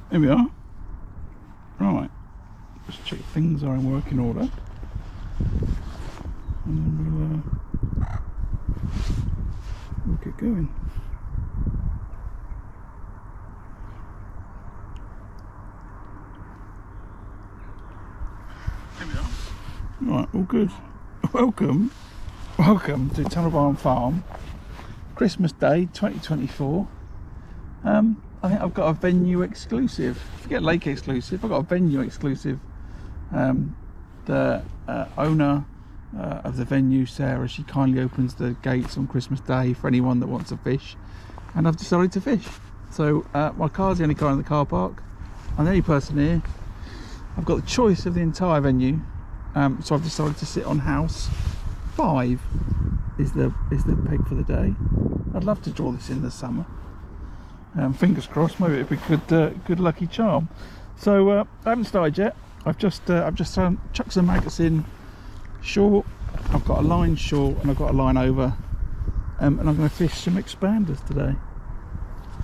Here we are. Right, just check things are in working order. And then we'll get going. Here we are. Right, all good. Welcome to Tunnel Barn Farm. Christmas Day 2024. I think I've got a venue exclusive. Forget lake exclusive. I've got a venue exclusive. The owner of the venue, Sarah, she kindly opens the gates on Christmas Day for anyone that wants to fish, and I've decided to fish. So my car's the only car in the car park. I'm the only person here. I've got the choice of the entire venue, so I've decided to sit on house 5 is the peg for the day. I'd love to draw this in the summer. Fingers crossed, maybe it'd be good lucky charm. So I haven't started yet. I've just chucked some maggots in short. I've got a line short and I've got a line over, and I'm going to fish some expanders today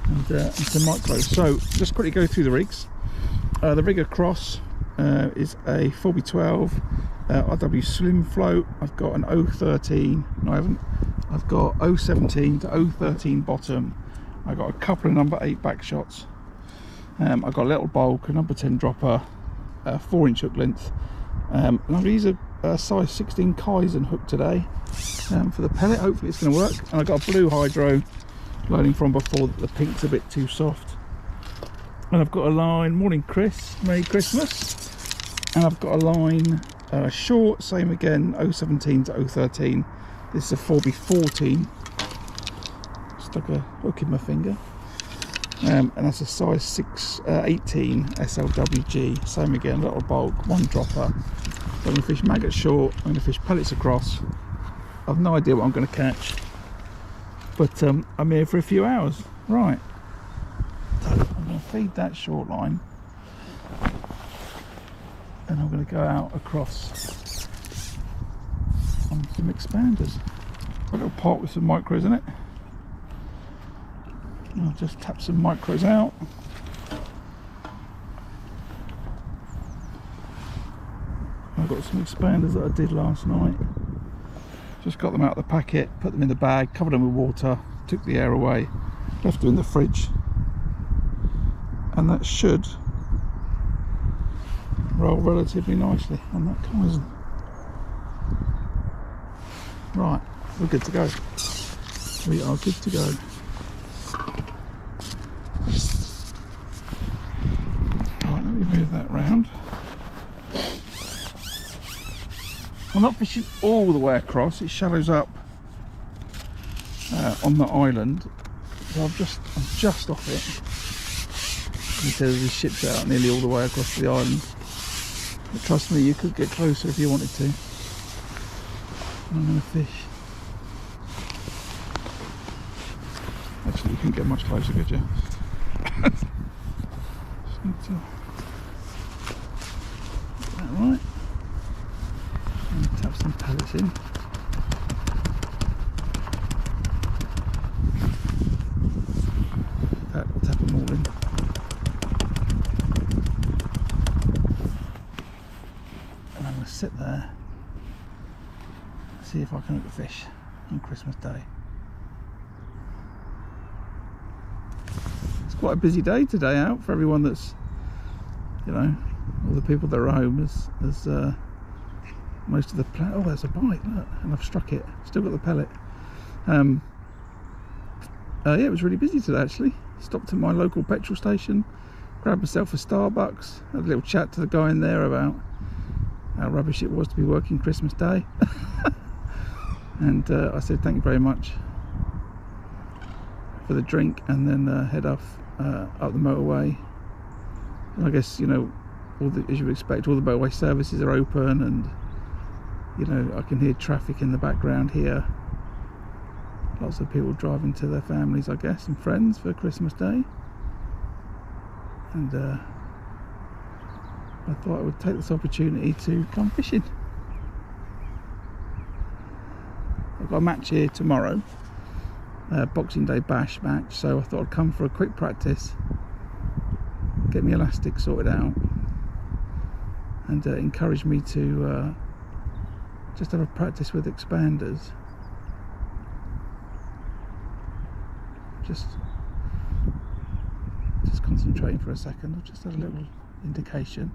and some micros. So just quickly go through the rigs. The rig across is a 4B12 RW slim float. I've got an 013. No, I haven't. I've got 017 to 013 bottom. I got a couple of number 8 back shots. I've got a little bulk, a number 10 dropper, 4-inch hook length, and I'm going to use a size 16 Kaizen hook today for the pellet. Hopefully it's going to work. And I've got a blue hydro loading from before that the pink's a bit too soft. And I've got a line, morning Chris, Merry Christmas. And I've got a line short, same again, 017 to 013. This is a 4B14. Stuck a hook in my finger, and that's a size 18 SLWG, same again, little bulk, 1 dropper. I'm going to fish maggot short, I'm going to fish pellets across. I've no idea what I'm going to catch, but I'm here for a few hours. Right, so I'm going to feed that short line and I'm going to go out across on some expanders. I've got a little pot with some micros in it. I'll just tap some micros out. I've got some expanders that I did last night. Just got them out of the packet, put them in the bag, covered them with water, took the air away, left them in the fridge, and that should roll relatively nicely on that Kaizen. Right, we're good to go. We are good to go. Right, let me move that round. I'm not fishing all the way across, it shallows up on the island, so I'm just off it. Instead of the ships out nearly all the way across the island. But trust me, you could get closer if you wanted to. I'm going to fish. Actually, you couldn't get much closer, could you? Just need to get that right. And tap some pellets in. Tap them all in. And I'm going to sit there, see if I can hook a fish on Christmas Day. It's quite a busy day today out for everyone that's, you know, all the people that are home as most of the oh, there's a bite, look, and I've struck it, still got the pellet. Yeah, it was really busy today actually. Stopped at my local petrol station, grabbed myself a Starbucks, had a little chat to the guy in there about how rubbish it was to be working Christmas Day. And I said thank you very much for the drink, and then head off up the motorway. And I guess, you know, as you would expect, all the motorway services are open, and you know, I can hear traffic in the background here. Lots of people driving to their families, I guess, and friends for Christmas Day. And I thought I would take this opportunity to come fishing. I've got a match here tomorrow, Boxing Day bash match, so I thought I'd come for a quick practice, get my elastic sorted out, and encouraged me to just have a practice with expanders. Just concentrating for a second. I've just had a little indication.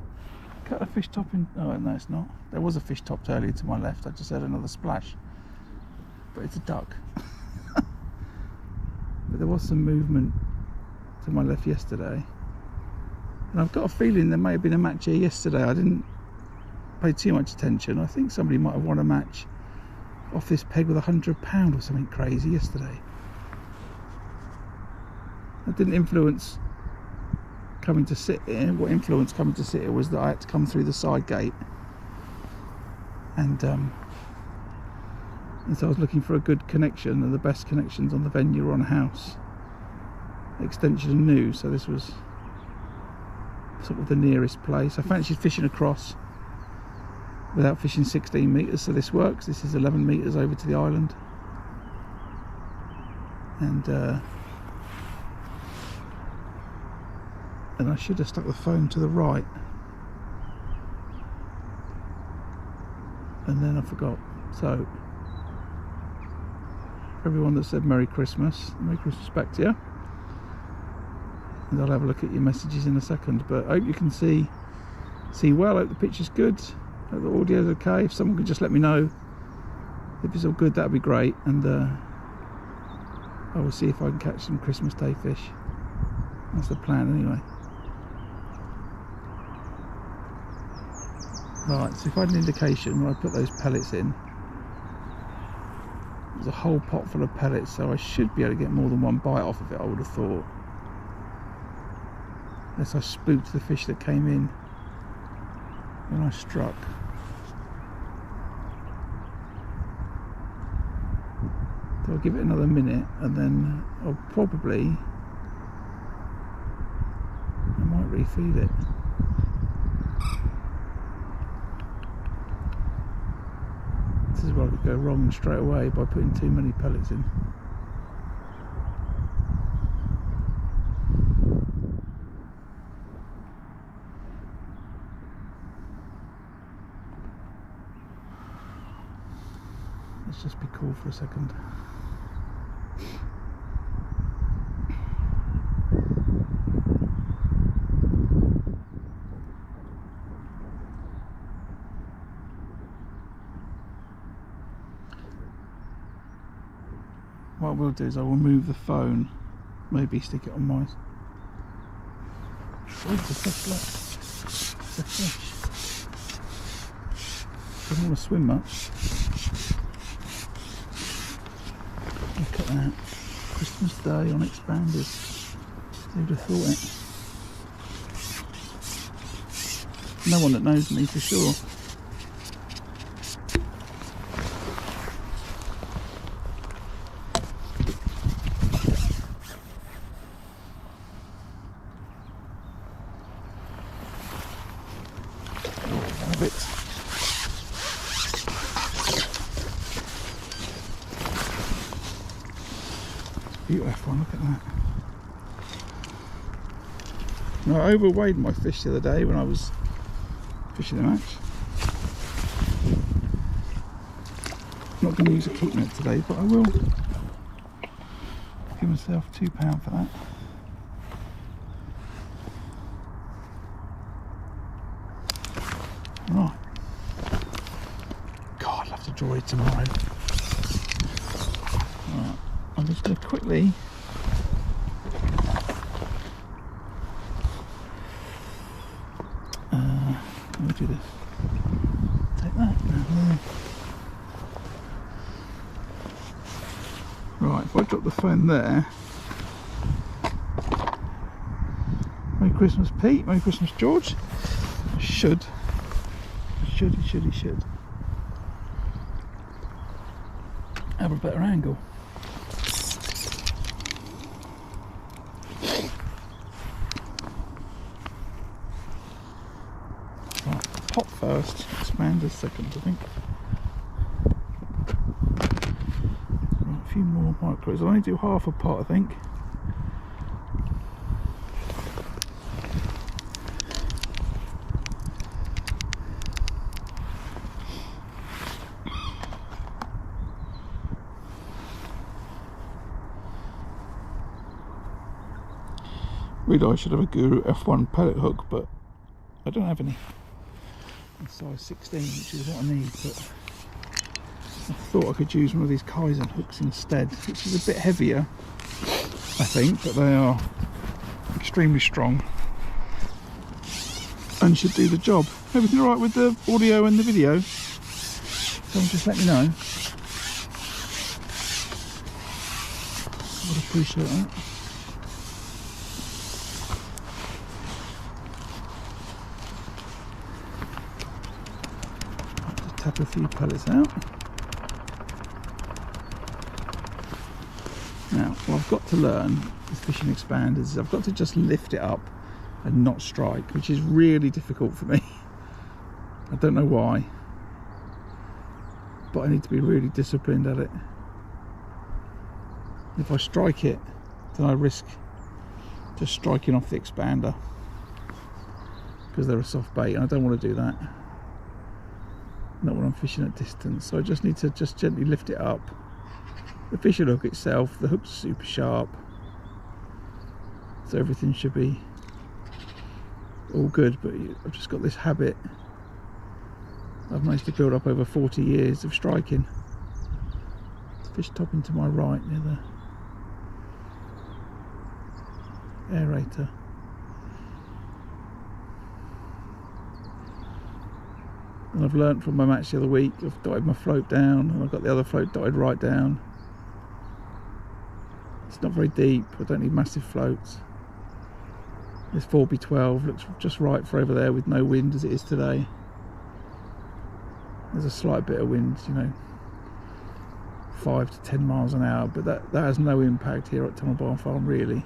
Cut a fish top in. Oh no, it's not. There was a fish topped earlier to my left. I just heard another splash, but it's a duck. But there was some movement to my left yesterday, and I've got a feeling there may have been a match here yesterday. I didn't pay too much attention. I think somebody might have won a match off this peg with £100 or something crazy yesterday. That didn't influence coming to sit here. What influenced coming to sit here was that I had to come through the side gate, and so I was looking for a good connection, and the best connections on the venue were on a house extension and new, so this was sort of the nearest place. I fancied fishing across without fishing 16 metres, so this works. This is 11 metres over to the island, and I should have stuck the phone to the right, and then I forgot. So for everyone that said Merry Christmas back to you, and I'll have a look at your messages in a second, but I hope you can see well. I hope the picture's good, I hope the audio's okay. If someone could just let me know if it's all good, that'd be great, and I will see if I can catch some Christmas Day fish. That's the plan anyway. Right, so if I had an indication when I put those pellets in, there's a whole pot full of pellets, so I should be able to get more than one bite off of it, I would have thought. Unless I spooked the fish that came in when I struck. So I'll give it another minute, and then I might refeed it. This is where I could go wrong straight away by putting too many pellets in. Let's just be cool for a second. What I will do is I will move the phone, maybe stick it on my... Oh, it's a fish, look. It's a fish. Doesn't want to swim much. Look at that. Christmas Day on expanders. Who'd have thought it? No one that knows me for sure. Beautiful, look at that. Now, I overweighed my fish the other day when I was fishing the match. I'm not going to use a keep net today, but I will give myself £2 for that. Right. God, I'd love to draw it tomorrow. Right. I'm just going to quickly let me do this. Take that. Right, if I drop the phone there. Merry Christmas, Pete. Merry Christmas, George. He should have a better angle. Pot first, expanders second, I think. Right, a few more micros. I'll only do half a pot, I think. Really, I should have a Guru F1 pellet hook, but I don't have any. A size 16, which is what I need, but I thought I could use one of these Kaizen hooks instead, which is a bit heavier, I think, but they are extremely strong and should do the job. Everything alright with the audio and the video? Someone just let me know. I'd appreciate that. Just tap a few pellets out. Now, what I've got to learn with fishing expanders is I've got to just lift it up and not strike, which is really difficult for me. I don't know why, but I need to be really disciplined at it. If I strike it, then I risk just striking off the expander because they're a soft bait, and I don't want to do that. Not when I'm fishing at distance. So I just need to just gently lift it up. The fishing hook itself, the hook's super sharp, so everything should be all good, but I've just got this habit I've managed to build up over 40 years of striking. Fish topping to my right near the aerator. And I've learnt from my match the other week, I've dotted my float down and I've got the other float dotted right down. It's not very deep, I don't need massive floats. This 4B12 looks just right for over there with no wind as it is today. There's a slight bit of wind, you know, 5 to 10 miles an hour, but that has no impact here at Tunnel Barn Farm really.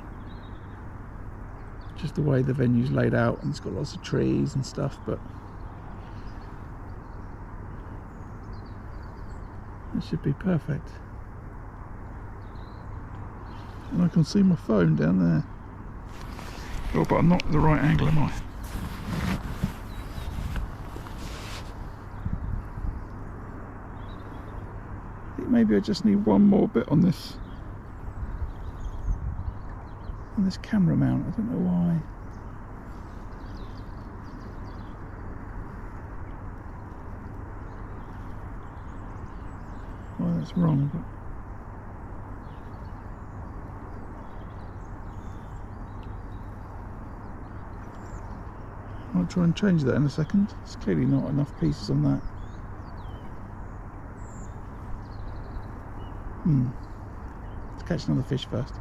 Just the way the venue's laid out, and it's got lots of trees and stuff, but it should be perfect. And I can see my phone down there. Oh, but I'm not at the right angle, am I? I think maybe I just need one more bit on this camera mount. I don't know why. Well, that's wrong, but I'll try and change that in a second. There's clearly not enough pieces on that. Let's catch another fish first.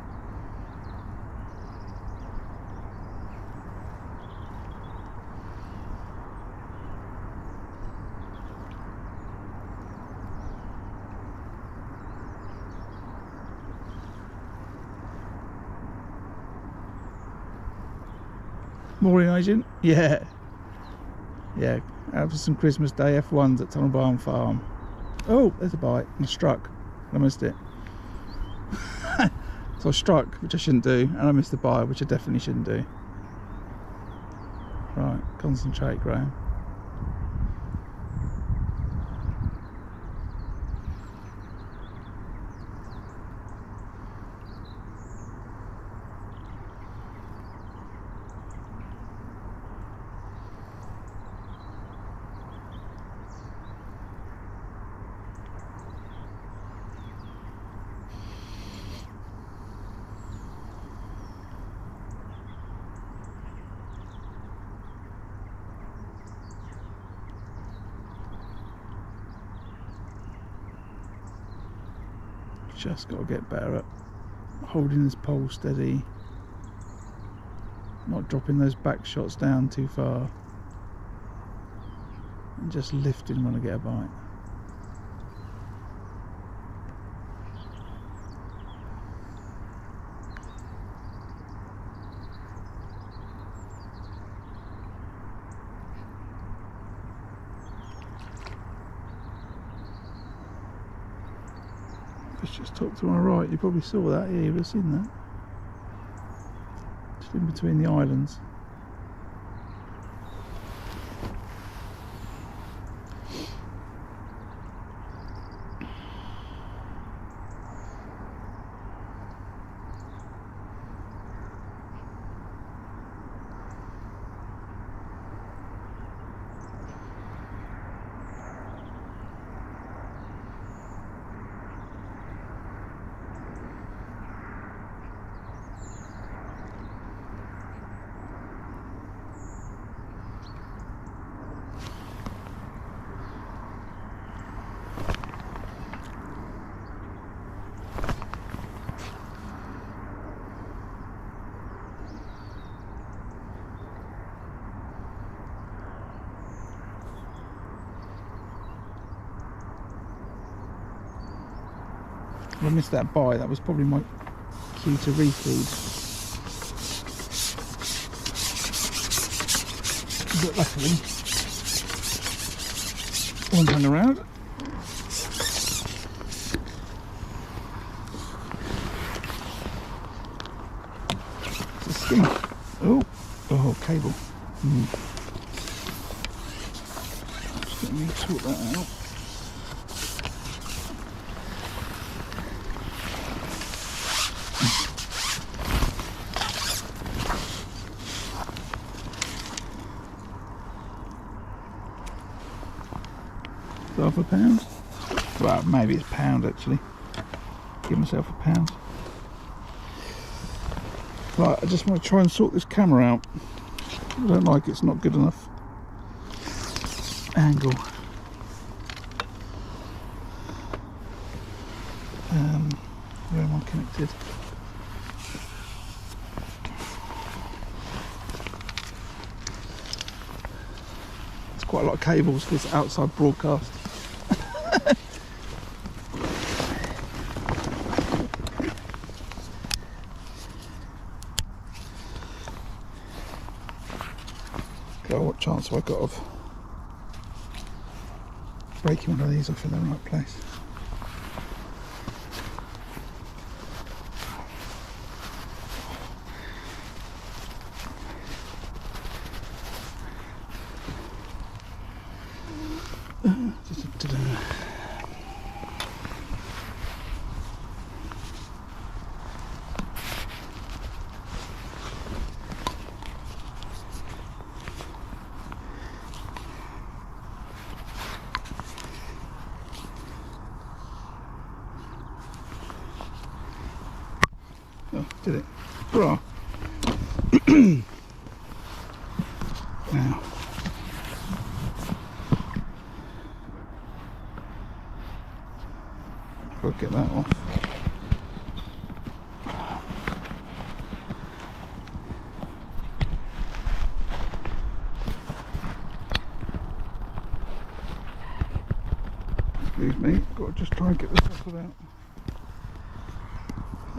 Mooring agent? Yeah. Out for some Christmas Day F1s at Tunnel Barn Farm. Oh, there's a bite. And I struck. I missed it. So I struck, which I shouldn't do, and I missed the bite, which I definitely shouldn't do. Right, concentrate, Graham. Just got to get better at holding this pole steady, not dropping those back shots down too far, and just lifting when I get a bite. Fish just tucked to my right, you probably saw that, yeah, you've seen that. Just in between the islands. I missed that bite. That was probably my cue to refeed. But luckily, one hung around. It's a skink. Oh, cable. Just let me sort that out. Half a pound. Well, maybe it's a pound actually. Give myself a pound. Right, I just want to try and sort this camera out. I don't like it's not good enough angle. Where am I connected? There's quite a lot of cables for this outside broadcast. What chance have I got of breaking one of these off in the right place? Oh, did it? Hurrah! Now, I'll get that off. Excuse me, I've got to just try and get this off without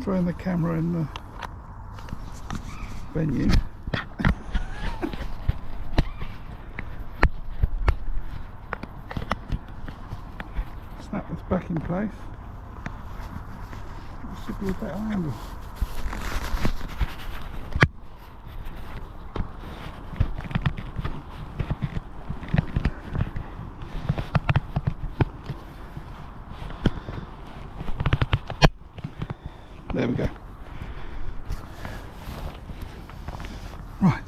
throwing the camera in the venue. Snap this back in place. This should be a better angle. There we go. Right.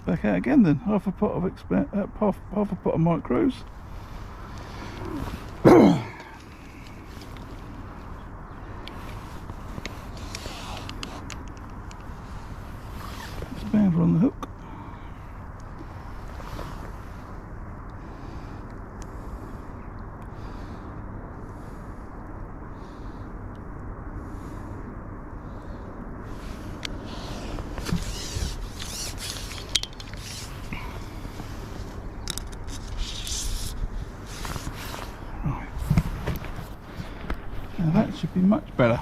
Back out again then. Half a pot of half a pot of micros. Spounder on the hook. Right. Now that should be much better.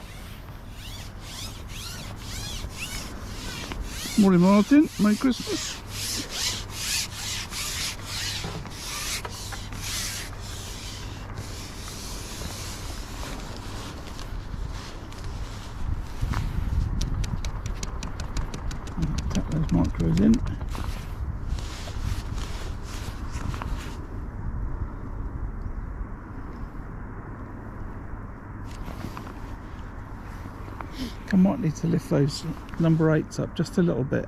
Morning Martin, Merry Christmas. Tap those micros in. I might need to lift those number 8s up just a little bit.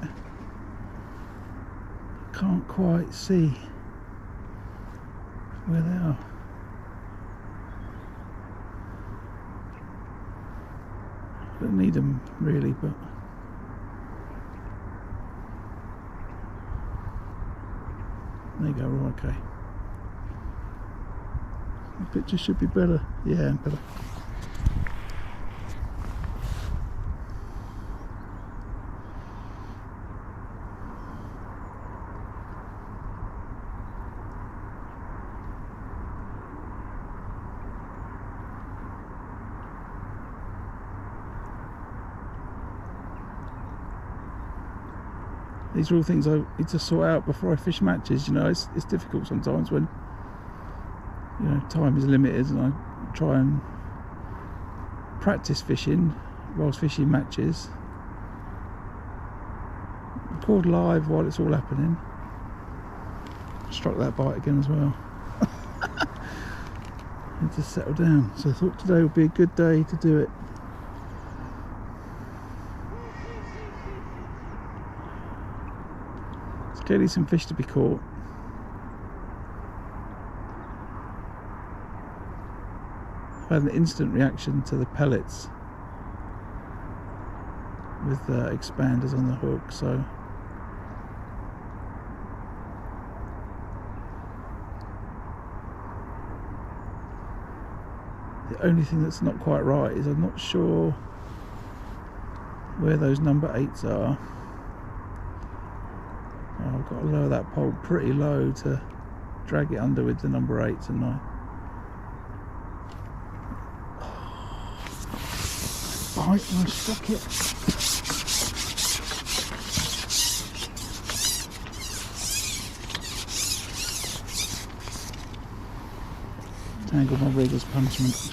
Can't quite see where they are. Don't need them really, but there you go. Right, okay. The picture should be better. Yeah, better. These are all things I need to sort out before I fish matches. You know, it's difficult sometimes when, you know, time is limited, and I try and practice fishing whilst fishing matches. Record live while it's all happening. Struck that bite again as well. Need to settle down. So I thought today would be a good day to do it. There's clearly some fish to be caught. I had an instant reaction to the pellets with expanders on the hook, so the only thing that's not quite right is I'm not sure where those number 8s are. Oh, I've got to lower that pole pretty low to drag it under with the number 8s, and bite and I struck it. Tangled my rig as punishment.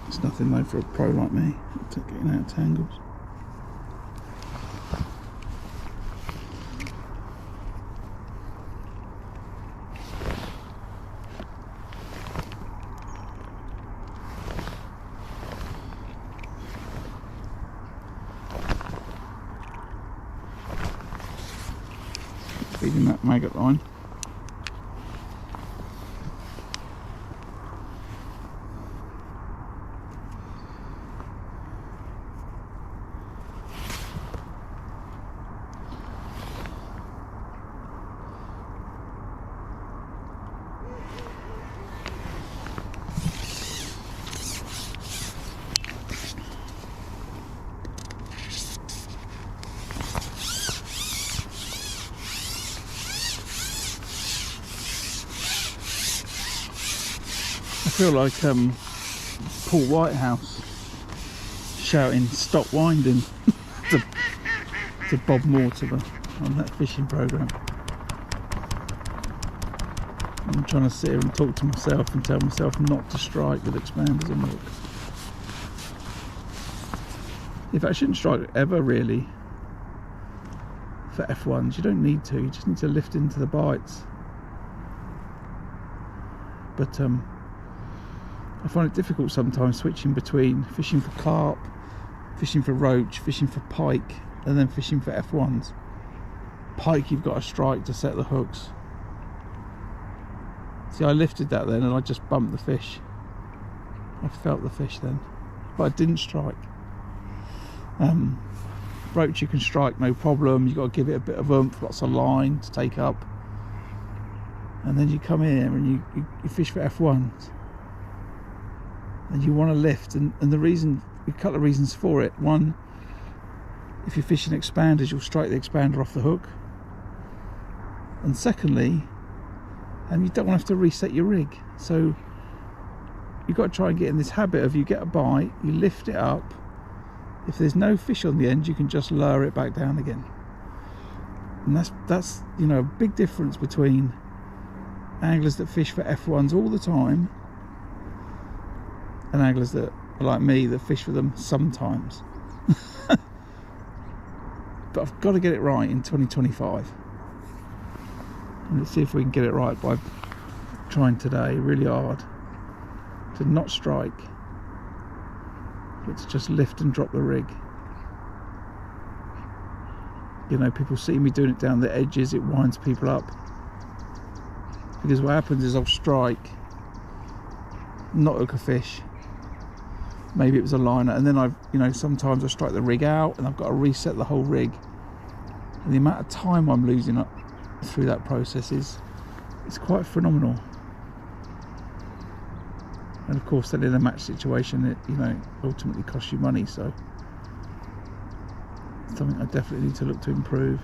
It's nothing though for a pro like me, getting out of tangles. Feeding that maggot line. I feel like Paul Whitehouse shouting "Stop winding" to Bob Mortimer on that fishing programme. I'm trying to sit here and talk to myself and tell myself not to strike with expanders on the hook. In fact, I shouldn't strike ever really for F1s. You don't need to, you just need to lift into the bites. But I find it difficult sometimes switching between fishing for carp, fishing for roach, fishing for pike, and then fishing for F1s. Pike, you've got to strike to set the hooks. See, I lifted that then and I just bumped the fish. I felt the fish then, but I didn't strike. Roach you can strike no problem, you've got to give it a bit of oomph, lots of line to take up. And then you come in and you fish for F1s. And you want to lift, and the reason, a couple of reasons for it. One, if you're fishing expanders, you'll strike the expander off the hook. And secondly, you don't want to have to reset your rig. So you've got to try and get in this habit of, you get a bite, you lift it up. If there's no fish on the end, you can just lower it back down again. And that's you know, a big difference between anglers that fish for F1s all the time and anglers that are like me, that fish for them sometimes. But I've got to get it right in 2025. And let's see if we can get it right by trying today really hard to not strike, but to just lift and drop the rig. You know, people see me doing it down the edges, it winds people up. Because what happens is I'll strike, not hook a fish, maybe it was a liner, and then sometimes I strike the rig out and I've got to reset the whole rig. And the amount of time I'm losing up through that process is quite phenomenal. And of course then in a match situation it, ultimately costs you money, so it's something I definitely need to look to improve.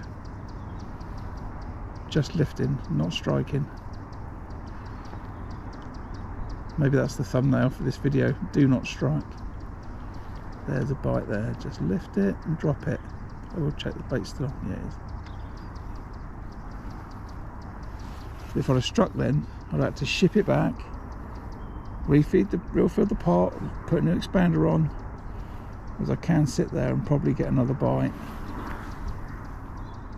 just lifting, not striking. Maybe that's the thumbnail for this video. Do not strike. There's a bite there. Just lift it and drop it. I will check the bait's still on. Yeah, it is. If I'd have struck then, I'd have to ship it back, refill the pot, put a new expander on, because I can sit there and probably get another bite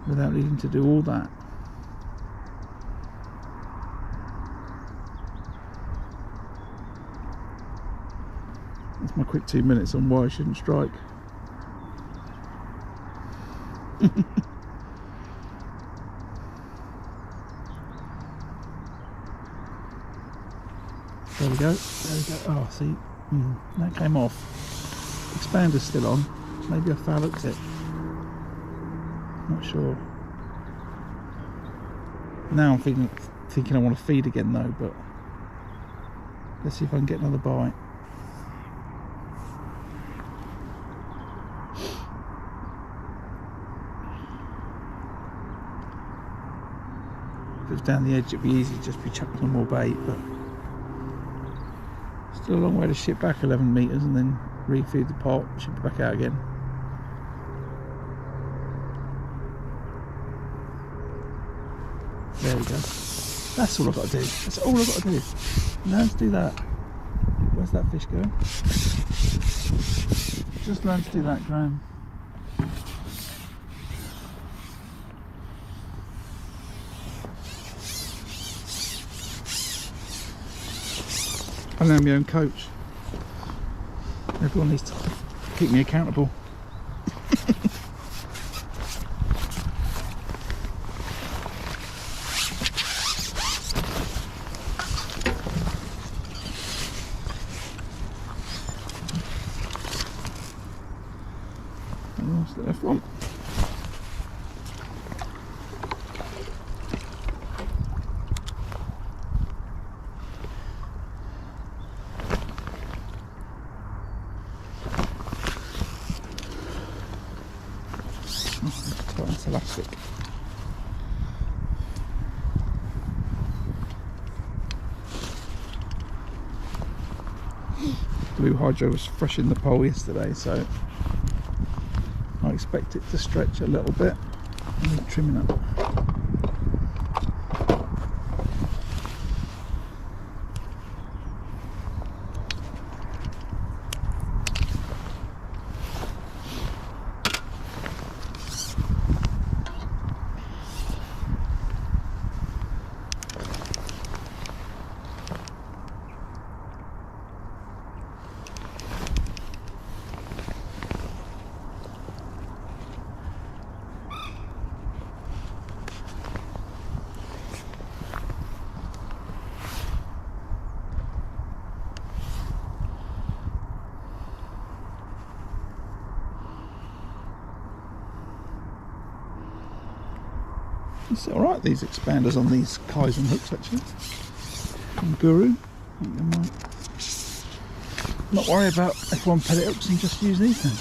without needing to do all that. That's my quick 2 minutes on why I shouldn't strike. There we go. Oh, see, that came off. Expander's still on. Maybe I foul-hooked it. Not sure. Now I'm thinking I want to feed again though, but let's see if I can get another bite. If it was down the edge, it'd be easy to just be chucking some more bait, but still a long way to ship back 11 metres and then refeed the pot, ship it back out again. There we go. That's all I've got to do. That's all I've got to do. Learn to do that. Where's that fish going? Just learn to do that, Graham. I am my own coach. Everyone needs to keep me accountable. And that's the F1. It's elastic. Blue hydro was fresh in the pole yesterday, so I expect it to stretch a little bit. I'm trimming up. It's alright, these expanders on these Kaizen hooks actually. From Guru. I think I might not worry about F1 pellet hooks and just use these then.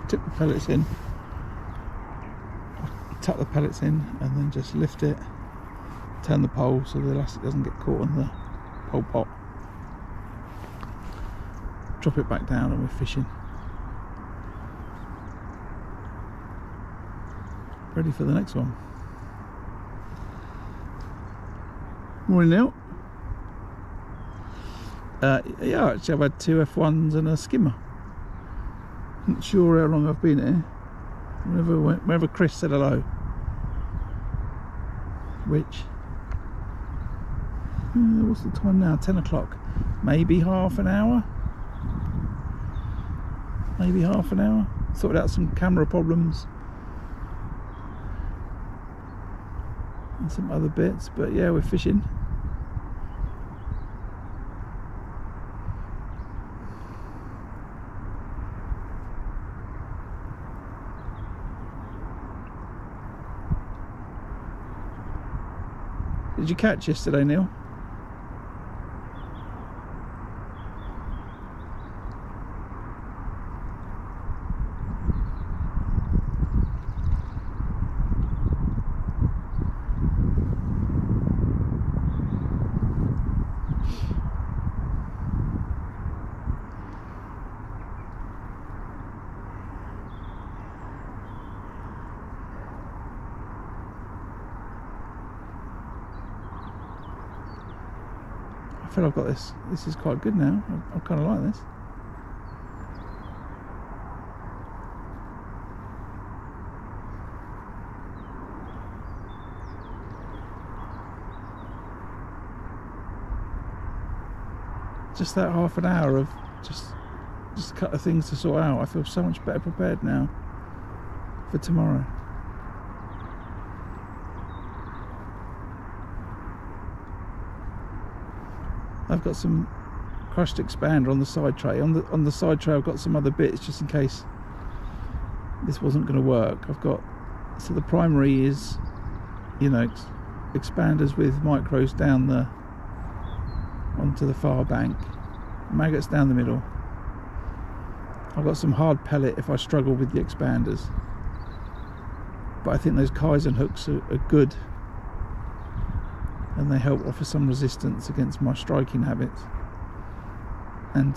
Tip the pellets in, tuck the pellets in, and then just lift it, turn the pole so the elastic doesn't get caught on the pole pot, drop it back down, and we're fishing. Ready for the next one. Morning, Neil. Yeah, actually I've had 2 F1s and a skimmer. Not sure how long I've been here. Whenever Chris said hello, which what's the time now? 10 o'clock. Maybe half an hour. Maybe half an hour. Sorted out some camera problems and some other bits, but yeah, we're fishing. Did you catch yesterday, Neil? I feel I've got this. This is quite good now. I kind of like this. Just that half an hour of just a couple of things to sort out. I feel so much better prepared now for tomorrow. I've got some crushed expander on the side tray. On the side tray I've got some other bits just in case this wasn't going to work. I've got, so the primary is, you know, expanders with micros down the onto the far bank, maggots down the middle. I've got some hard pellet if I struggle with the expanders, but I think those Kaizen hooks are good, and they help offer some resistance against my striking habits. And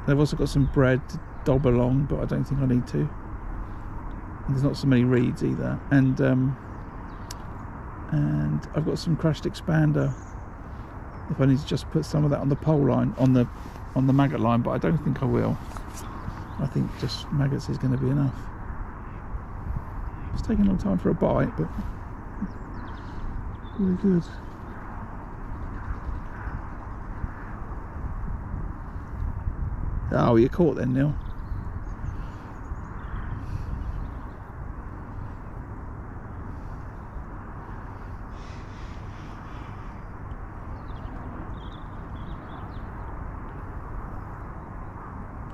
they've also got some bread to dob along, but I don't think I need to. And there's not so many reeds either. And I've got some crushed expander if I need to just put some of that on the pole line, on the maggot line, but I don't think I will. I think just maggots is going to be enough. It's taking a long time for a bite, but really good. Oh, you're caught then, Neil.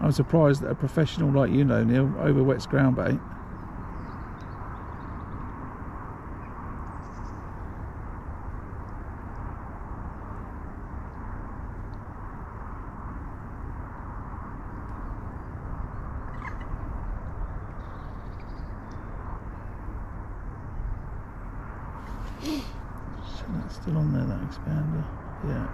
I'm surprised that a professional like you know, Neil, over wets ground bait. So that's still on there, that expander. Yeah.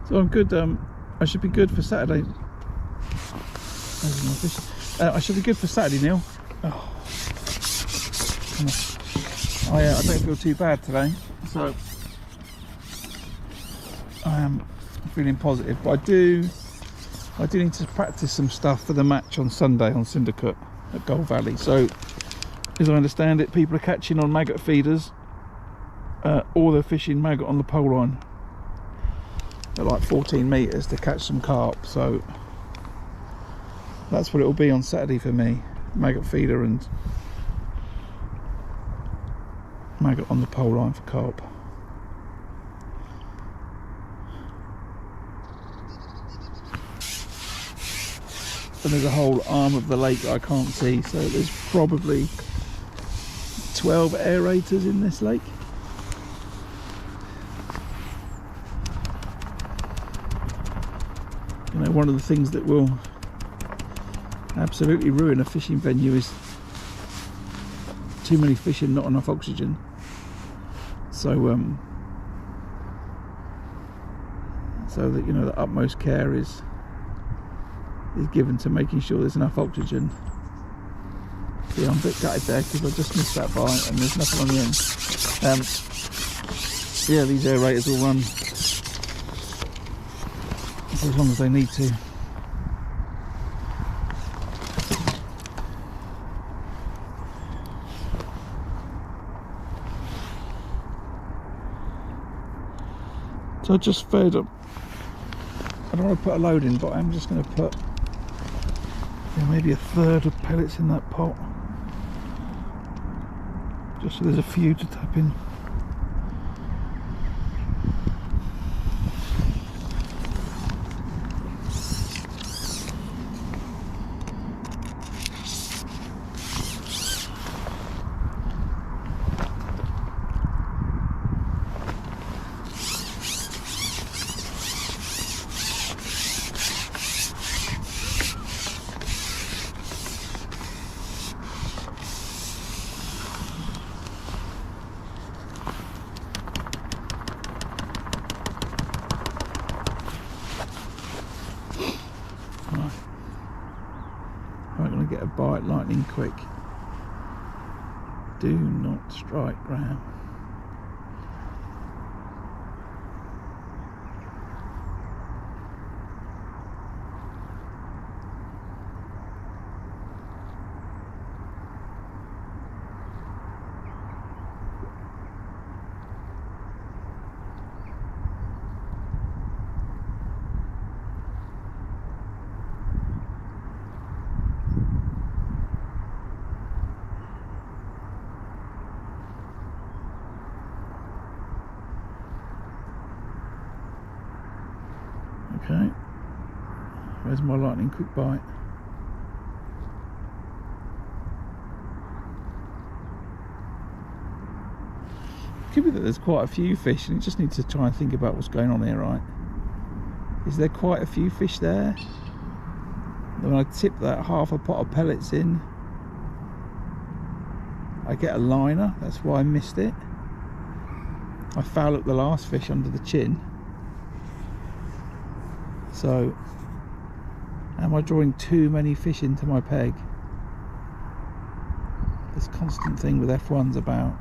So I'm good. I should be good for Saturday. I should be good for Saturday, Neil. Oh. I don't feel too bad today, so I am feeling positive. But I do need to practice some stuff for the match on Sunday on Syndicate at Gold Valley. So, as I understand it, people are catching on maggot feeders, or they're fishing maggot on the pole line at like 14 metres to catch some carp. So that's what it will be on Saturday for me, maggot feeder and maggot on the pole line for carp. And there's a whole arm of the lake that I can't see, so there's probably 12 aerators in this lake. You know, one of the things that will absolutely ruin a fishing venue is too many fish and not enough oxygen. So so that, you know, the utmost care is given to making sure there's enough oxygen. See, I'm a bit gutted there because I just missed that bite and there's nothing on the end. Yeah, these aerators will run for as long as they need to. So I just fed up. I don't want to put a load in, but I'm just going to put Yeah, maybe a third of pellets in that pot. Just so there's a few to tap in. I'm going to get a bite lightning quick. Do not strike, Graham. Okay, where's my lightning quick bite? Could be that there's quite a few fish, and you just need to try and think about what's going on here, right? Is there quite a few fish there? Then I tip that half a pot of pellets in, I get a liner. That's why I missed it. I foul up the last fish under the chin. So, am I drawing too many fish into my peg? This constant thing with F1's about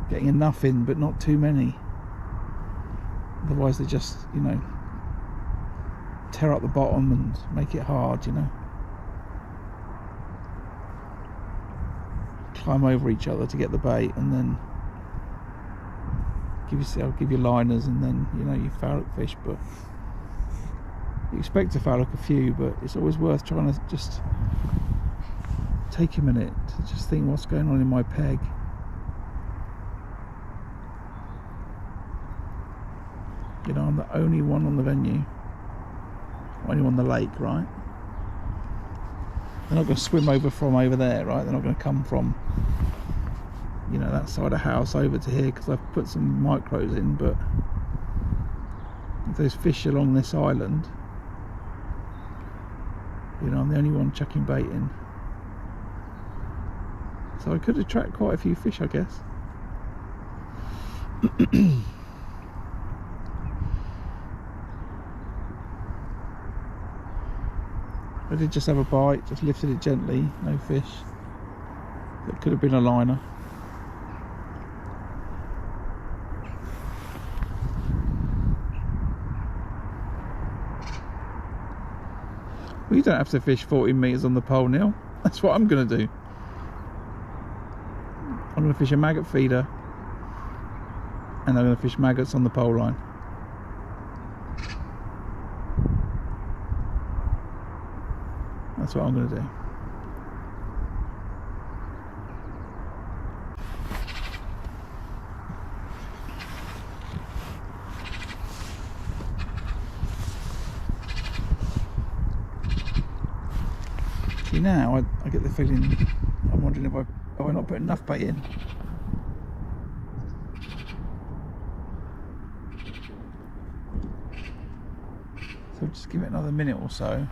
getting enough in, but not too many. Otherwise they just, you know, tear up the bottom and make it hard, you know. Climb over each other to get the bait, and then I'll give you liners, and then, you know, you foul up fish. But you expect to foul up a few, but it's always worth trying to just take a minute to just think what's going on in my peg. You know, I'm the only one on the venue, only on the lake, right? They're not going to swim over from over there, right? They're not going to come from, you know, that side of the house over to here, because I've put some micros in. But if there's fish along this island, you know, I'm the only one chucking bait in. So I could attract quite a few fish, I guess. I did just have a bite, just lifted it gently, no fish. That could have been a liner. Well, you don't have to fish 14 metres on the pole, Neil. That's what I'm going to do. I'm going to fish a maggot feeder, and I'm going to fish maggots on the pole line. That's what I'm going to do. See, now I get the feeling, I'm wondering if I not put enough bait in. So just give it another minute or so.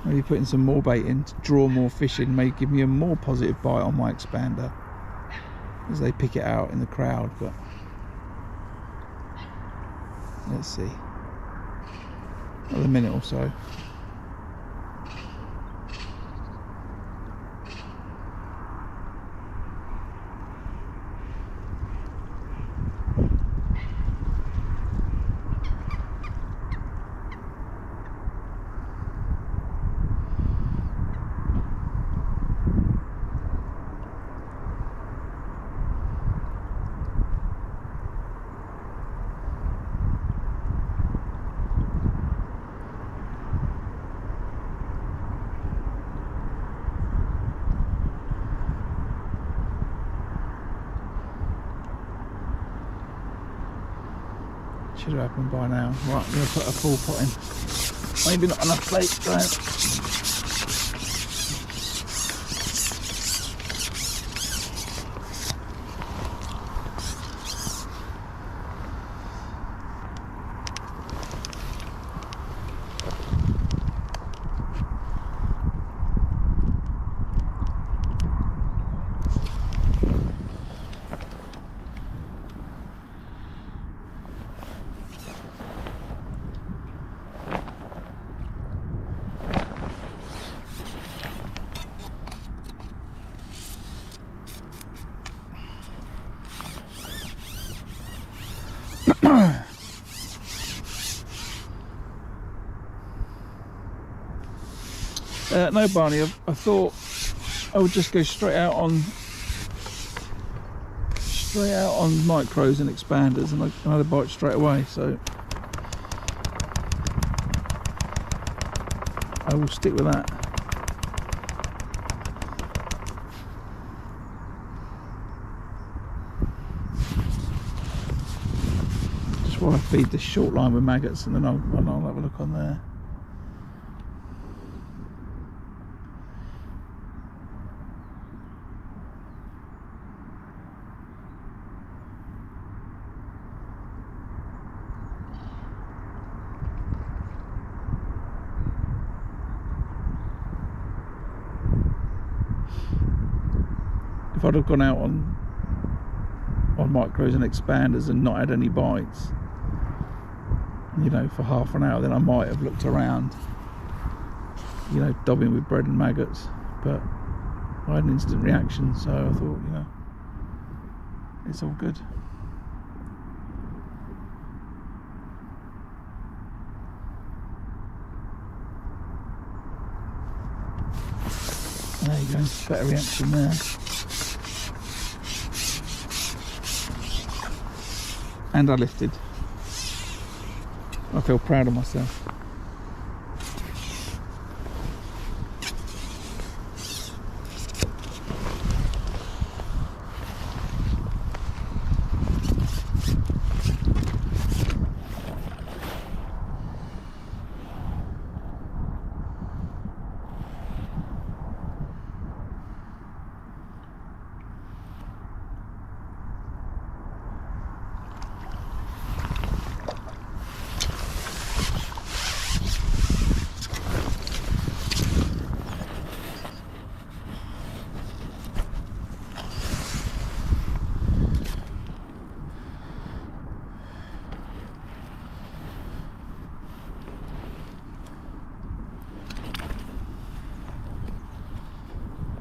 Maybe putting some more bait in to draw more fish in may give me a more positive bite on my expander as they pick it out in the crowd. But let's see, another minute or so. should have happened by now. Right, I'm going to put a full pot in. Maybe not enough bait going. No, Barney, I thought I would just go straight out on micros and expanders, and I had a bite straight away, so I will stick with that. Just while I feed this short line with maggots, and then I'll have a look on there. If I'd have gone out on micros and expanders and not had any bites, you know, for half an hour, then I might have looked around, you know, dobbing with bread and maggots, but I had an instant reaction, so I thought, you know, it's all good. There you go, better reaction there. And I lifted. I feel proud of myself.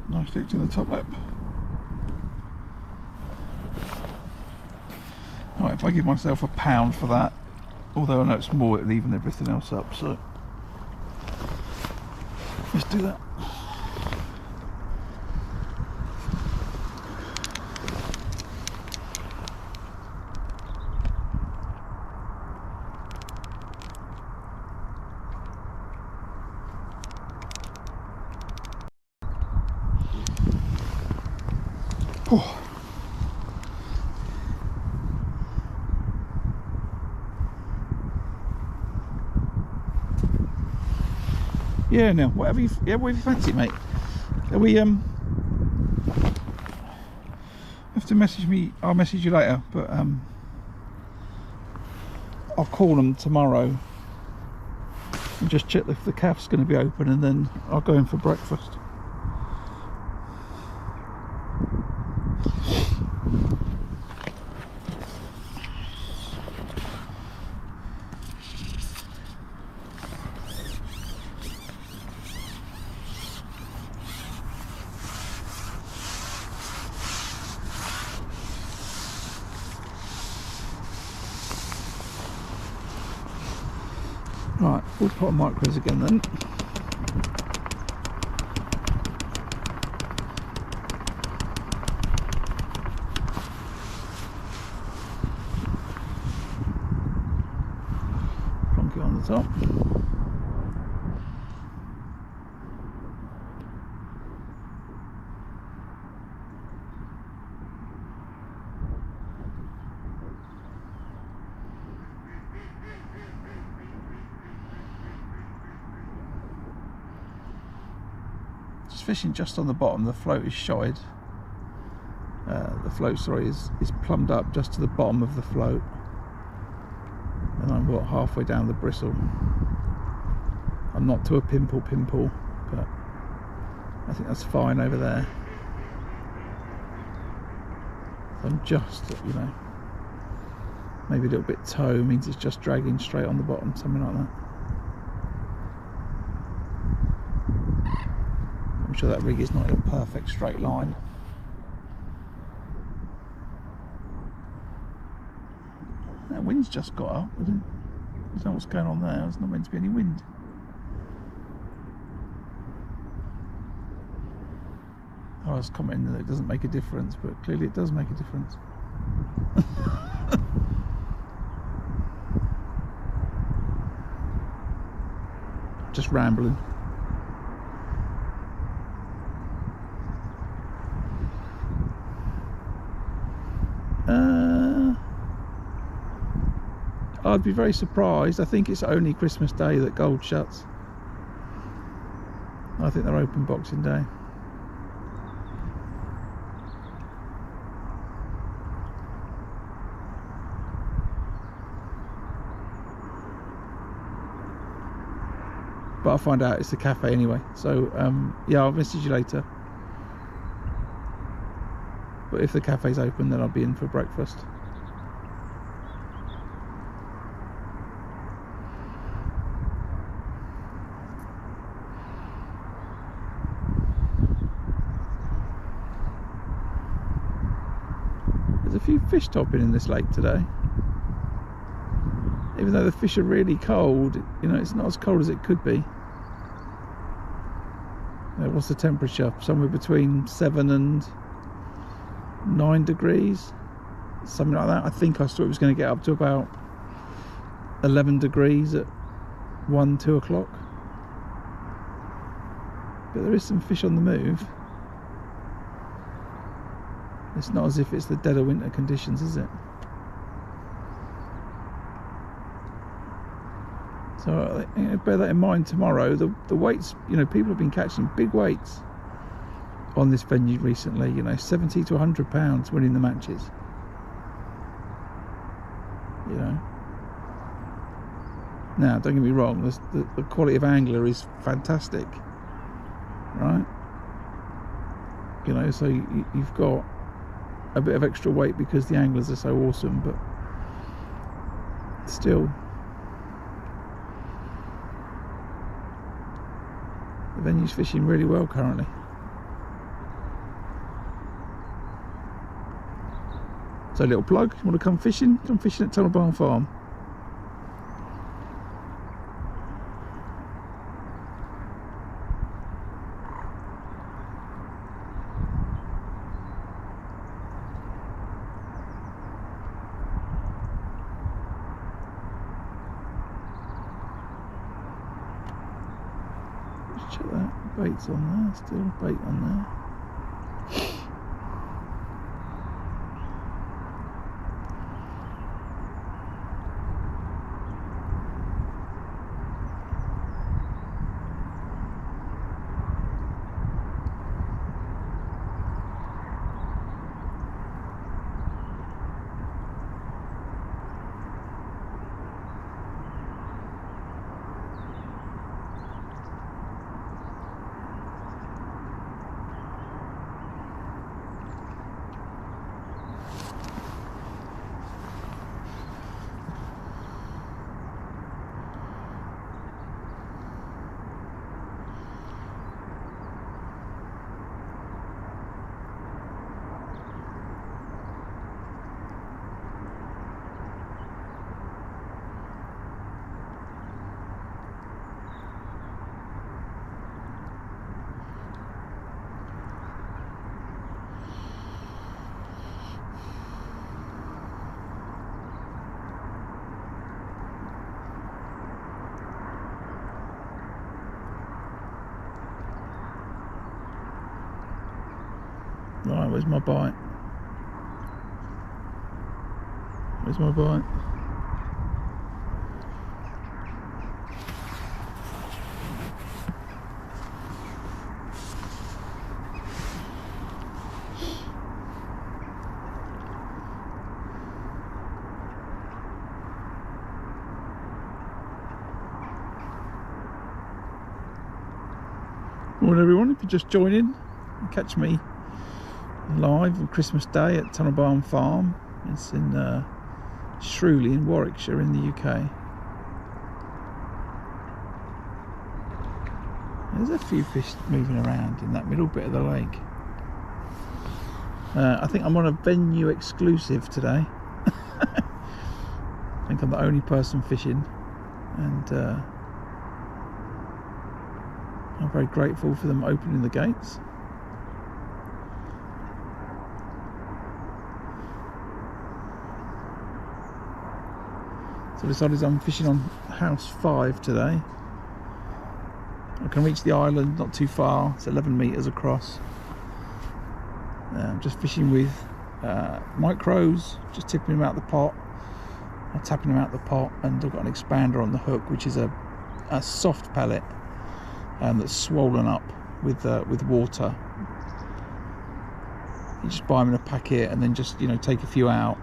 Nice stick to the top lip. Right, if I give myself £1 for that, although I know it's more, it'll even everything else up, so let's do that. Oh. Yeah, now whatever you fancy, mate. We have to message me. I'll message you later, but I'll call them tomorrow and just check if the cafe's going to be open, and then I'll go in for breakfast. Right, we'll put on micros again then. Plonk it on the top. fishing just on the bottom. The float is shotted. The float, sorry, is plumbed up just to the bottom of the float, and I'm what, halfway down the bristle. I'm not to a pimple, but I think that's fine over there. So I'm just, you know, maybe a little bit toe means it's just dragging straight on the bottom, something like that. I'm sure that rig is not in a perfect straight line. That wind's just got up. I don't know what's going on there. There's not meant to be any wind. I was commenting that it doesn't make a difference, but clearly it does make a difference. Just rambling. I'd be very surprised. I think it's only Christmas Day that Gold shuts. I think they're open Boxing Day. But I'll find out. It's the cafe anyway. So yeah, I'll message you later. But if the cafe's open, then I'll be in for breakfast. There's a few fish topping in this lake today. Even though the fish are really cold, you know, it's not as cold as it could be. What's the temperature? Somewhere between 7 and 9 degrees, something like that. I think I thought it was going to get up to about 11 degrees at 1-2 o'clock. But there is some fish on the move. It's not as if it's the dead of winter conditions, is it? So bear that in mind tomorrow. The weights, you know, people have been catching big weights on this venue recently, you know, 70 to 100 pounds winning the matches. You know. Now, don't get me wrong, the quality of angler is fantastic, right? You know, so you've got a bit of extra weight because the anglers are so awesome, but still, the venue's fishing really well currently. So, little plug, you want to come fishing? Come fishing at Tunnel Barn Farm. Check that, bait's on there, still bait on there. Right, where's my bite? Where's my bite? Morning everyone, if you're just joining, catch me live on Christmas Day at Tunnel Barn Farm. It's in Shrewley in Warwickshire in the UK. There's a few fish moving around in that middle bit of the lake. I think I'm on a venue exclusive today. I think I'm the only person fishing, and I'm very grateful for them opening the gates. So I decided I'm fishing on house 5 today. I can reach the island not too far, it's 11 metres across. I'm just fishing with micros, just tipping them out the pot, tapping them out the pot, and I've got an expander on the hook, which is a soft pellet that's swollen up with water. You just buy them in a packet and then just take a few out,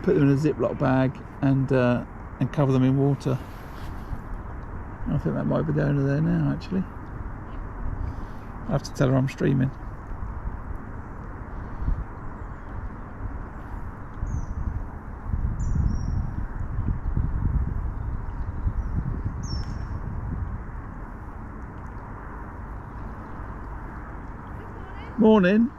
put them in a Ziploc bag, and cover them in water. I think that might be the owner there now, actually. I have to tell her I'm streaming. Morning.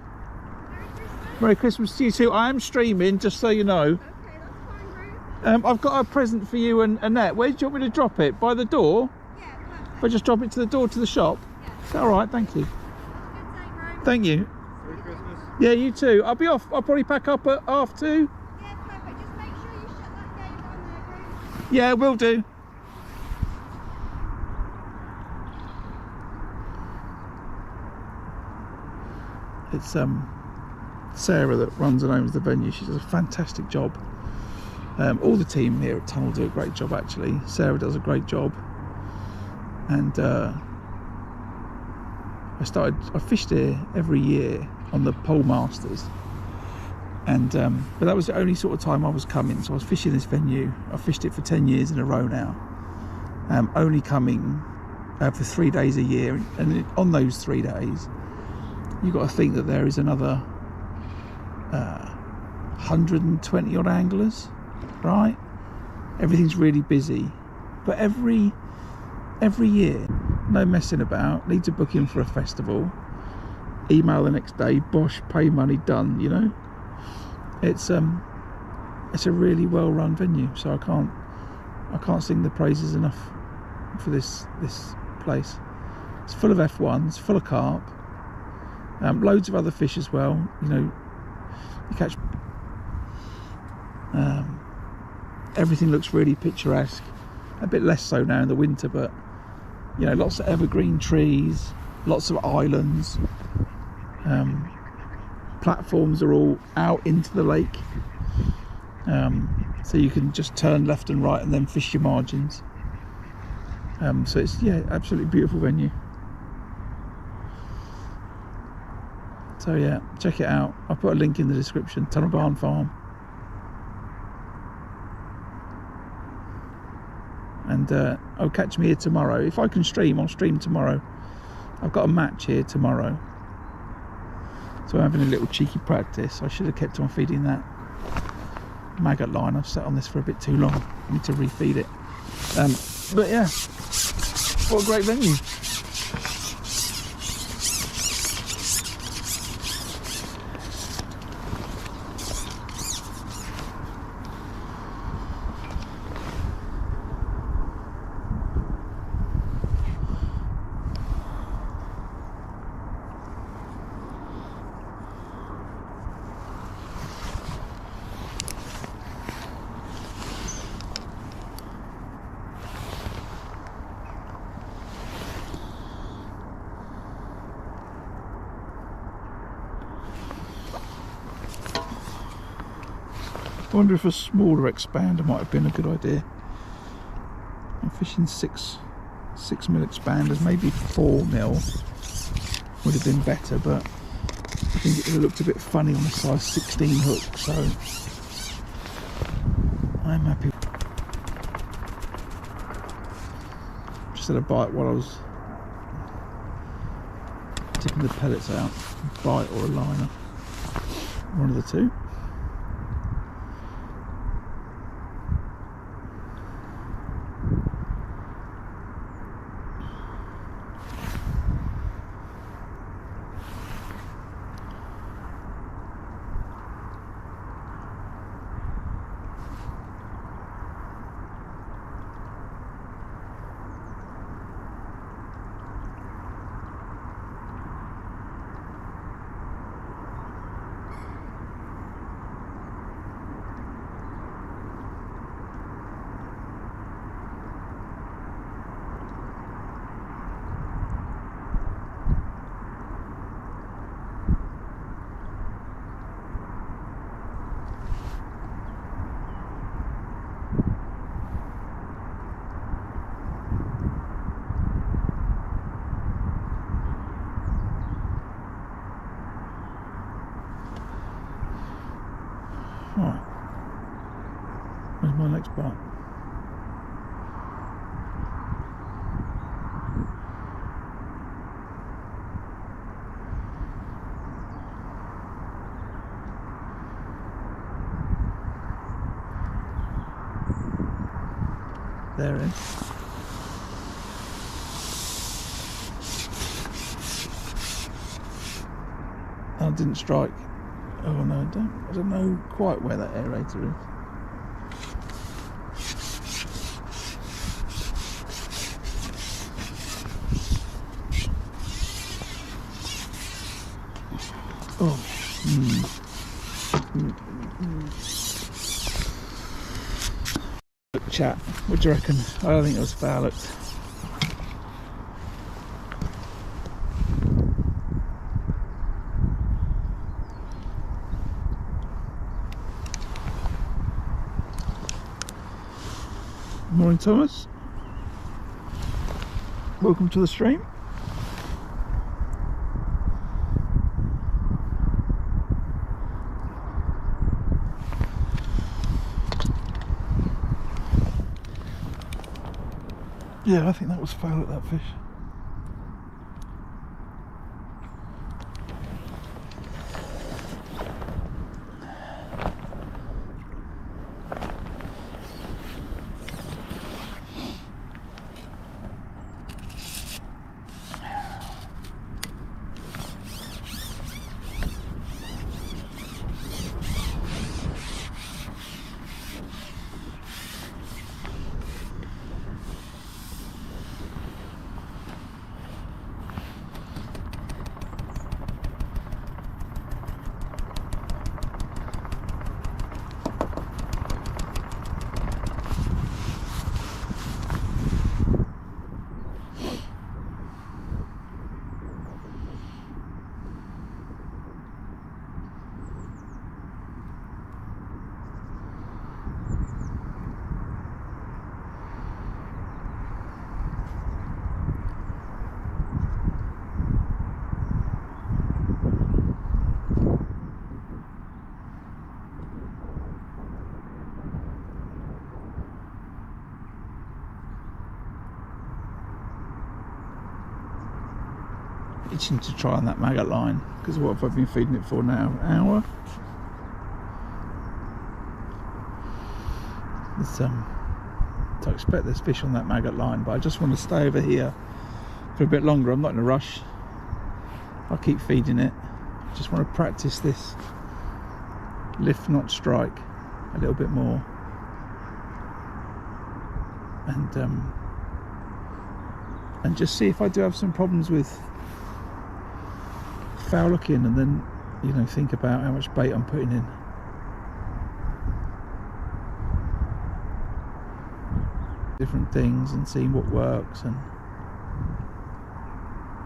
Merry Christmas to you too. I am streaming, just so you know. Okay, that's fine, Ruth. I've got a present for you and Annette. Where do you want me to drop it? By the door? Yeah, perfect. If I just drop it to the door to the shop? Yeah. Is that alright? Thank you. Have a good day, Ruth. Thank you. Merry Christmas. Yeah, you too. I'll be off. I'll probably pack up at 2:30. Yeah, perfect. Just make sure you shut that gate on there, Ruth. Yeah, will do. It's Sarah that runs and owns the venue. She does a fantastic job. All the team here at Tunnel do a great job, actually. Sarah does a great job, and I fished here every year on the Pole Masters, and but that was the only sort of time I was coming. So I was fishing this venue. I fished it for 10 years in a row now. Only coming for 3 days a year, and on those 3 days, you've got to think that there is another 120 odd anglers, right? Everything's really busy, but every year, no messing about. Need to book in for a festival, email the next day, bosh, pay money, done. It's a really well run venue, so I can't sing the praises enough for this place. It's full of F1s, full of carp, loads of other fish as well. You catch everything looks really picturesque, a bit less so now in the winter, but lots of evergreen trees, lots of islands, platforms are all out into the lake, so you can just turn left and right and then fish your margins. So it's absolutely beautiful venue. So yeah, check it out. I'll put a link in the description. Tunnel Barn Farm. And I'll catch me here tomorrow. If I can stream, I'll stream tomorrow. I've got a match here tomorrow, so I'm having a little cheeky practice. I should have kept on feeding that maggot line. I've sat on this for a bit too long. I need to refeed it. But yeah, what a great venue. I wonder if a smaller expander might have been a good idea. I'm fishing 6 mil expanders, maybe 4 mil would have been better, but I think it would have looked a bit funny on a size 16 hook, so I'm happy. Just had a bite while I was tipping the pellets out, bite or a liner, one of the two. Right, where's my next bite? There it is. I didn't strike. Oh no, I don't know quite where that aerator is. Oh. Look, chat, what do you reckon? I don't think it was foul hooked. Morning, Thomas. Welcome to the stream. Yeah, I think that was foul at that fish. Itching to try on that maggot line, because what have I been feeding it for now? An hour? To expect there's fish on that maggot line, but I just want to stay over here for a bit longer. I'm not in a rush. I'll keep feeding it. Just want to practice this lift not strike a little bit more, and just see if I do have some problems with foul looking, and then, you know, think about how much bait I'm putting in. Different things and seeing what works. And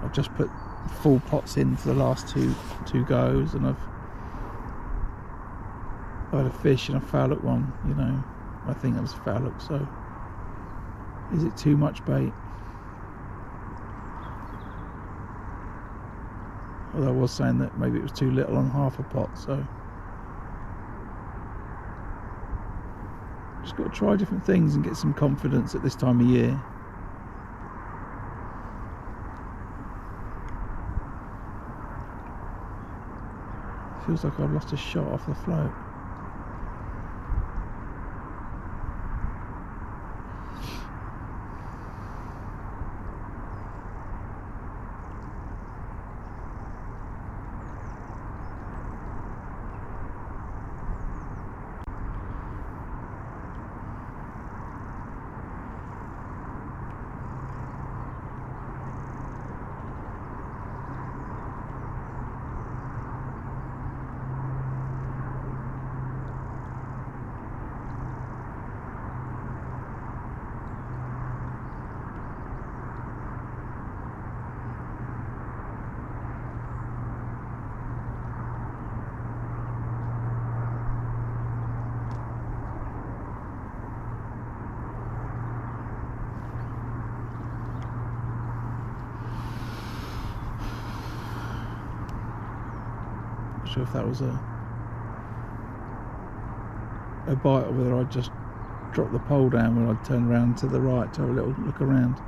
I've just put full pots in for the last two goes, and I've had a fish and a foul hook one, you know. I think that was a foul hook, so is it too much bait? Although I was saying that maybe it was too little on half a pot, so just got to try different things and get some confidence at this time of year. Feels like I've lost a shot off the float. Not sure if that was a bite or whether I just dropped the pole down when I turned around to the right to have a little look around.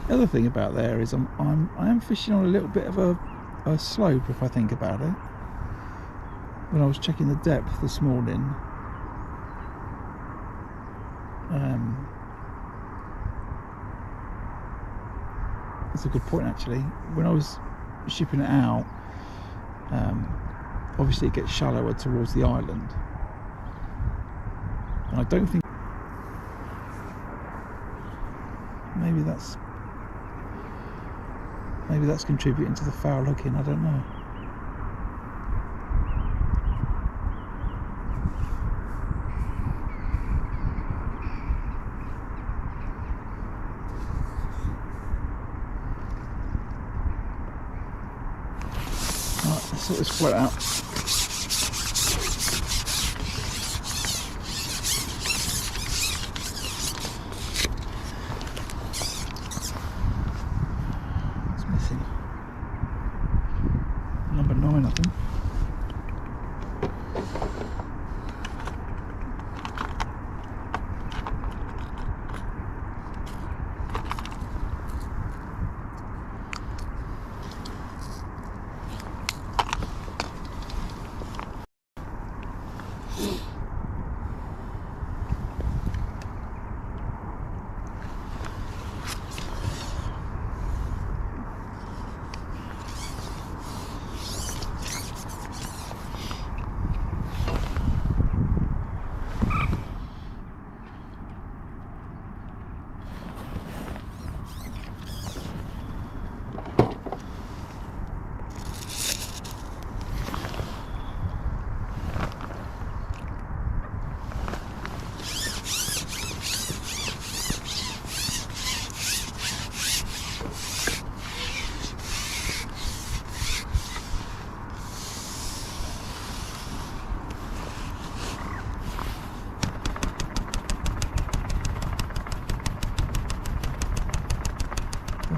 The other thing about there is I am fishing on a little bit of a slope, if I think about it. When I was checking the depth this morning, that's a good point actually. When I was shipping it out, obviously it gets shallower towards the island, and I don't think maybe that's contributing to the foul hooking, I don't know. Right, let's sort this float out. Number 9, I think.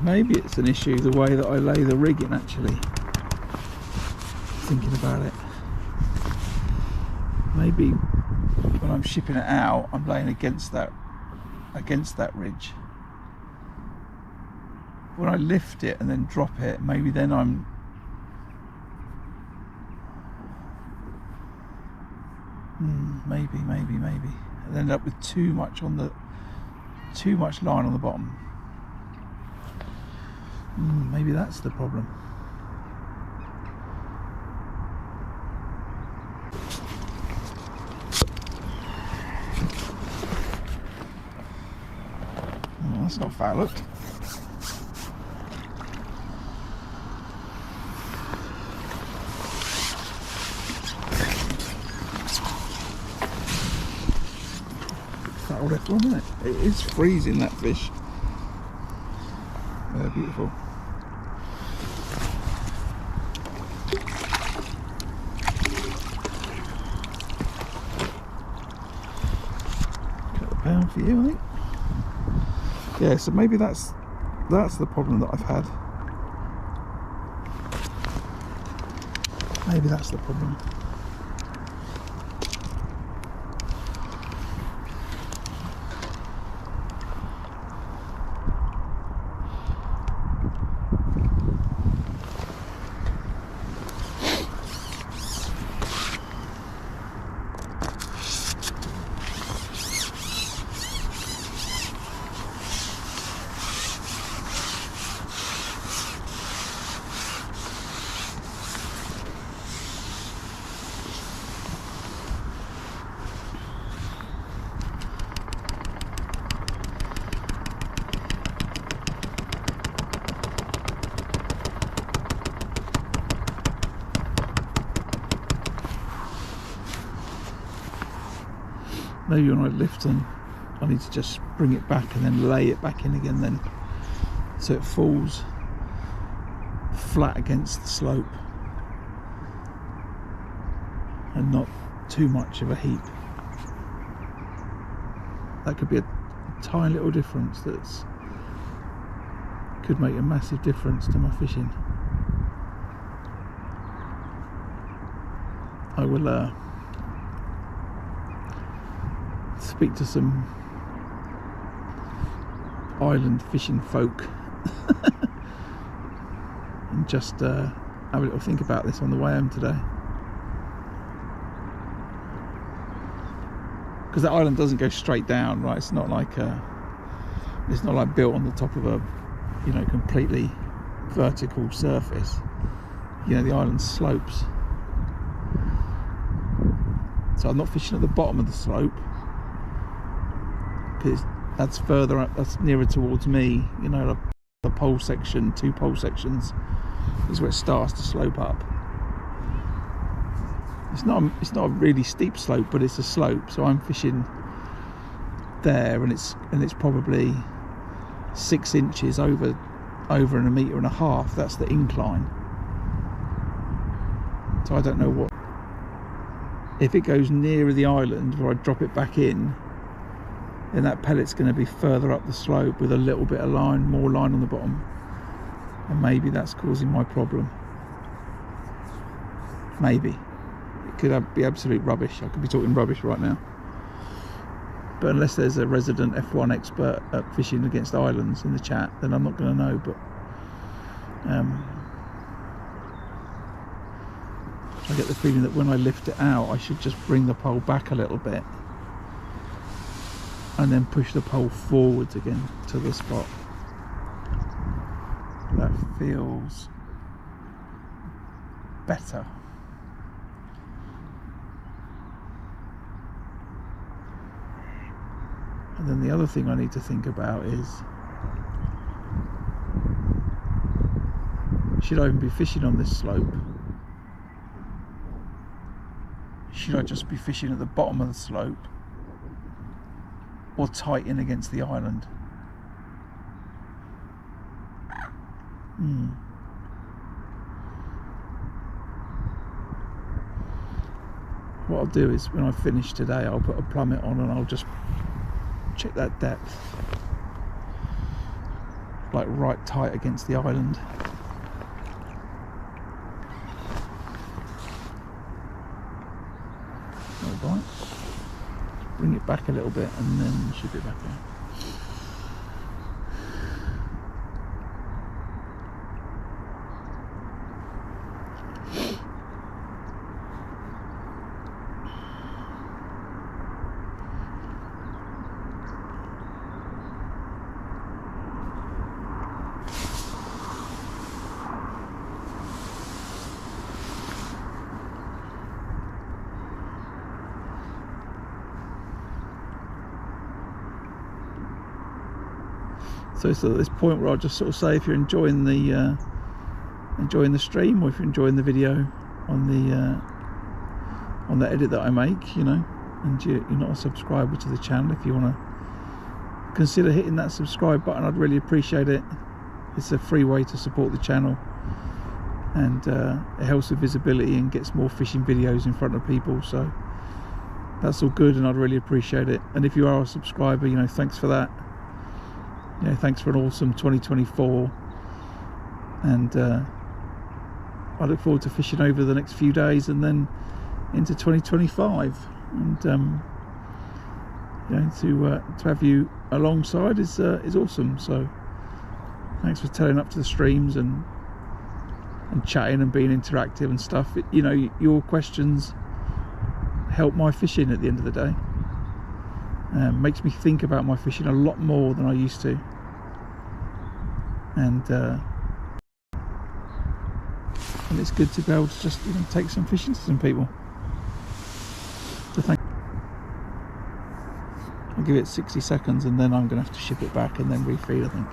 Maybe it's an issue the way that I lay the rig in, actually. Thinking about it, maybe when I'm shipping it out I'm laying against that ridge. When I lift it and then drop it, maybe then I'm maybe and end up with too much line on the bottom. Maybe that's the problem. Oh, that's not foul hooked. That old F1, isn't it? It is freezing, that fish. They're beautiful. £1 for you, I think. Yeah, so maybe that's the problem that I've had. Maybe that's the problem. Maybe when I lift them, I need to just bring it back and then lay it back in again then, so it falls flat against the slope and not too much of a heap. That could be a tiny little difference that's could make a massive difference to my fishing. I will speak to some island fishing folk and just have a little think about this on the way home today, because that island doesn't go straight down, right? It's not like built on the top of a, you know, completely vertical surface. You know, the island slopes, so I'm not fishing at the bottom of the slope, because that's further up, that's nearer towards me. You know, the pole section, 2 pole sections, is where it starts to slope up. It's not a really steep slope, but it's a slope. So I'm fishing there, and it's probably 6 inches over and 1.5 meters. That's the incline. So I don't know what, if it goes nearer the island where I drop it back in, then that pellet's going to be further up the slope with a little bit of line, more line on the bottom, and maybe that's causing my problem. Maybe it could be absolute rubbish. I could be talking rubbish right now, but unless there's a resident F1 expert at fishing against islands in the chat, then I'm not going to know. But I get the feeling that when I lift it out, I should just bring the pole back a little bit and then push the pole forwards again to the spot. That feels better. And then the other thing I need to think about is, should I even be fishing on this slope? Should I just be fishing at the bottom of the slope, or tight in against the island? What I'll do is, when I finish today, I'll put a plummet on and I'll just check that depth, like right tight against the island. No bite. Bring it back a little bit and then ship it back in. So it's at this point where I'll just sort of say, if you're enjoying the stream, or if you're enjoying the video on the edit that I make, you know, and you're not a subscriber to the channel, if you want to consider hitting that subscribe button. I'd really appreciate it. It's a free way to support the channel, and it helps with visibility and gets more fishing videos in front of people, so that's all good, and I'd really appreciate it. And if you are a subscriber, you know, thanks for that. You know, thanks for an awesome 2024, and I look forward to fishing over the next few days and then into 2025, and you know, to have you alongside is awesome. So thanks for turning up to the streams and chatting and being interactive and stuff. You know, your questions help my fishing at the end of the day. Makes me think about my fishing a lot more than I used to, and it's good to be able to just, you know, take some fishing to some people. So thank. I'll give it 60 seconds and then I'm going to have to ship it back and then refeed, I think.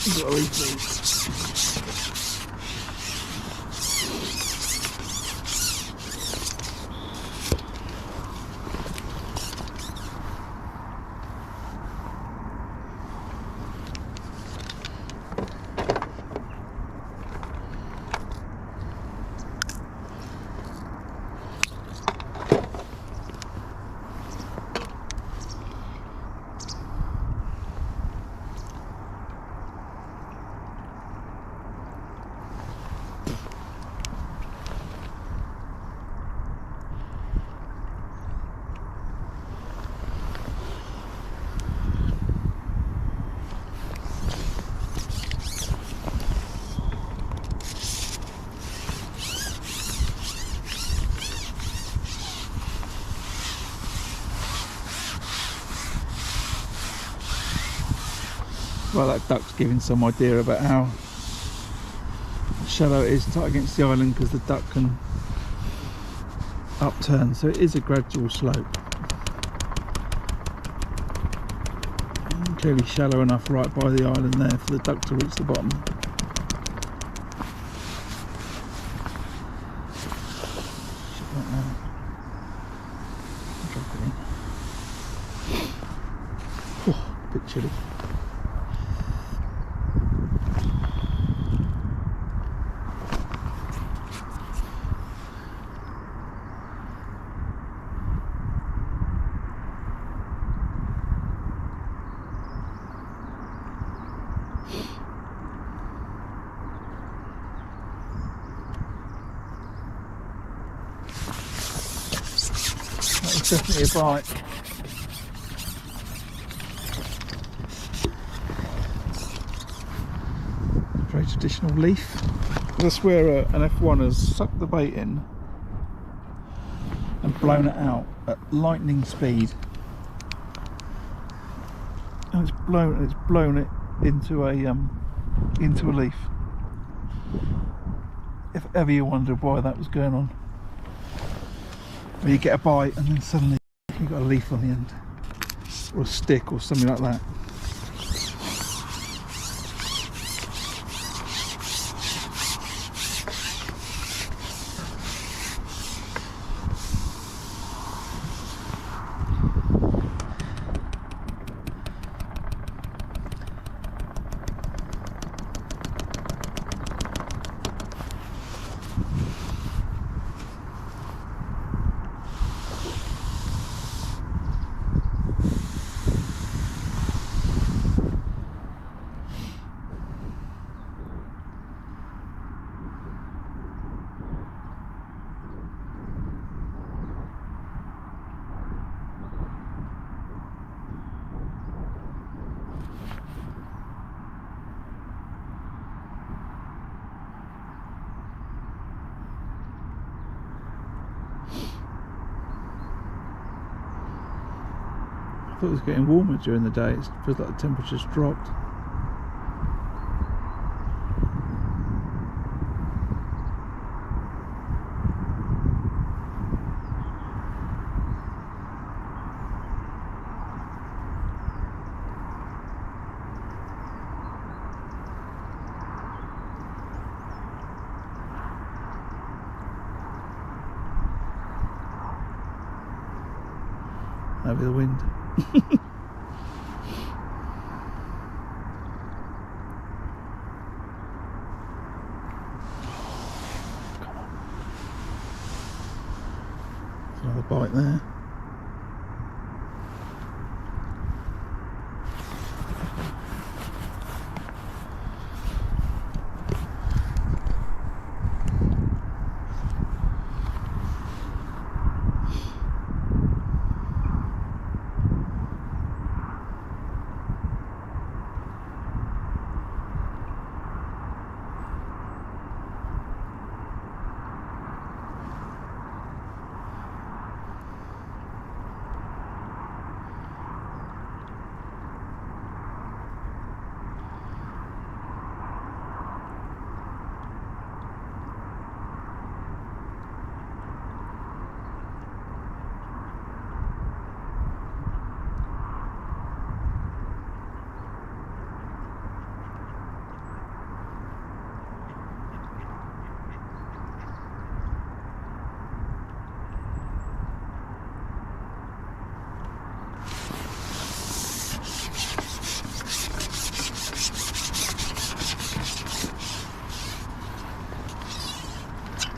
You've got to eat these. Well, that duck's giving some idea about how shallow it is tight against the island, because the duck can upturn, so it is a gradual slope. And clearly shallow enough right by the island there for the duck to reach the bottom. Like that. Drop it in. Oh, a bit chilly. Definitely a bite. Very traditional leaf. That's where an F1 has sucked the bait in and blown it out at lightning speed, and it's blown it into a leaf. If ever you wondered why that was going on. Where you get a bite and then suddenly you've got a leaf on the end, or a stick or something like that. thought it was getting warmer during the day. It feels like the temperature's dropped. Over the wind. Come on. There's another bite there.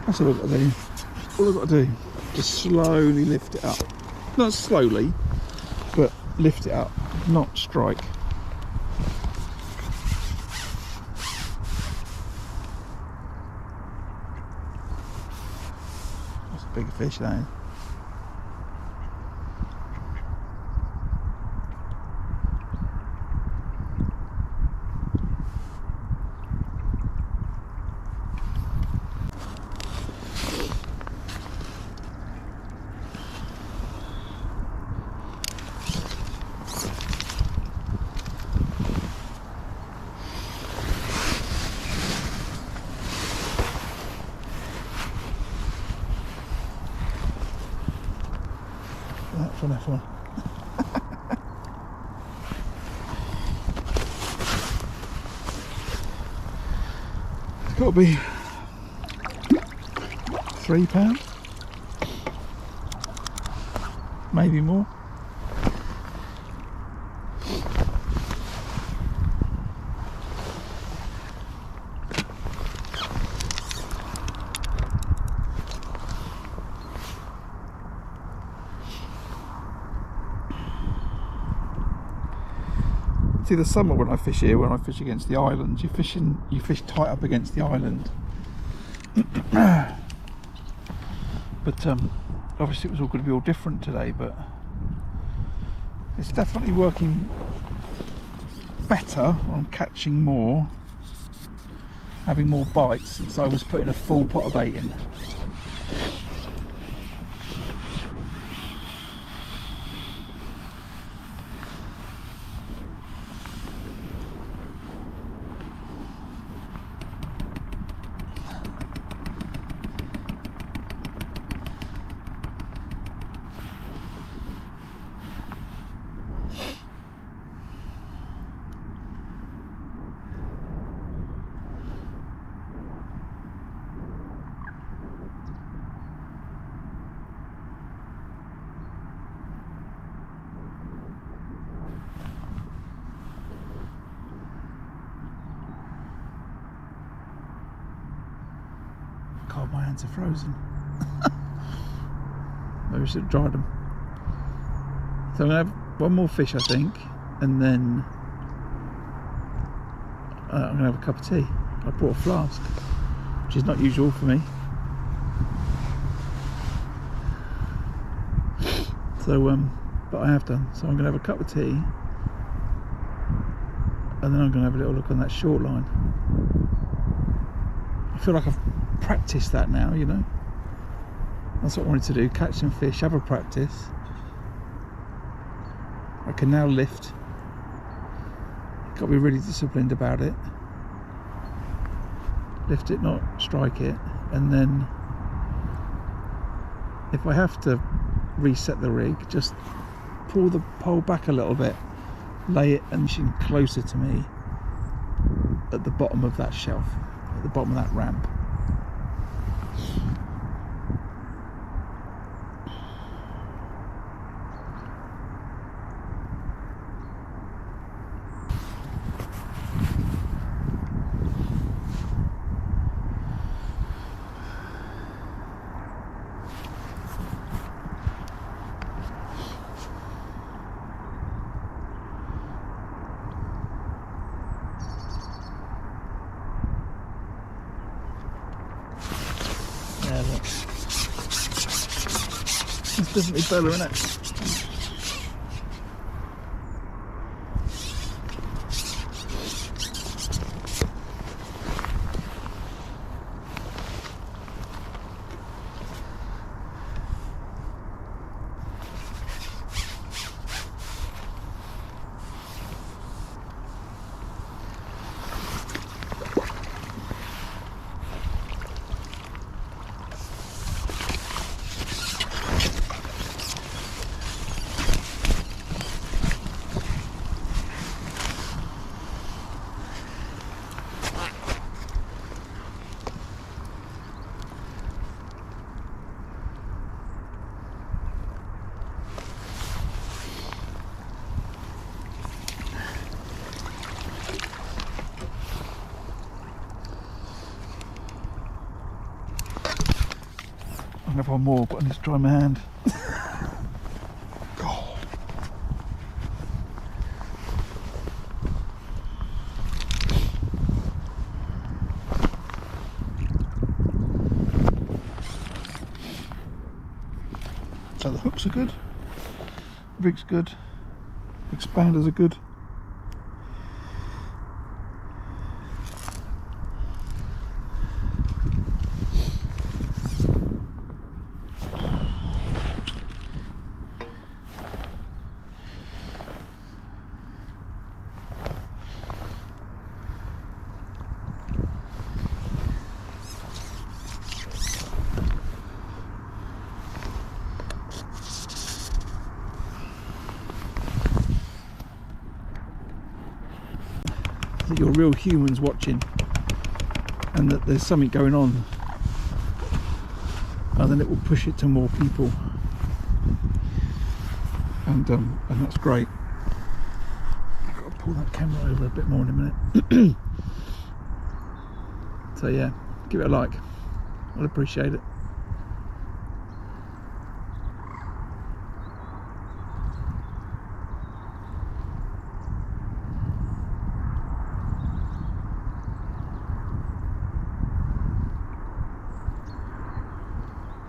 That's all I've got to do. All I've got to do, just slowly lift it up. Not slowly, but lift it up, not strike. That's a big fish, that is. From F1. It's got to be £3, maybe more. See, the summer when I fish here, when I fish against the islands, you fish tight up against the island. But obviously it was all going to be all different today, but it's definitely working better. I'm catching more, having more bites since I was putting a full pot of bait in. God, my hands are frozen. Maybe I should have dried them. So I'm going to have one more fish, I think, and then I'm going to have a cup of tea. I brought a flask, which is not usual for me. So, but I have done. So I'm going to have a cup of tea, and then I'm going to have a little look on that short line. I feel like I've practiced that now, you know. That's what I wanted to do, catch some fish, have a practice. I can now lift. Got to be really disciplined about it. Lift it, not strike it. And then if I have to reset the rig, just pull the pole back a little bit, lay it and machine closer to me at the bottom of that shelf, at the bottom of that ramp. Yeah, look. It's definitely better, isn't it? I'm gonna have one more, but I need to dry my hand. God. So the hooks are good, rig's good, expanders are good. That you're real humans watching and that there's something going on, and then it will push it to more people, and that's great. I've got to pull that camera over a bit more in a minute. So yeah, give it a like, I'd appreciate it.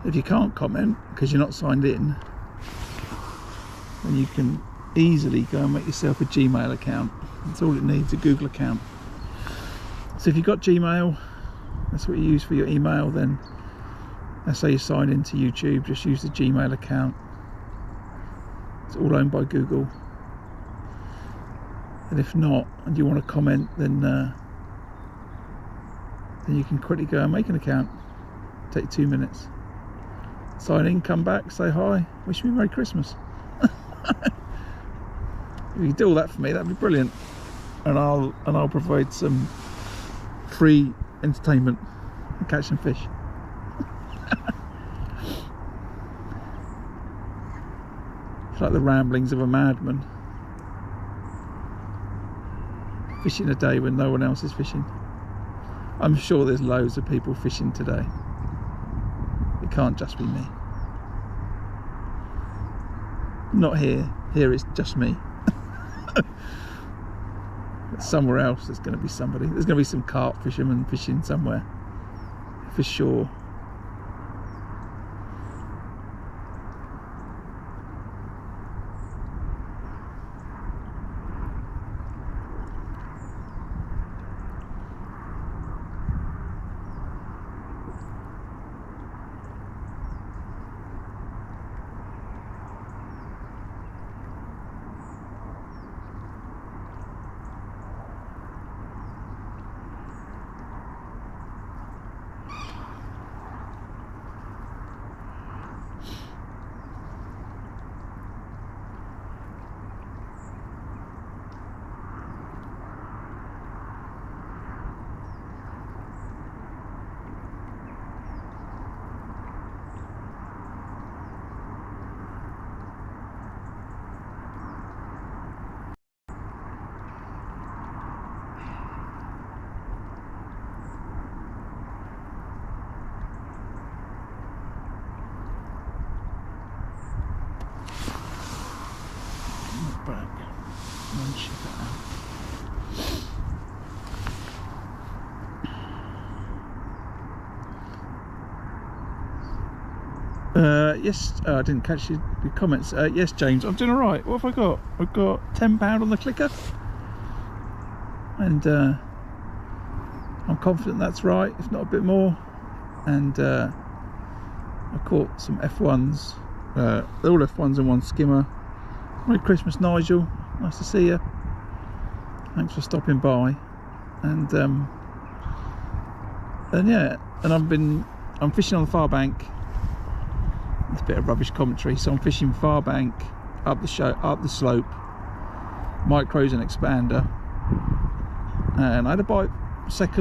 If you can't comment because you're not signed in, then you can easily go and make yourself a Gmail account. That's all it needs, a Google account. So if you've got Gmail, that's what you use for your email, then let's say you sign into YouTube, just use the Gmail account. It's all owned by Google. And if not, and you want to comment, then you can quickly go and make an account. Take 2 minutes. Sign in, come back, say hi, wish me Merry Christmas. If you do all that for me, that'd be brilliant. And I'll provide some free entertainment and catch some fish. It's like the ramblings of a madman. Fishing a day when no one else is fishing. I'm sure there's loads of people fishing today. It can't just be me. Not here. Here it's just me. But somewhere else there's going to be somebody. There's going to be some carp fishermen fishing somewhere. For sure. back and then ship it out. Yes, I didn't catch your comments. Yes, James, I'm doing alright. What have I got? I've got £10 on the clicker, and I'm confident that's right, if not a bit more. And I caught some F1s, all F1s and one skimmer. Merry Christmas, Nigel. Nice to see you. Thanks for stopping by. And yeah, and I'm fishing on the far bank. It's a bit of rubbish commentary. So I'm fishing far bank up the slope, micros and expander, and I had a bite first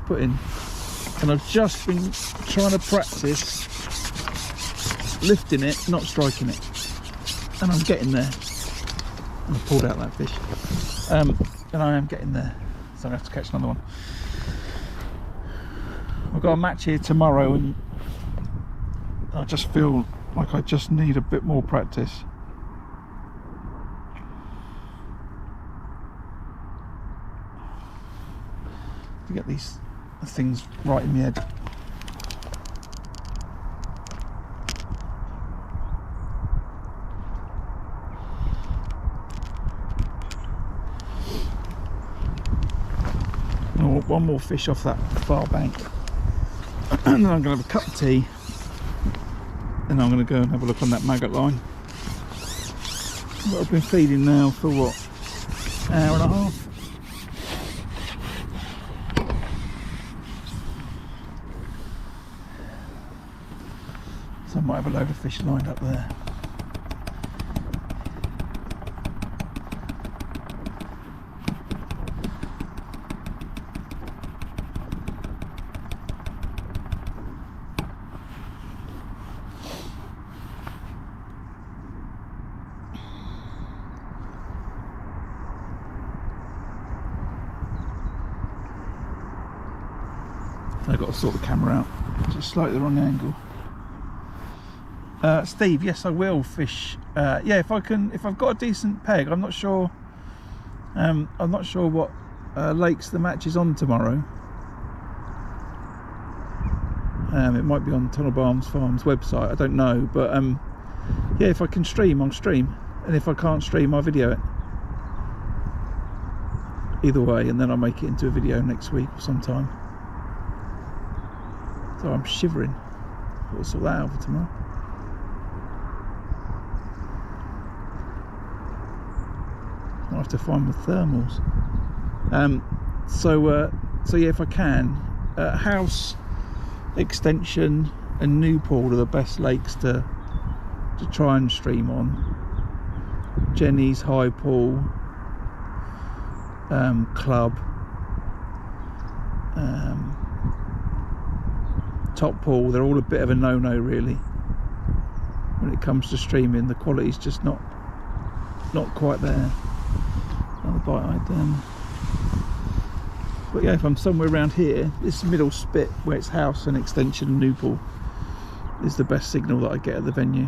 put in, and I've just been trying to practice lifting it, not striking it, and I'm getting there. And I pulled out that fish, and I am getting there, so I have to catch another one. I've got a match here tomorrow, and I just feel like I just need a bit more practice. To get these things right in the head. Oh, one more fish off that far bank, and then I'm going to have a cup of tea. And I'm going to go and have a look on that maggot line. What I've been feeding now for what, hour and a half. So I might have a load of fish lined up there. I've got to sort the camera out, just slightly the wrong angle. Steve, yes, I will fish. Yeah, if I've got a decent peg. I'm not sure what lakes the match is on tomorrow. It might be on Tunnel Barnes Farm's website, I don't know, but yeah, if I can stream, I'll stream, and if I can't stream, I'll video it. Either way, and then I'll make it into a video next week or sometime. So I'm shivering. I'll sort that out for tomorrow. I'll have to find my thermals. So yeah, if I can, House, Extension and Newport are the best lakes to try and stream on. Jenny's, High Pool, Club, Top Pool, they're all a bit of a no-no really when it comes to streaming. The quality's just not quite there. Another bite I'd but yeah, if I'm somewhere around here, this middle spit where it's House and Extension and Newport is the best signal that I get at the venue.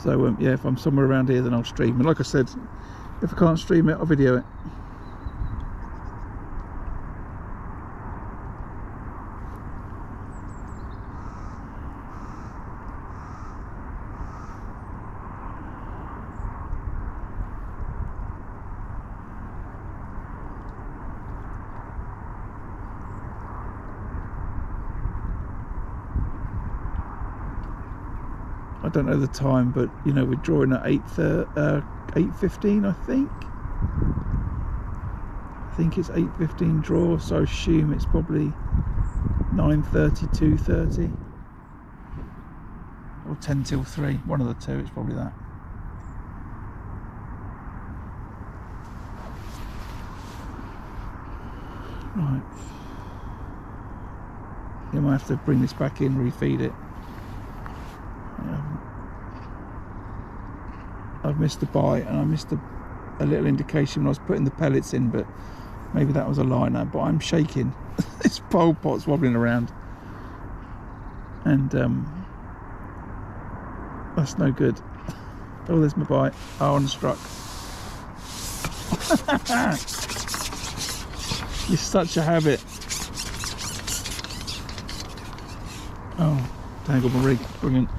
So yeah, if I'm somewhere around here, then I'll stream, and like I said, if I can't stream it, I'll video it. I don't know the time, but you know, we're drawing at 8:15, I think. I think it's 8:15 draw, so I assume it's probably 9:30, 2:30, or 10 till 3. One of the two. It's probably that. Right. You might have to bring this back in, refeed it. I've missed a bite, and I missed a little indication when I was putting the pellets in, but maybe that was a liner. But I'm shaking. This pole pot's wobbling around, and that's no good. Oh, there's my bite. Oh, and struck. You're such a habit. Oh, tangled my rig. Brilliant.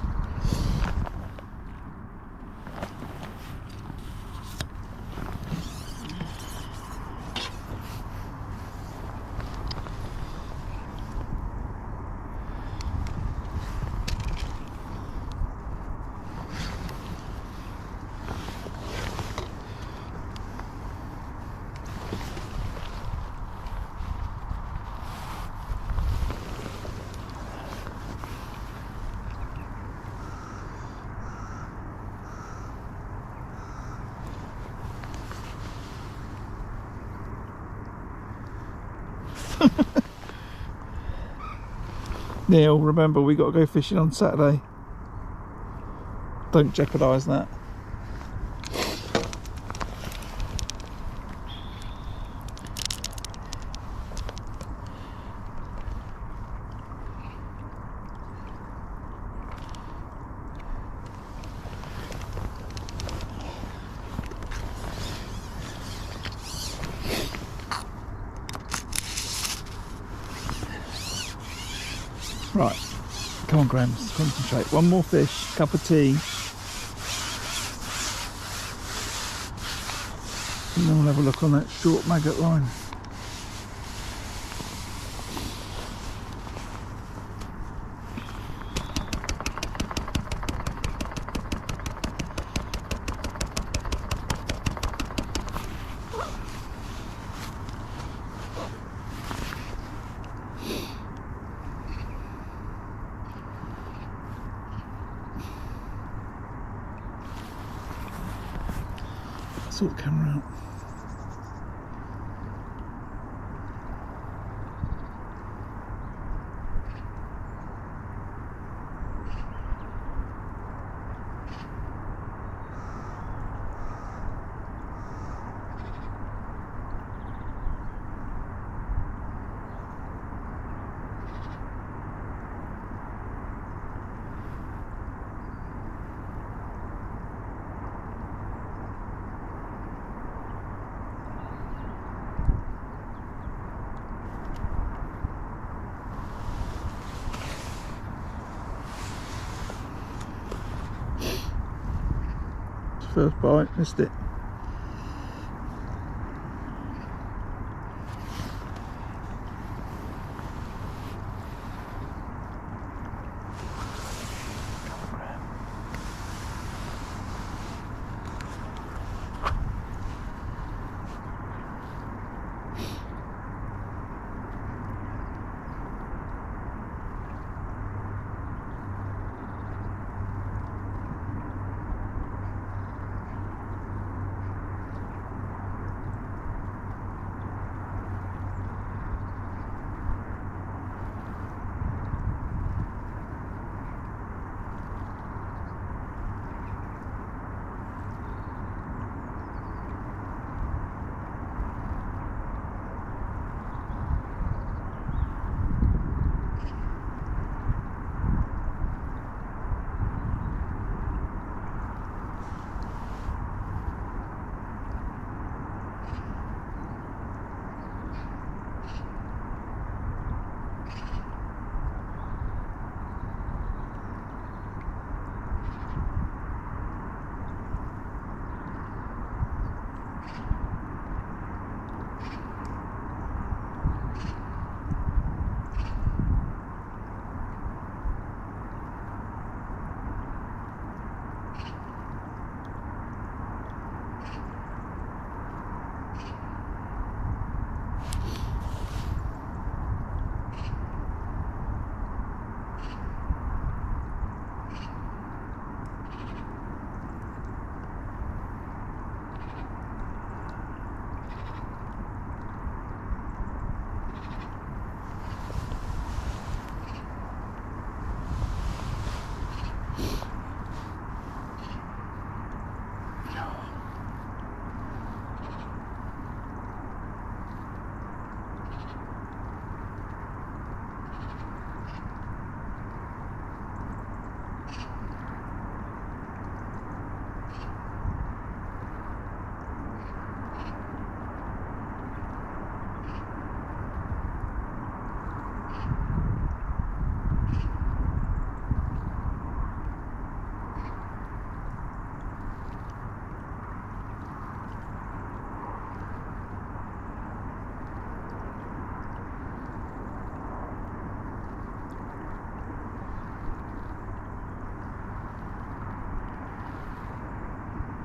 Neil, remember we got to go fishing on Saturday. Don't jeopardise that. Right, come on Grams, concentrate. One more fish, cup of tea. And then we'll have a look on that short maggot line. Sort the camera out. First bite, missed it.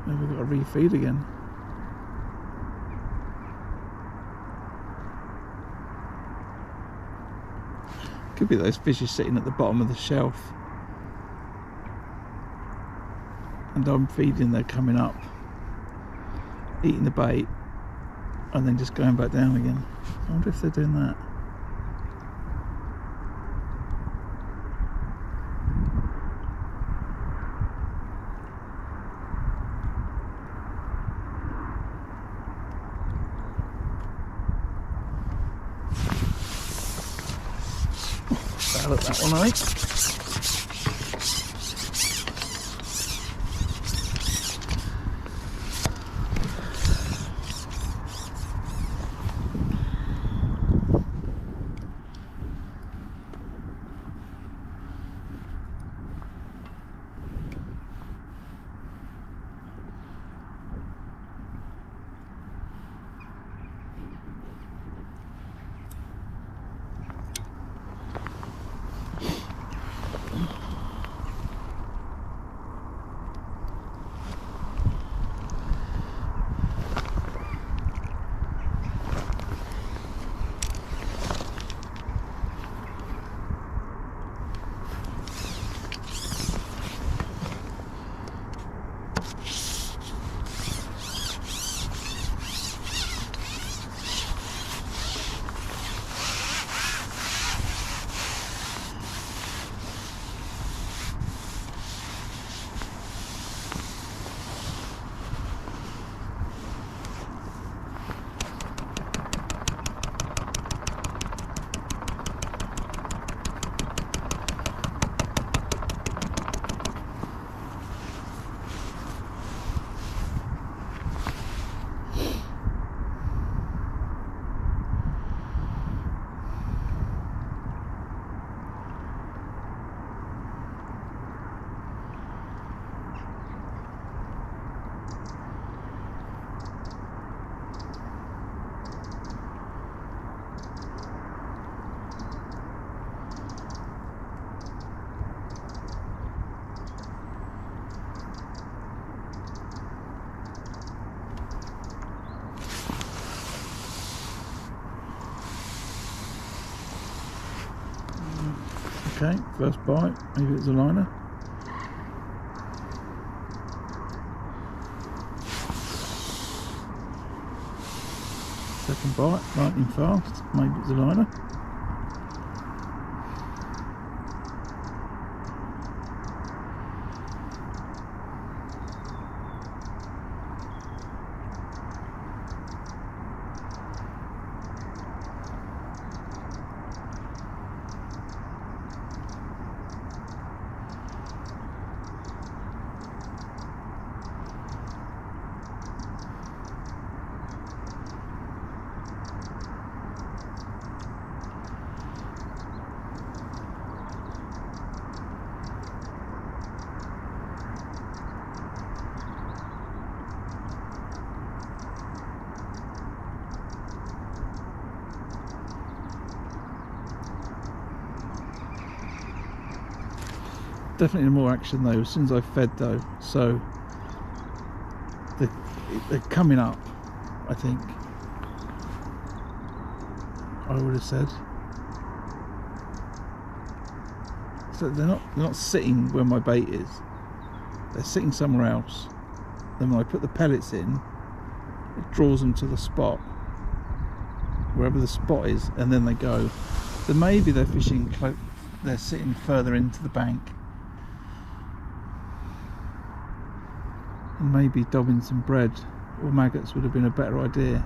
Maybe we've got to refeed again. Could be those fishes sitting at the bottom of the shelf. And I'm feeding, they're coming up, eating the bait, and then just going back down again. I wonder if they're doing that. Look that one, I think. Okay, first bite, maybe it's a liner. Second bite, lightning fast, maybe it's a liner. Definitely more action though as soon as I fed though, so they're coming up, I think I would have said. So they're not sitting where my bait is, they're sitting somewhere else. Then when I put the pellets in, it draws them to the spot, wherever the spot is, and then they go. So maybe they're fishing they're sitting further into the bank. And maybe dobbing some bread or maggots would have been a better idea.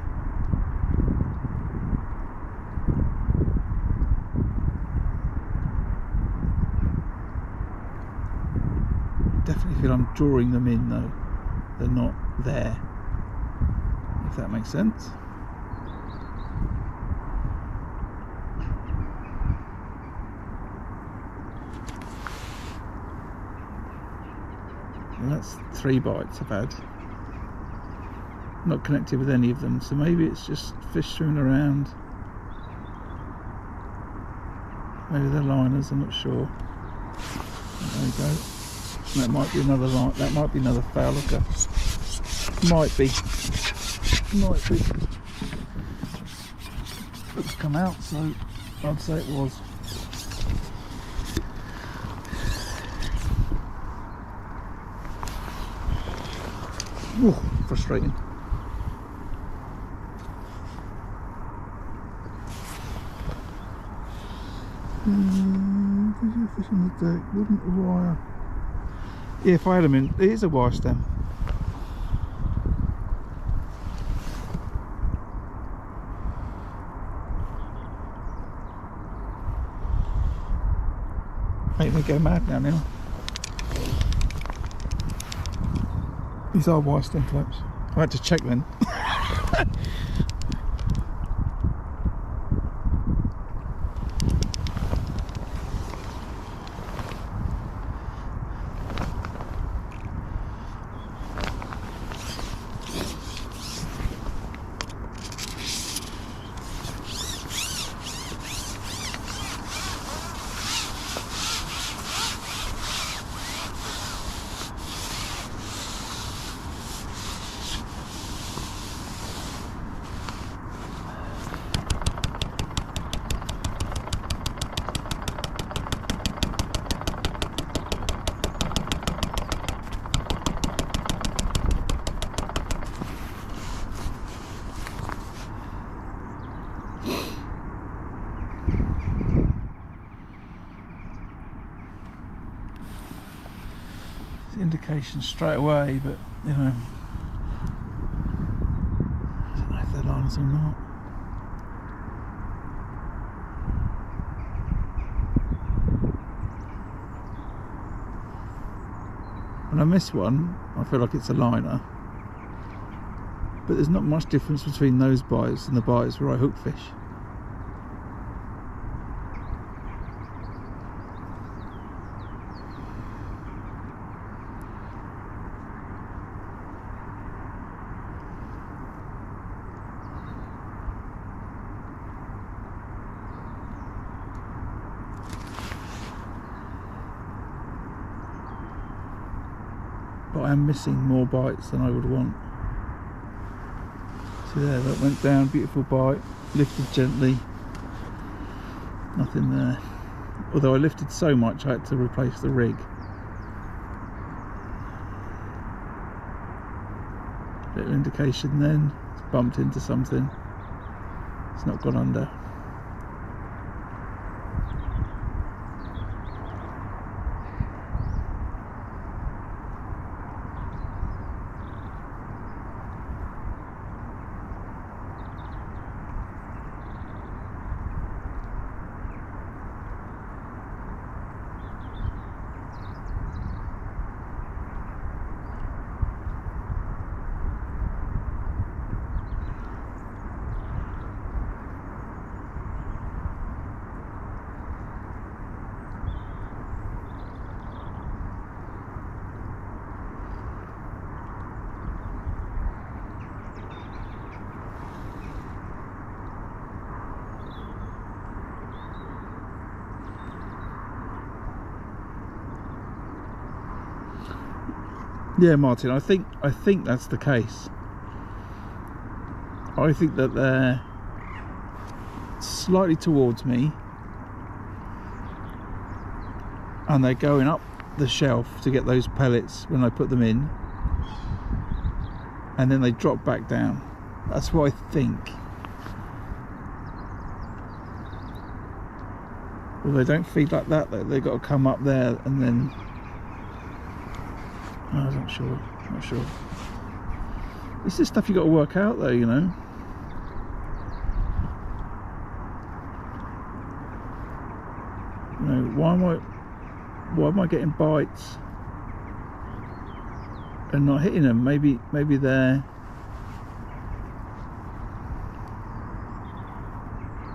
Definitely feel I'm drawing them in though. They're not there, if that makes sense. And that's 3 bites I've had. Not connected with any of them, so maybe it's just fish swimming around. Maybe they're liners, I'm not sure. There we go. That might be another line. That might be another foul looker. Might be. It's come out, so I'd say it was. Ooh, frustrating. Fish on the deck, wouldn't a wire? Yeah, if I had them in, it is a wire stem. Make me go mad now. These are wire stem flaps. I had to check then. Indication straight away, but you know, I don't know if they're liners or not. When I miss one, I feel like it's a liner, but there's not much difference between those bites and the bites where I hook fish. But I am missing more bites than I would want. See there, that went down, beautiful bite, lifted gently, nothing there. Although I lifted so much I had to replace the rig. Little indication then, it's bumped into something, it's not gone under. Yeah, Martin, I think that's the case. I think that they're slightly towards me and they're going up the shelf to get those pellets when I put them in, and then they drop back down. That's what I think. Well, they don't feed like that though. They've got to come up there and then I'm not sure. This is stuff you got to work out though, you know. You know, why am I getting bites and not hitting them? Maybe they're,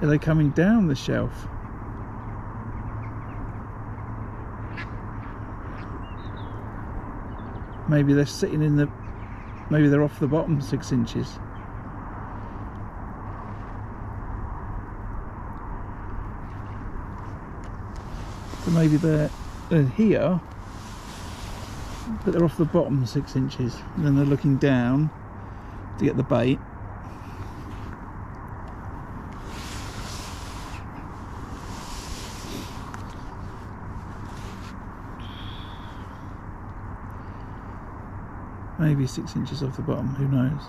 are they coming down the shelf? Maybe they're sitting in the, maybe they're off the bottom 6 inches. So maybe they're here but they're off the bottom 6 inches, and then they're looking down to get the bait. Maybe 6 inches off the bottom, who knows.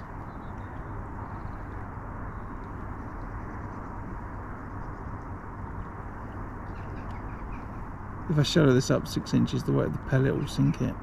If I shallow this up 6 inches, the weight of the pellet will sink it.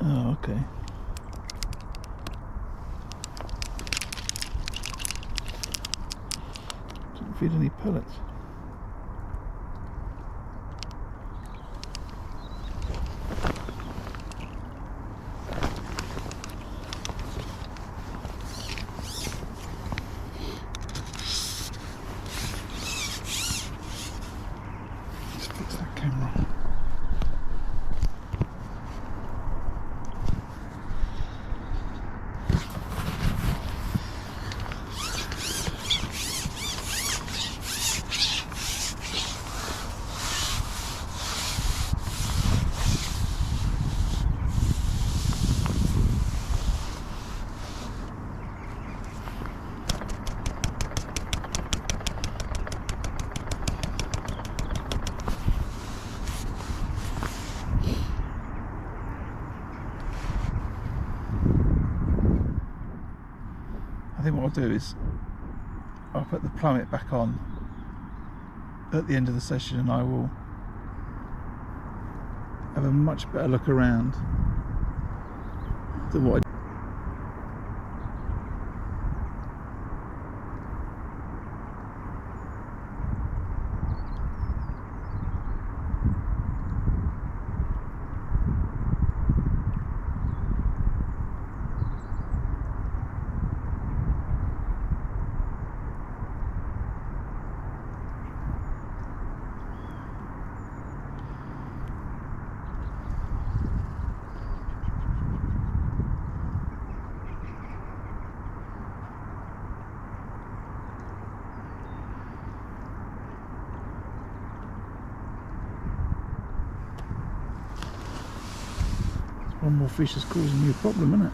Oh, okay. Didn't feed any pellets. Let's fix that camera. I think what I'll do is I'll put the plummet back on at the end of the session, and I will have a much better look around than what I One more fish is causing you a problem, isn't it?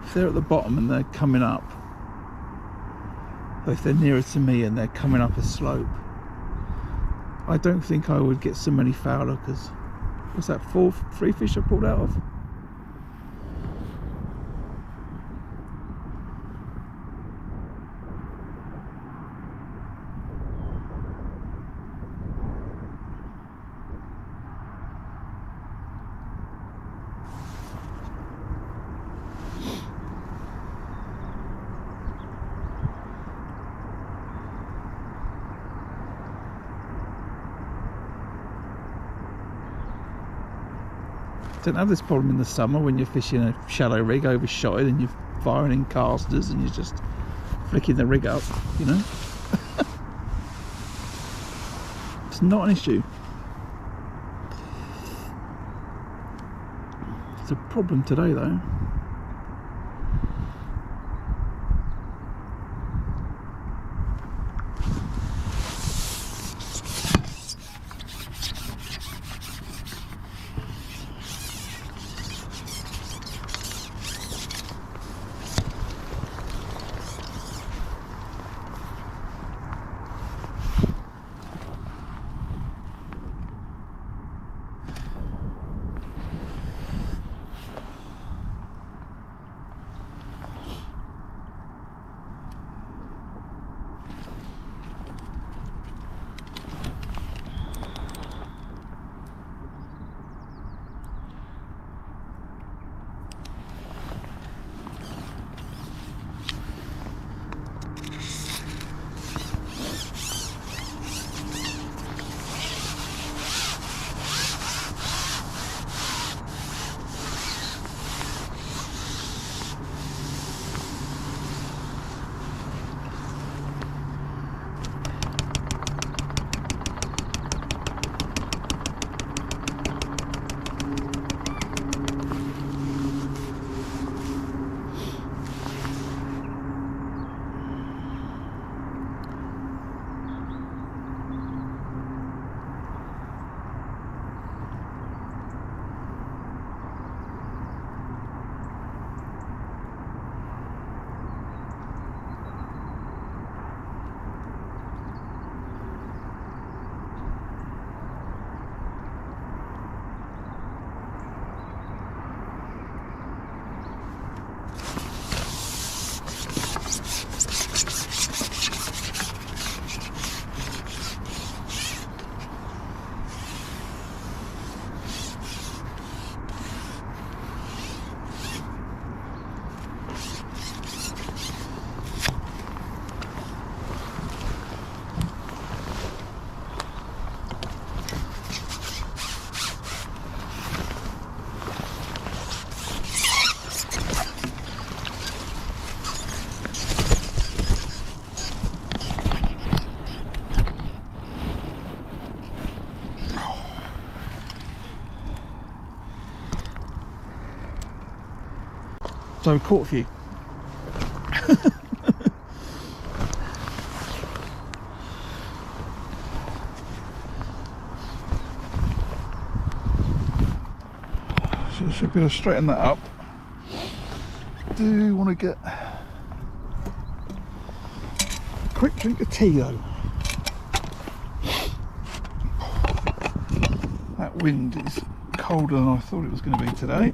If they're at the bottom and they're coming up, or if they're nearer to me and they're coming up a slope, I don't think I would get so many foul hookers. What's that, three fish I pulled out of? Don't have this problem in the summer when you're fishing a shallow rig overshotted and you're firing in casters and you're just flicking the rig up, you know. It's not an issue. It's a problem today though. So we caught a few. So I should be able to straighten that up. I do want to get a quick drink of tea though. That wind is colder than I thought it was going to be today.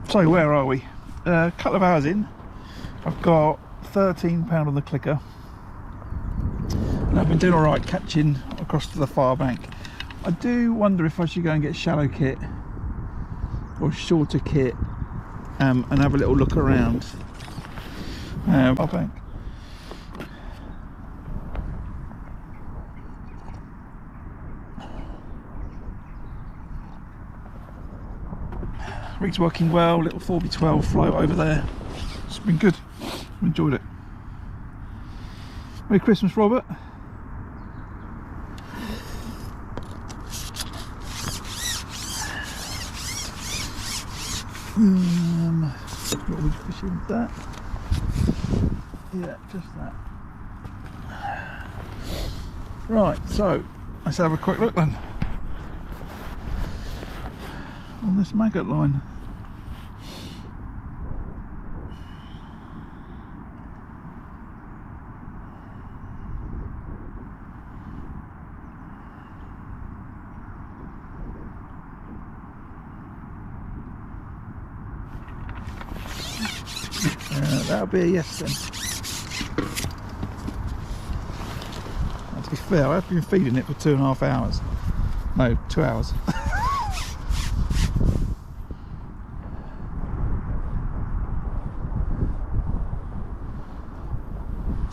So where are we? A couple of hours in, I've got £13 on the clicker, and I've been doing alright catching across to the far bank. I do wonder if I should go and get shallow kit or shorter kit and have a little look around far bank. Rig's working well, little 4x12 float over there. It's been good, I've enjoyed it. Merry Christmas, Robert. What are we fishing with that? Yeah, just that. Right, so let's have a quick look then on this maggot line. That'll be a yes then. Now, to be fair, I've been feeding it for 2.5 hours. No, 2 hours.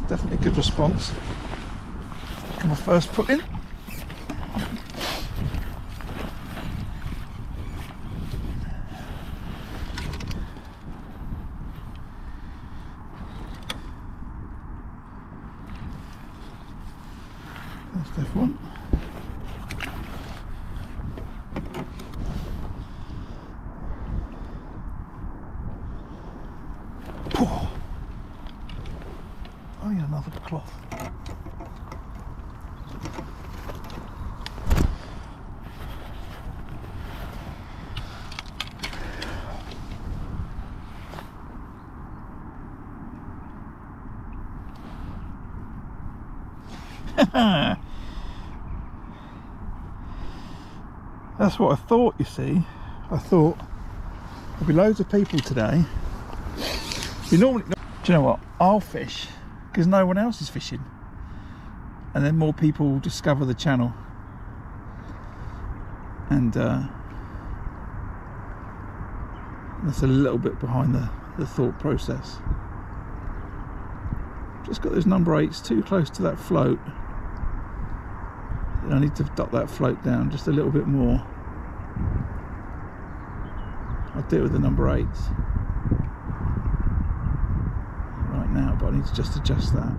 Definitely a good response. My first put in. That's F1. Oh yeah, another cloth. That's what I thought, you see. I thought there'll be loads of people today. Do you know what? I'll fish because no one else is fishing, and then more people will discover the channel, and that's a little bit behind the thought process. Just got those number 8s too close to that float. I need to dot that float down just a little bit more. I'll do it with the number 8s right now, but I need to just adjust that.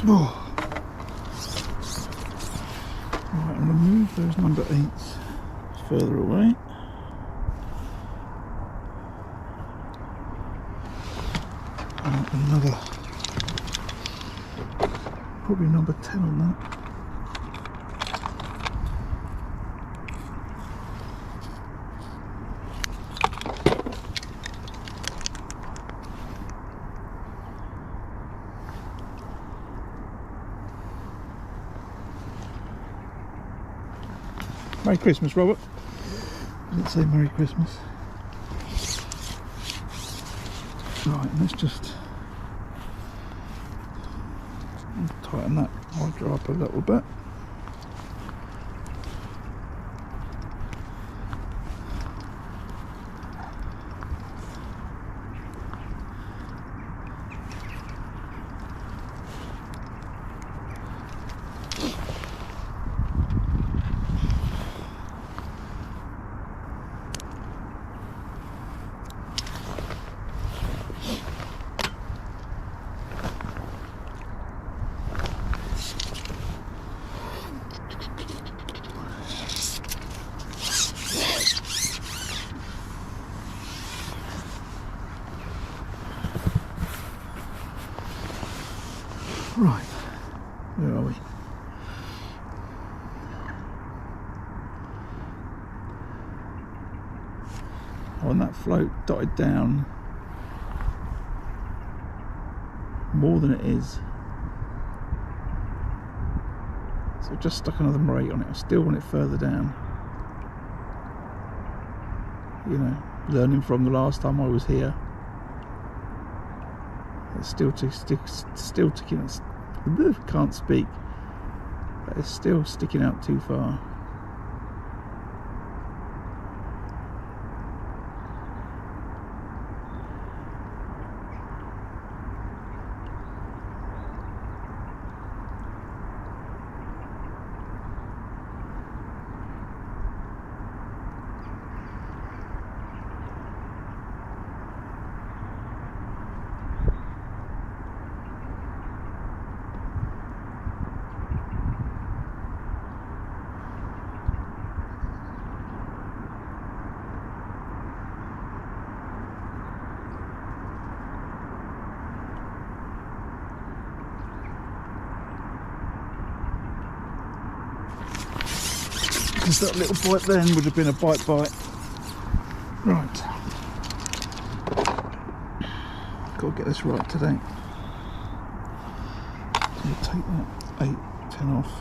Oh. Right, I'm going to move those number 8s further away. And another, probably number 10 on that. Merry Christmas, Robert. Let's say Merry Christmas. Right, let's just tighten that hydro up a little bit. Right, where are we? When that float dotted down more than it is, so I just stuck another rate on it. I still want it further down. You know, learning from the last time I was here. It's still sticking. Can't speak. But it's still sticking out too far. Because that little bite then would have been a bite. Right. Got to get this right today. So we'll take that 8, 10 off.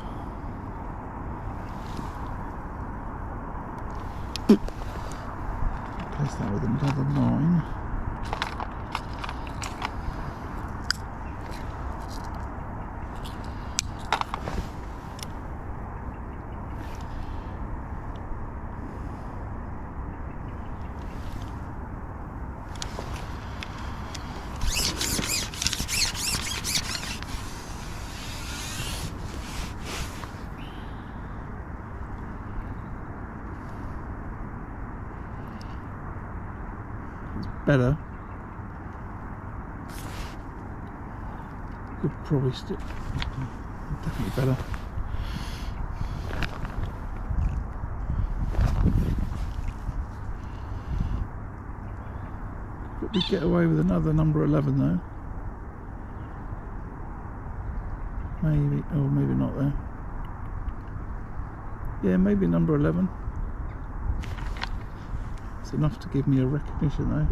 Replace that with another 9. Better. Could probably stick. Definitely better. Could we get away with another number 11 though? Maybe, or maybe not though. Yeah, maybe number 11. It's enough to give me a recognition though.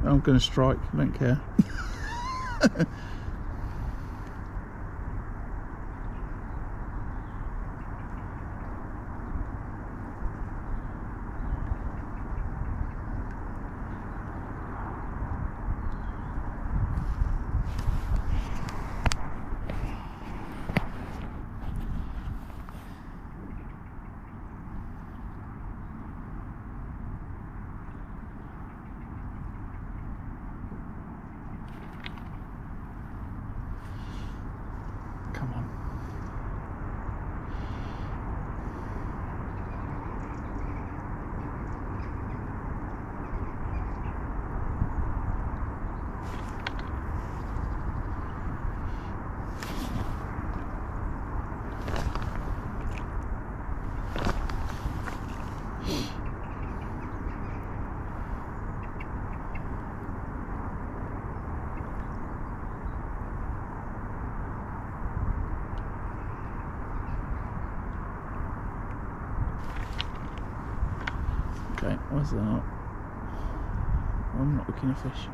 I'm going to strike, I don't care. Come on. Okay, what's that? I'm not looking at fish.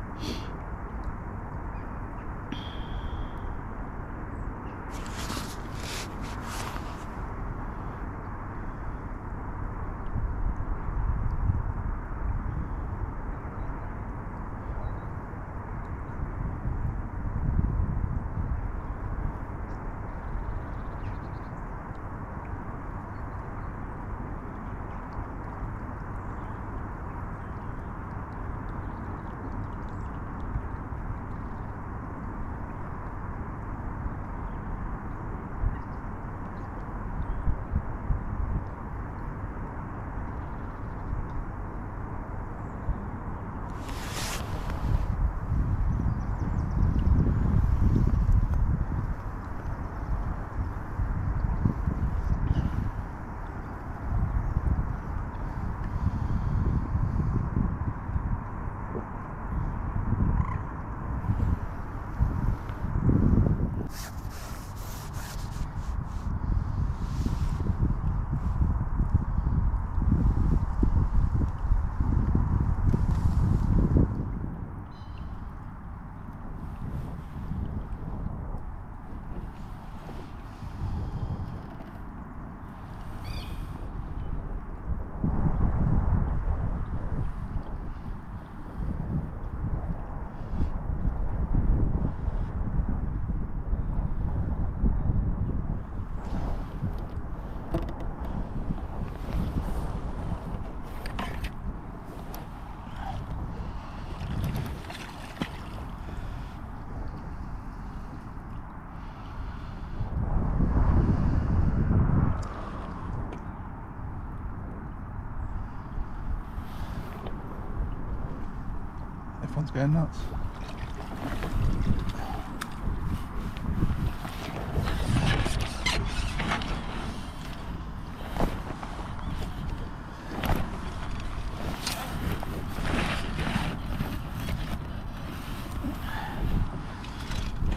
Phone's going nuts.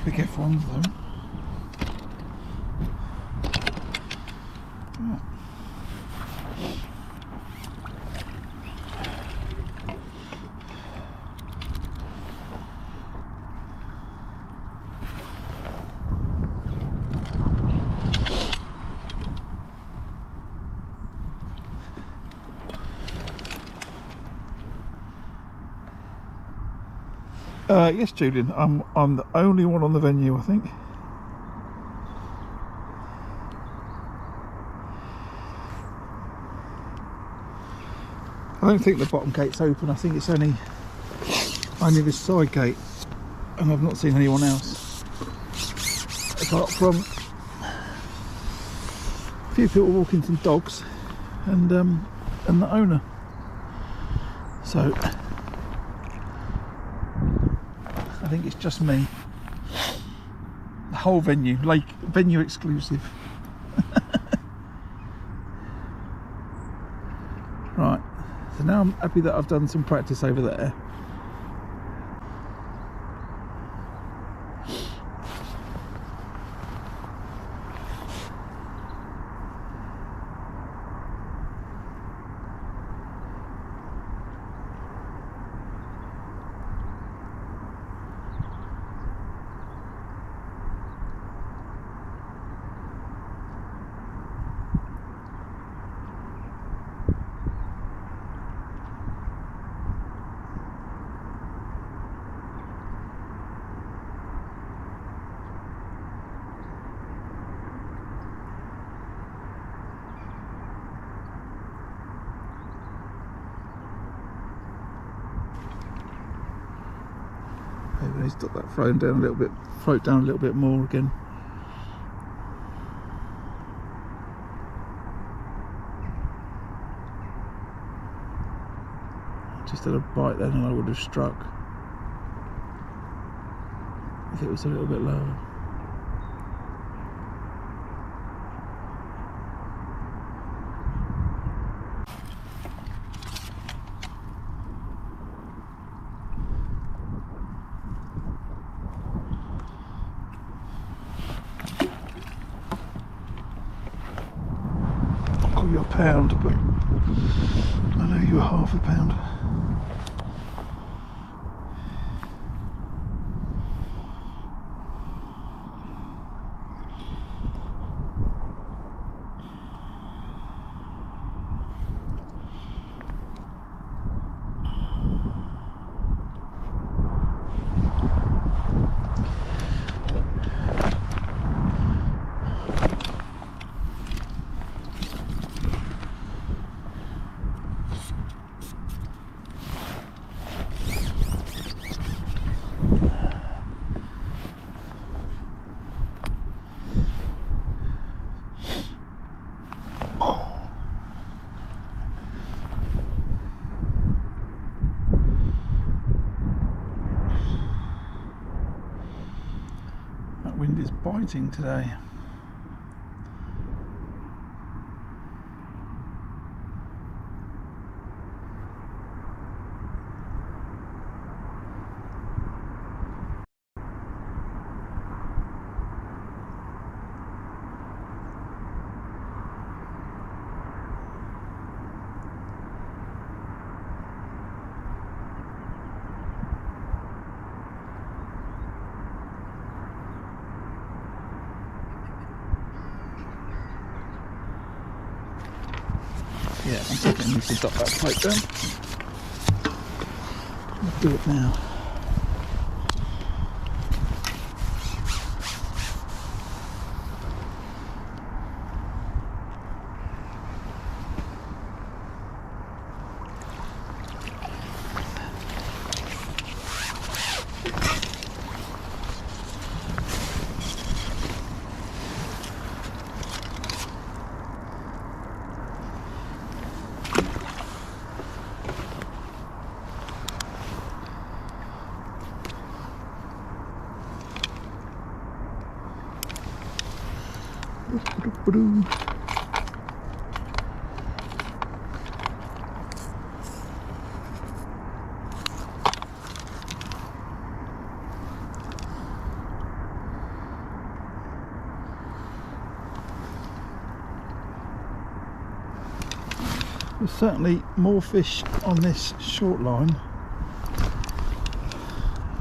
Big F1s though. Yes, Julian, I'm the only one on the venue, I think. I don't think the bottom gate's open. I think it's only this side gate, and I've not seen anyone else apart from a few people walking some dogs and the owner. So I think it's just me. The whole venue, like venue exclusive. Right, so now I'm happy that I've done some practice over there. Maybe he's got that float down a little bit more again. Just had a bite then and I would have struck if it was a little bit lower. You're a pound, but I know you were half a pound. Wind is biting today. Yeah, I'm thinking I need to drop that plate down. I'll do it now. Ba-doo. There's certainly more fish on this short line.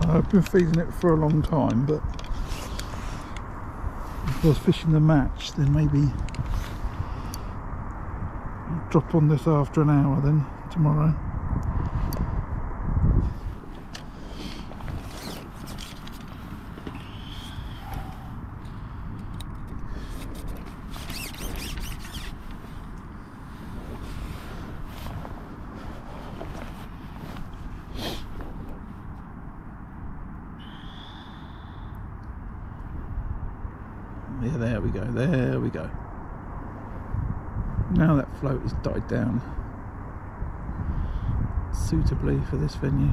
I've been feeding it for a long time, but if I was fishing the match, then maybe I'll drop on this after an hour then tomorrow. Yeah, there we go, there we go. Now that float has died down suitably for this venue.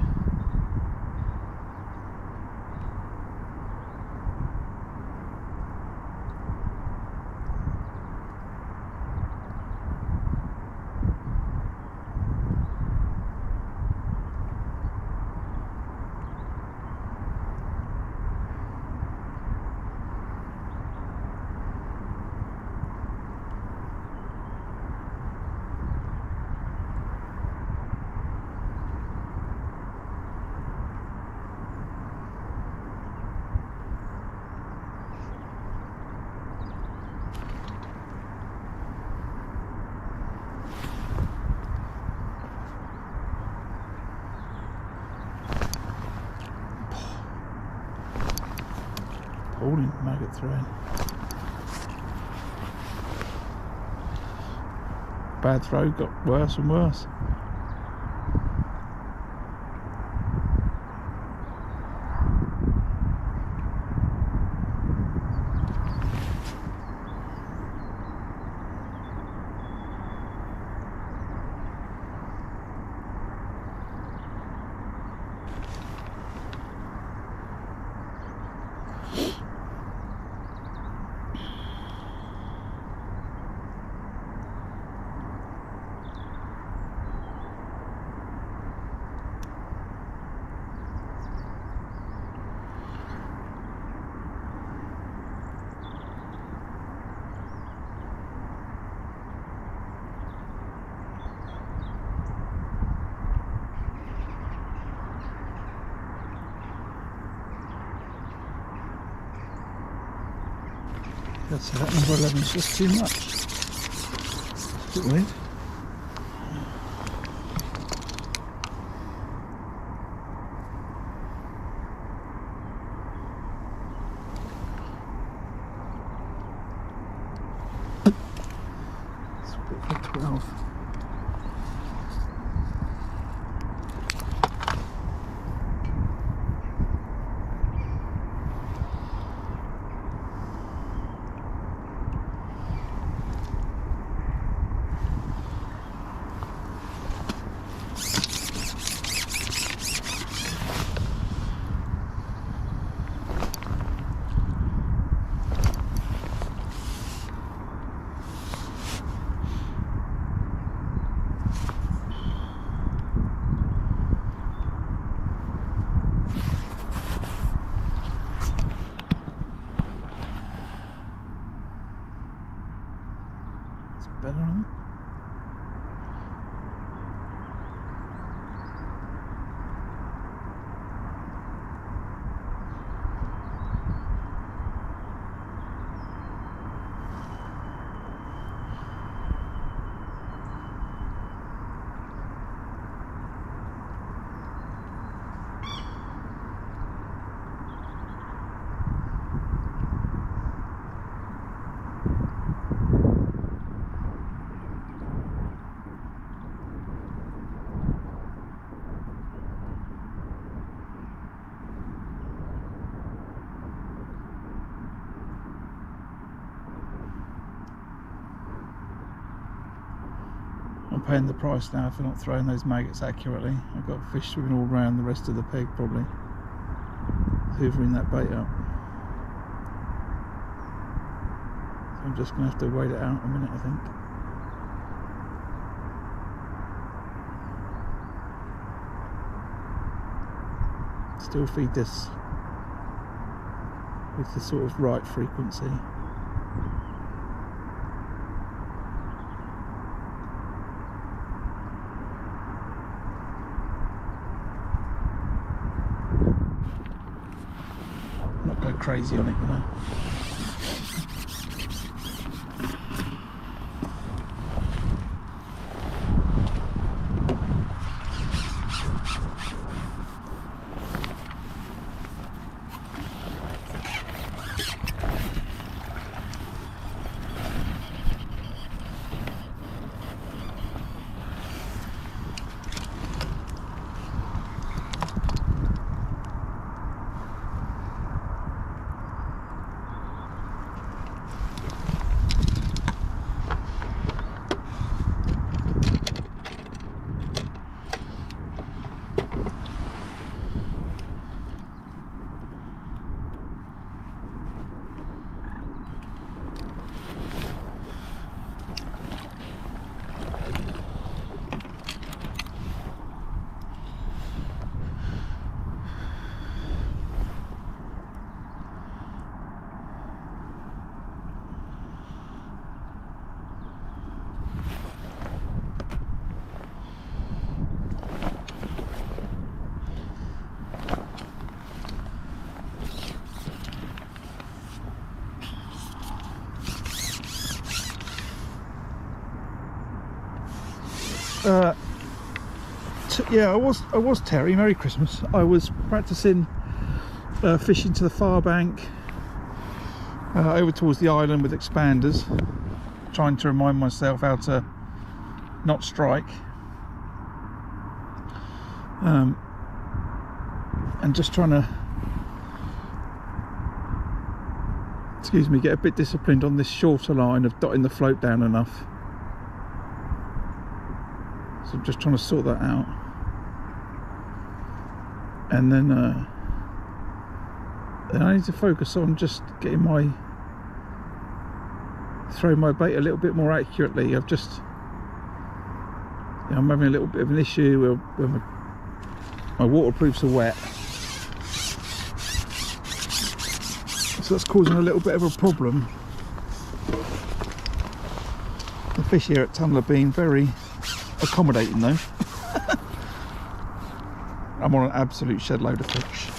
Appalling maggot throwing. Bad throw got worse and worse. That's that number 11 is just too much. It's a bit weird. It's a bit for 12. Better on. I'm paying the price now for not throwing those maggots accurately. I've got fish swimming all around the rest of the peg, probably hoovering that bait up. I'm just going to have to wait it out a minute, I think. Still feed this with the sort of right frequency. Not go crazy on it, you know. Yeah, I was Terry. Merry Christmas. I was practicing fishing to the far bank, over towards the island with expanders, trying to remind myself how to not strike, and just trying to, excuse me, get a bit disciplined on this shorter line of dotting the float down enough. So I'm just trying to sort that out, and then I need to focus on just getting throwing my bait a little bit more accurately. I've just, I'm having a little bit of an issue where my waterproofs are wet, so that's causing a little bit of a problem. The fish here at Tunnel have been very accommodating though. I'm on an absolute shed load of fish.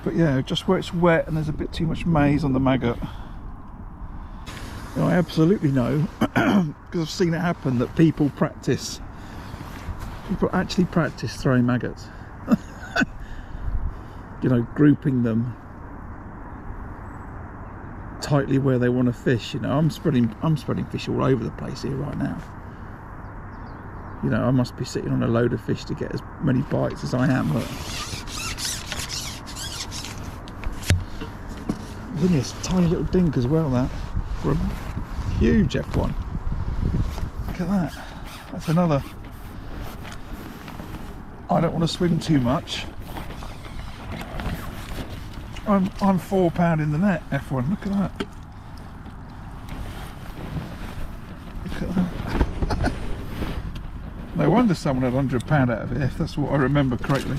But yeah, just where it's wet and there's a bit too much maize on the maggot, I absolutely know, because I've seen it happen, that people actually practice throwing maggots. You know, grouping them tightly where they want to fish. You know, I'm spreading fish all over the place here right now. You know, I must be sitting on a load of fish to get as many bites as I am. Look. There's only a tiny little dink as well, that, for a huge F1. Look at that. That's another. I don't want to swim too much. I'm £4 in the net, F1. Look at that. Look at that. No wonder someone had £100 out of it, if that's what I remember correctly.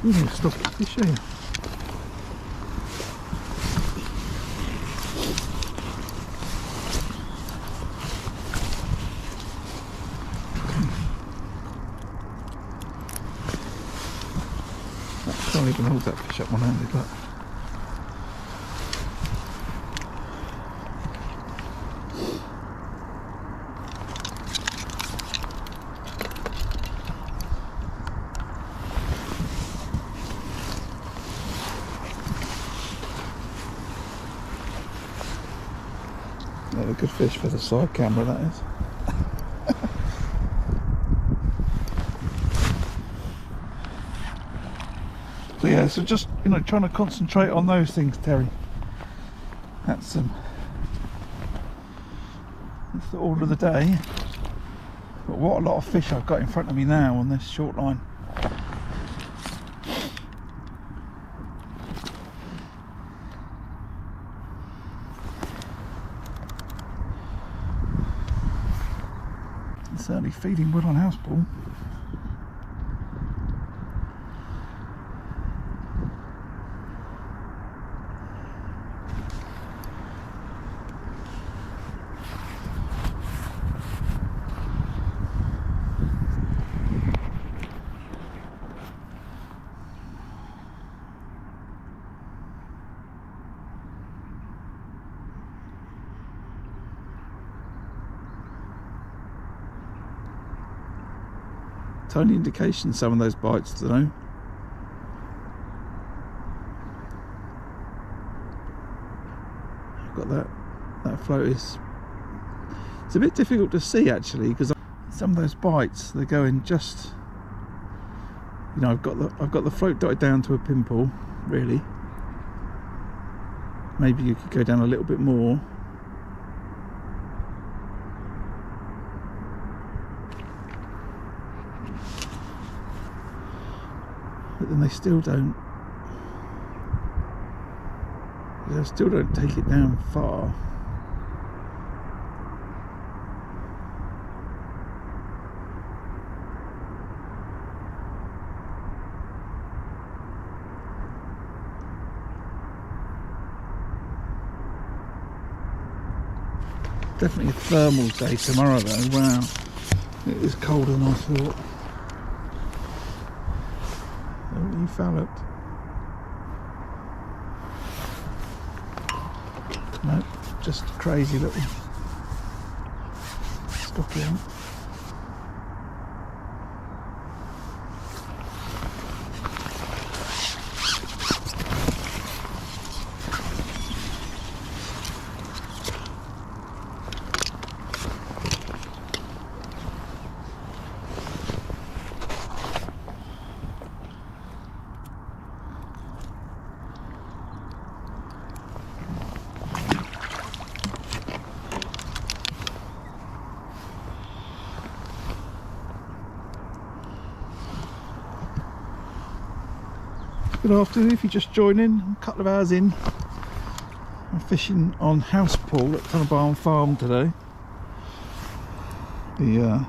You need to stop the fish here. I can't even hold that fish up one-handed, look. Another good fish for the side camera, that is. So yeah, so just, you know, trying to concentrate on those things, Terry. That's the order of the day. But what a lot of fish I've got in front of me now on this short line. It's certainly feeding well on house pool. Tiny indication some of those bites though. I've got that float is. It's a bit difficult to see actually because some of those bites they're going just. You know, I've got the float dotted down to a pimple really. Maybe you could go down a little bit more. But then they still don't take it down far. Definitely a thermal day tomorrow though. Wow, it is colder than I thought. You falloped. Nope, just a crazy little stocky one. Good afternoon if you're just joining. I'm a couple of hours in. I'm fishing on house pool at Tunnel Farm today. The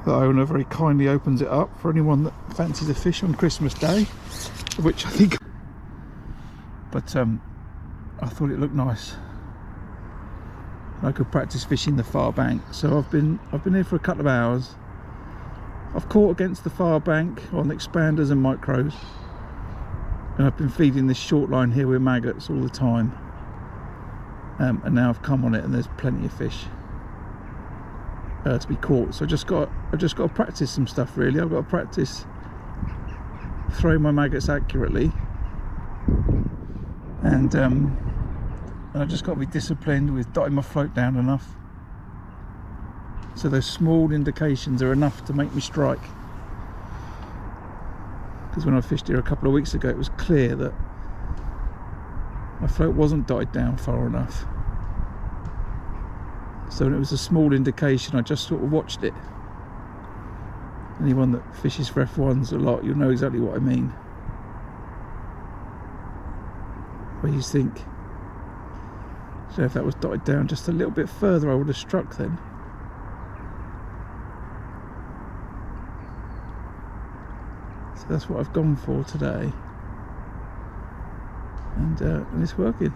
owner very kindly opens it up for anyone that fancies a fish on Christmas Day, which I think. But I thought it looked nice. I could practice fishing the far bank, so I've been here for a couple of hours. I've caught against the far bank on expanders and micros, and I've been feeding this short line here with maggots all the time, and now I've come on it and there's plenty of fish to be caught. So I've just got to practice some stuff really. I've got to practice throwing my maggots accurately, and I've just got to be disciplined with dotting my float down enough. So those small indications are enough to make me strike. Because when I fished here a couple of weeks ago, it was clear that my float wasn't dotted down far enough. So when it was a small indication, I just sort of watched it. Anyone that fishes for F1s a lot, you'll know exactly what I mean. Where you think, so if that was dotted down just a little bit further, I would have struck then. That's what I've gone for today, and it's working.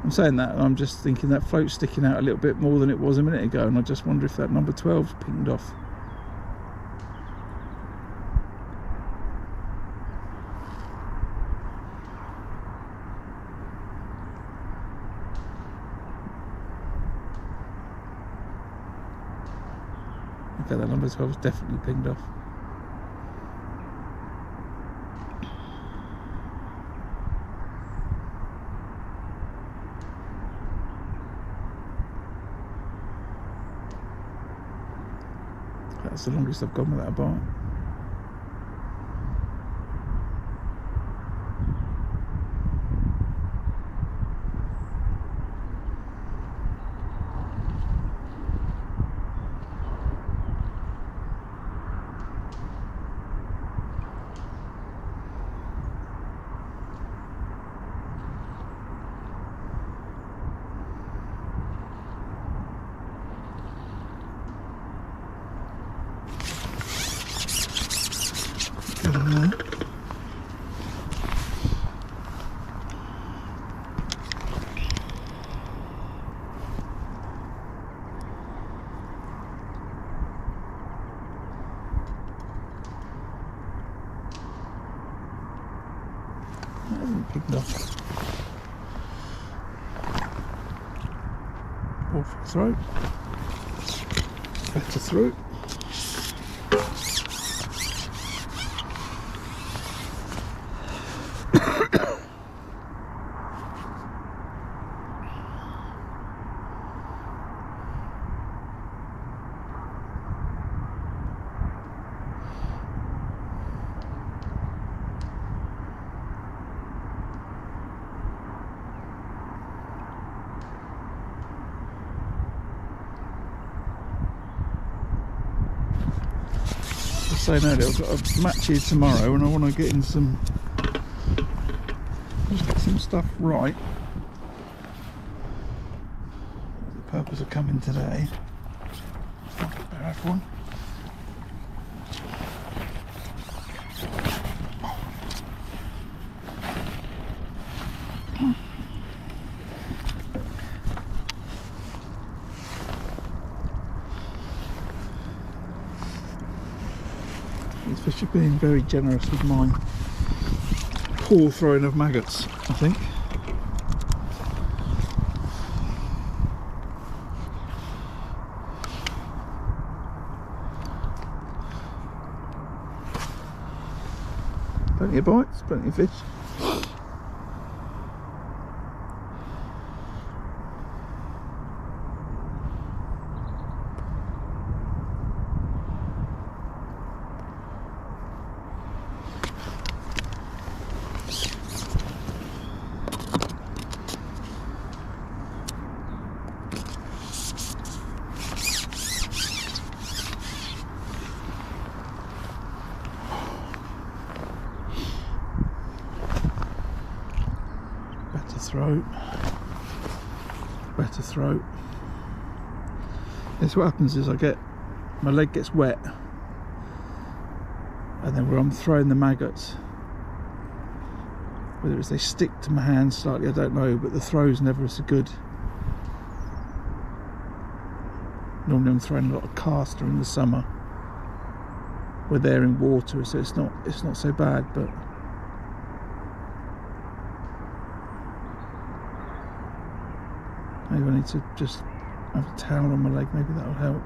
I'm saying that and I'm just thinking that float's sticking out a little bit more than it was a minute ago, and I just wonder if that number 12's pinged off. Okay, that number 12's definitely pinged off. That's the longest I've gone without a bite. pinged off. Awful throat. Better throat. Saying earlier, I've got a match here tomorrow and I want to get in some, just get some stuff right. The purpose of coming today. Better have one. These fish are being very generous with my poor throwing of maggots, I think. Plenty of bites, plenty of fish. Better throat. This, what happens is my leg gets wet, and then where I'm throwing the maggots, whether it's they stick to my hand slightly, I don't know, but the throw's never so good. Normally I'm throwing a lot of caster in the summer where they're in water, so it's not so bad, but maybe I need to just have a towel on my leg, maybe that'll help.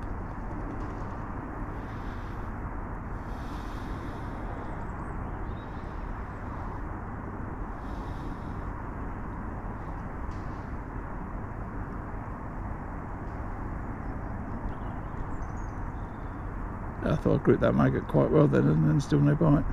I thought I gripped that maggot quite well then, and then still no bite.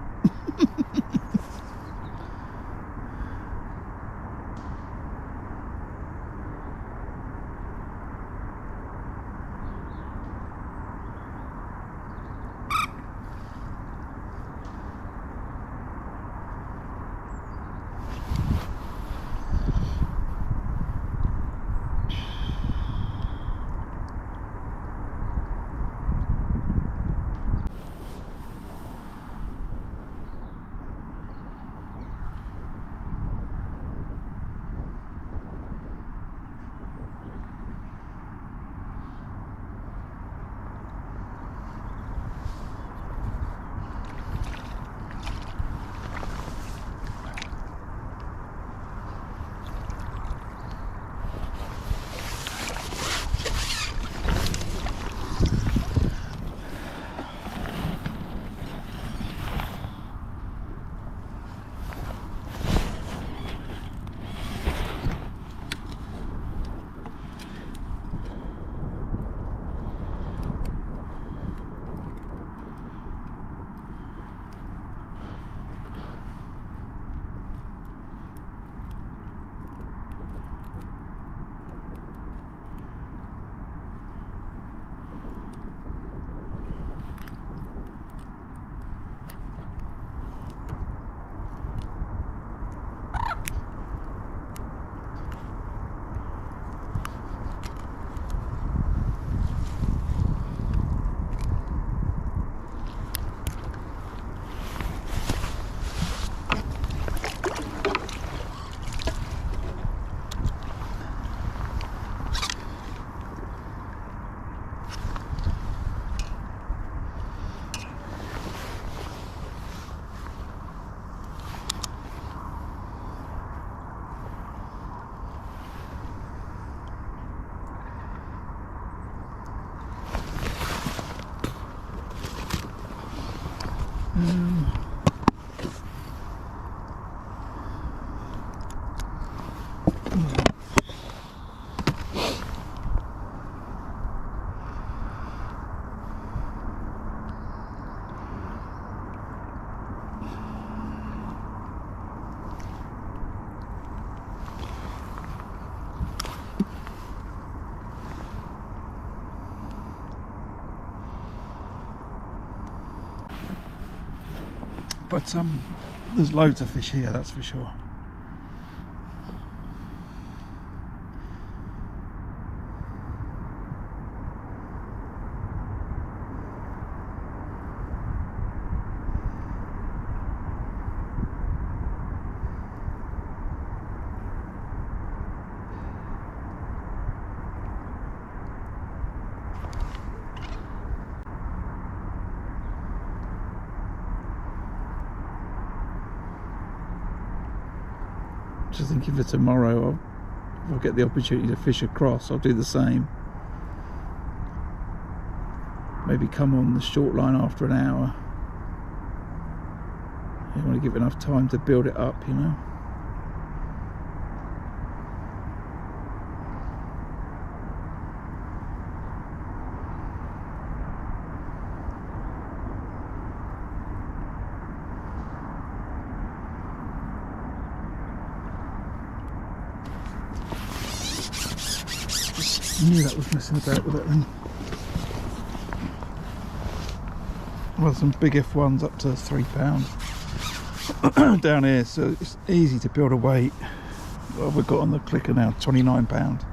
But there's loads of fish here, that's for sure. Just thinking for tomorrow, if I get the opportunity to fish across, I'll do the same. Maybe come on the short line after an hour. You want to give enough time to build it up, you know. Knew that was messing about with it then. Well, some big F1s up to £3 down here, so it's easy to build a weight. What have we got on the clicker now? £29.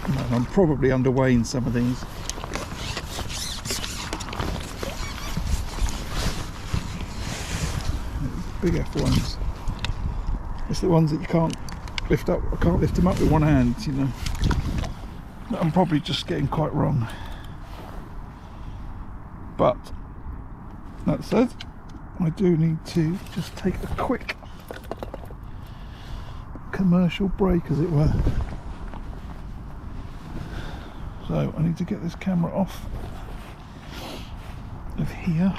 And I'm probably underweighing some of these. Big F1s. It's the ones that you can't lift up. I can't lift them up with one hand, you know. I'm probably just getting quite wrong. But that said, I do need to just take a quick commercial break, as it were. So I need to get this camera off of here.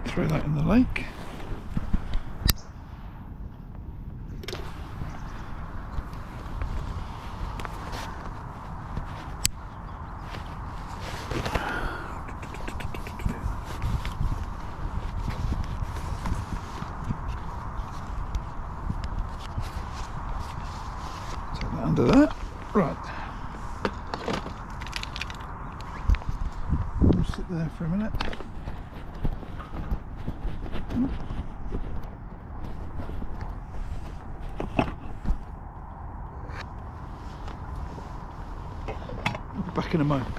Throw that in the lake. Take that under that. Right. We'll sit there for a minute. Back in a moment.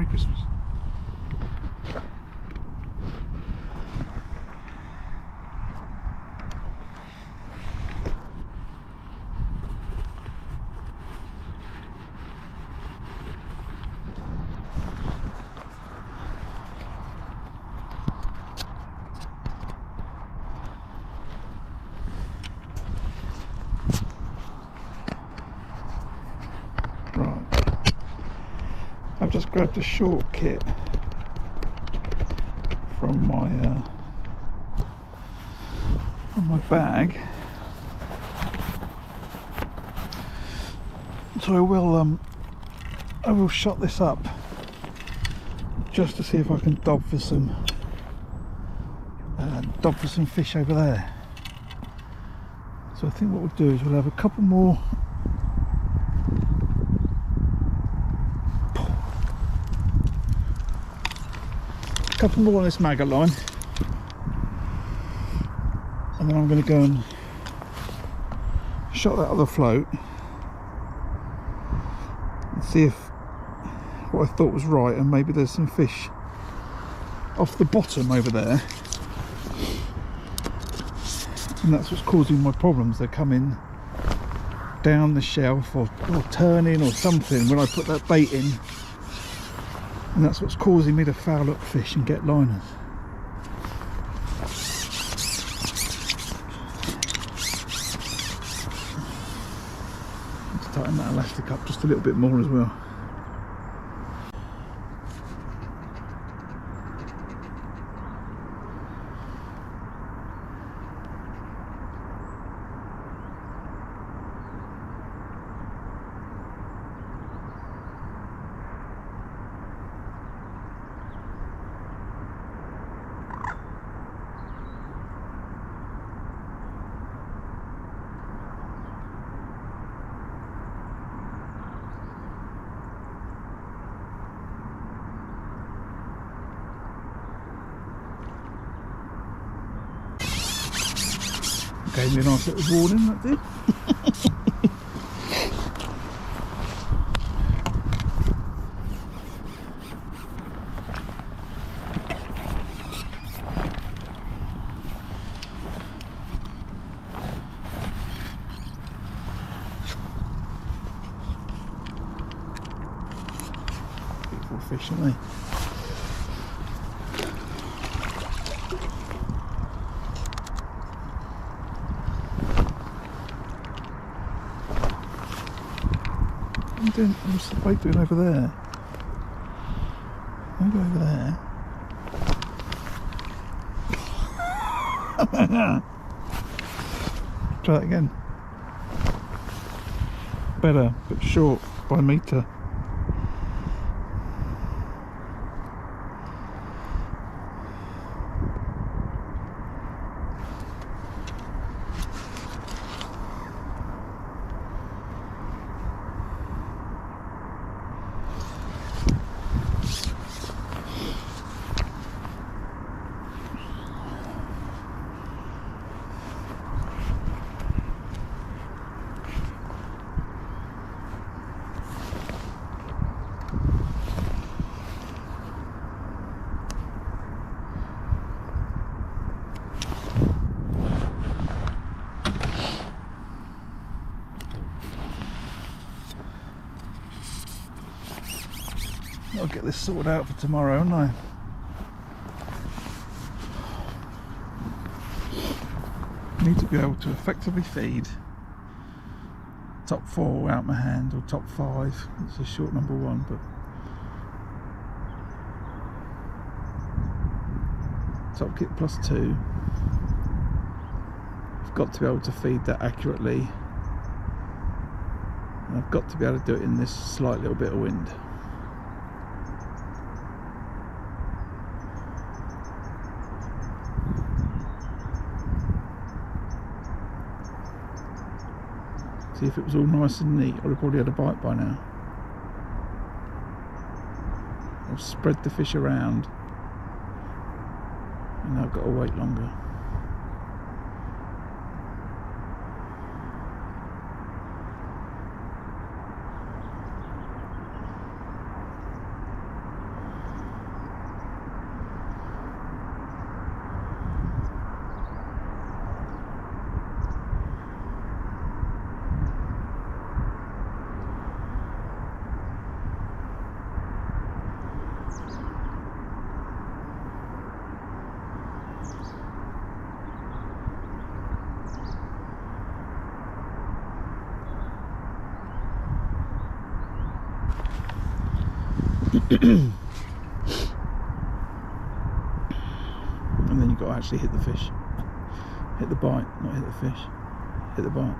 Merry Christmas. I've just grabbed a short kit from my bag, so I will shut this up just to see if I can dob for some fish over there. So I think what we'll do is we'll have a couple more. Couple more on this maggot line, and then I'm going to go and shot that other float and see if what I thought was right, and maybe there's some fish off the bottom over there, and that's what's causing my problems. They're coming down the shelf or turning or something when I put that bait in. And that's what's causing me to foul up fish and get liners. Let's tighten that elastic up just a little bit more as well. Gave me a nice little warning, that did. Beautiful fish, aren't they? What's the bait doing over there? I'll go over there. Try that again. Better, but short by metre. I'll get this sorted out for tomorrow, haven't I? Need to be able to effectively feed top 4 out my hand, or top 5. It's a short number 1, but top kit plus 2. I've got to be able to feed that accurately, and I've got to be able to do it in this slight little bit of wind. See, if it was all nice and neat, I'd have probably had a bite by now. I've spread the fish around, and now I've got to wait longer. And then you've got to actually hit the fish. Hit the bite, not hit the fish. Hit the bite.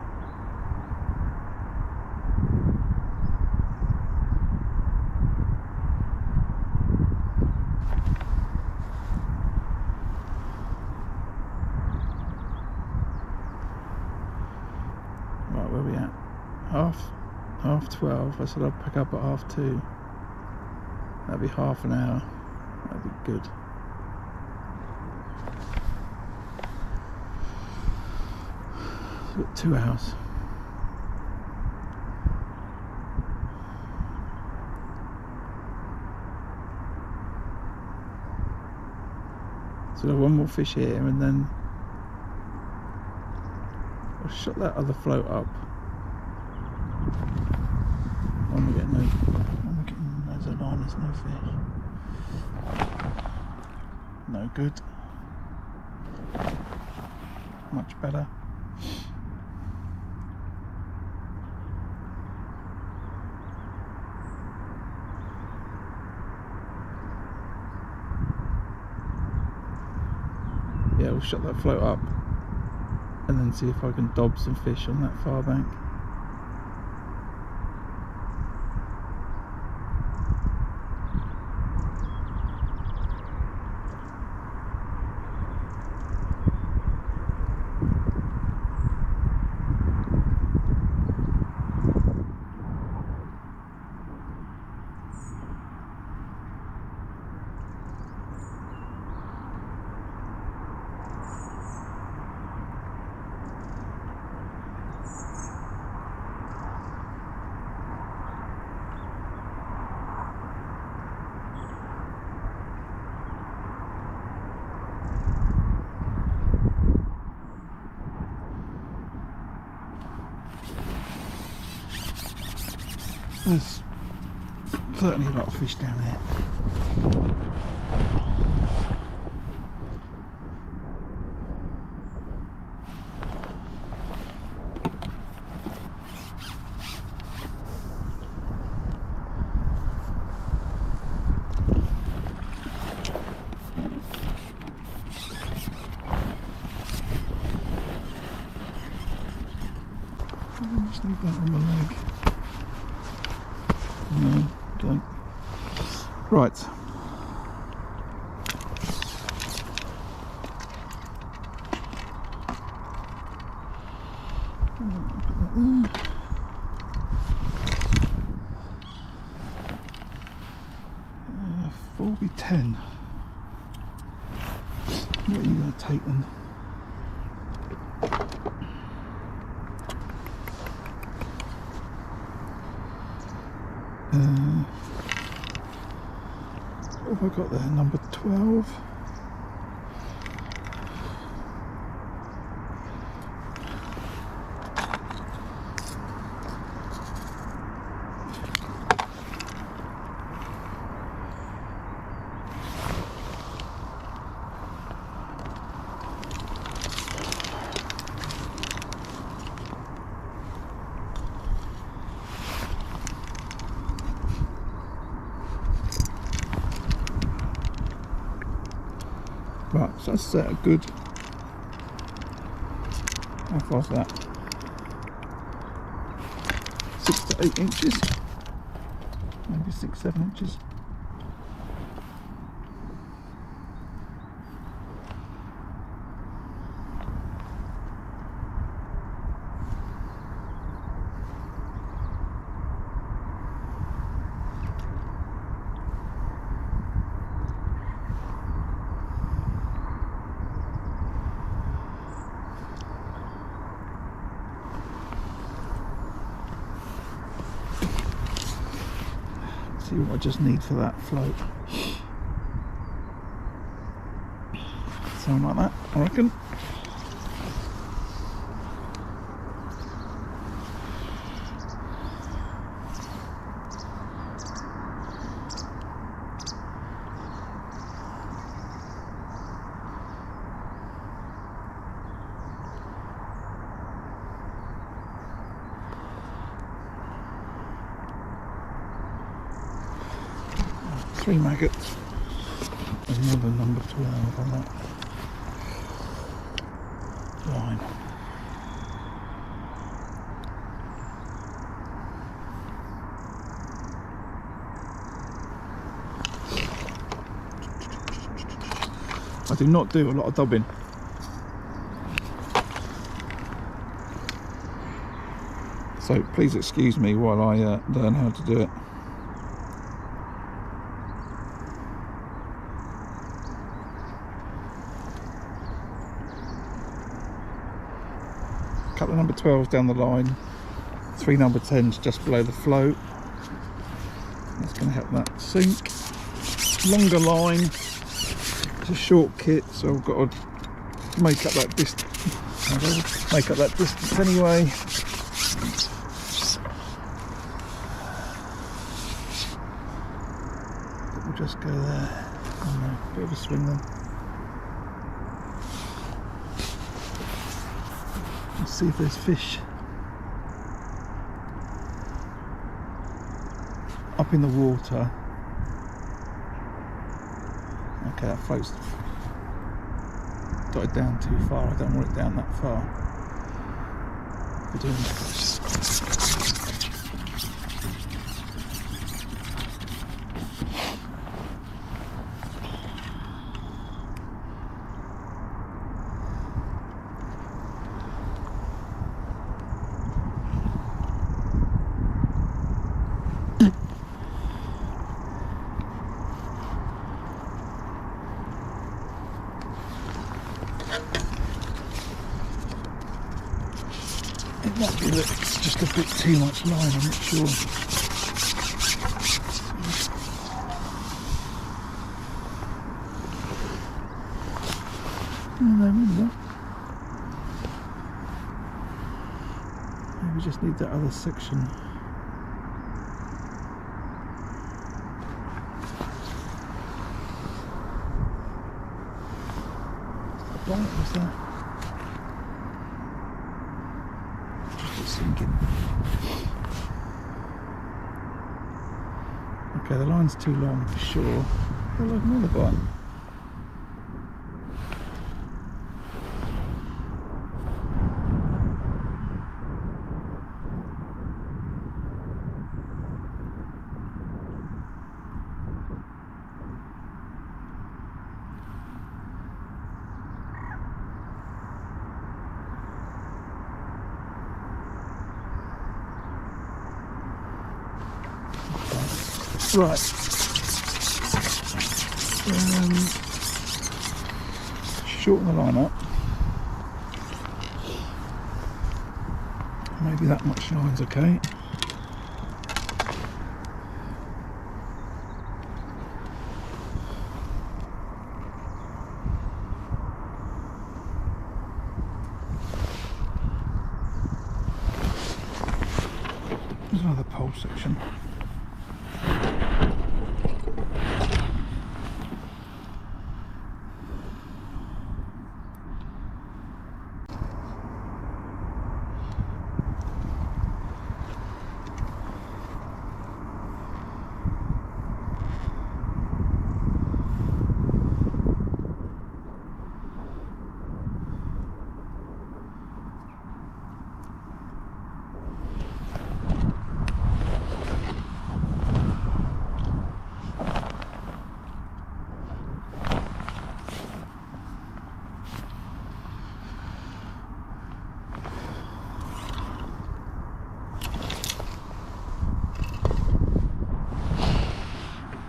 Right, where are we at? Half 12. I said I'd pick up at 2:30. That'd be half an hour. That'd be good. So we've got 2 hours. So we'll have one more fish here, and then I'll shut that other float up. When we get no there's a line, there's no fish. No good. Much better. Yeah, we'll shut that float up and then see if I can dob some fish on that far bank. There's certainly a lot of fish down there. Just leave that on my leg. No, don't. Right. Put that there. 4B10. What are you going to take then? What have I got there? Number 12. Right, so that's set a good. How far's that? 6 to 8 inches, maybe 6-7 inches. See what I just need for that float. Something like that, I reckon. 3 maggots. There's more than number 12 on that line. I do not do a lot of dobbing. So please excuse me while I learn how to do it. A couple of number 12s down the line, 3 number 10s just below the float. That's going to help that sink. Longer line. It's a short kit, so I've got to make up that distance. Anyway. We'll just go there. Oh no, bit of a swing then. Let's see if there's fish up in the water. Okay, that float's dotted down too far. I don't want it down that far. We're doing that. It might be that it's just a bit too much line, I'm not sure. No, maybe not. Maybe we just need that other section. What was that? Sinking. Okay, the line's too long for sure. Oh, look, another bite. Right. Shorten the line up. Maybe that much line's okay. There's another pole section.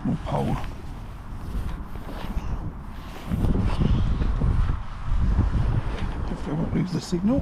More pole. Hopefully I won't lose the signal.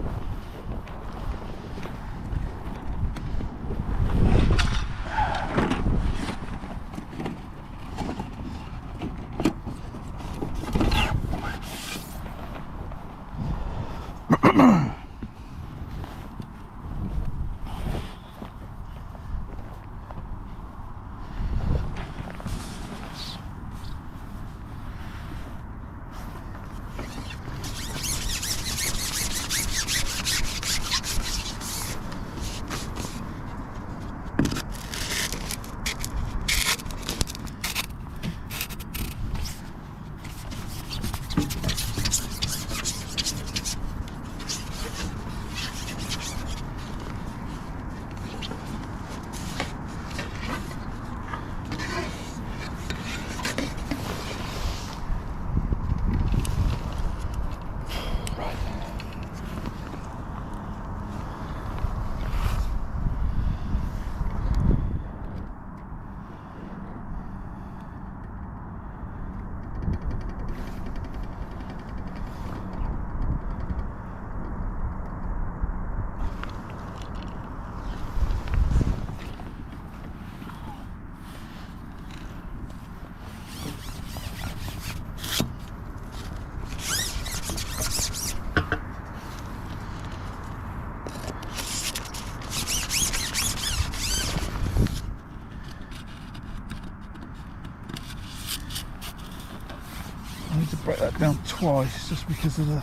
to break that down twice just because of the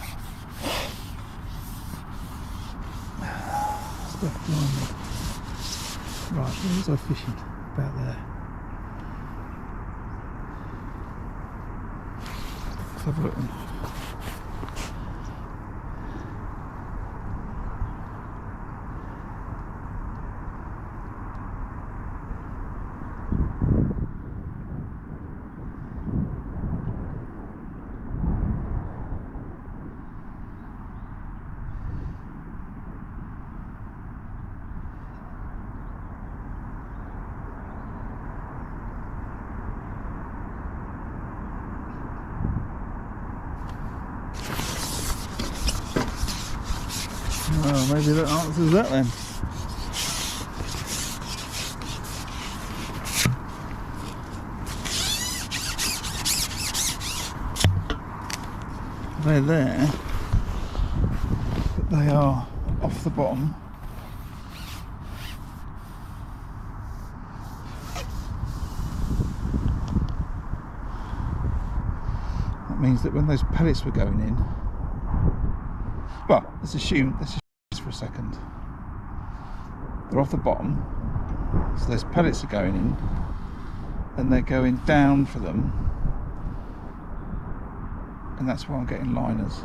stuff behind me. Right, where was I fishing? About there. Let's have a look then. Oh, maybe that answers that then. They're there, but they are off the bottom. That means that when those pellets were going in, well, let's assume for a second, they're off the bottom, so those pellets are going in and they're going down for them, and that's why I'm getting liners.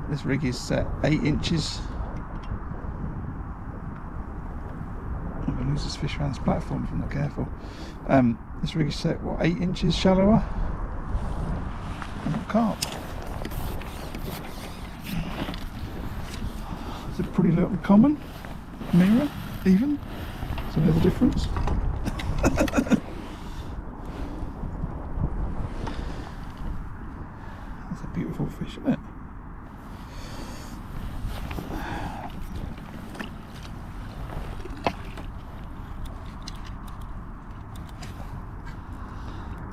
This rig is set 8 inches. I'm going to lose this fish around this platform if I'm not careful. This rig is set, what, 8 inches shallower? And I can't. It's a pretty little common mirror, even. So there's the difference. That's a beautiful fish, isn't it?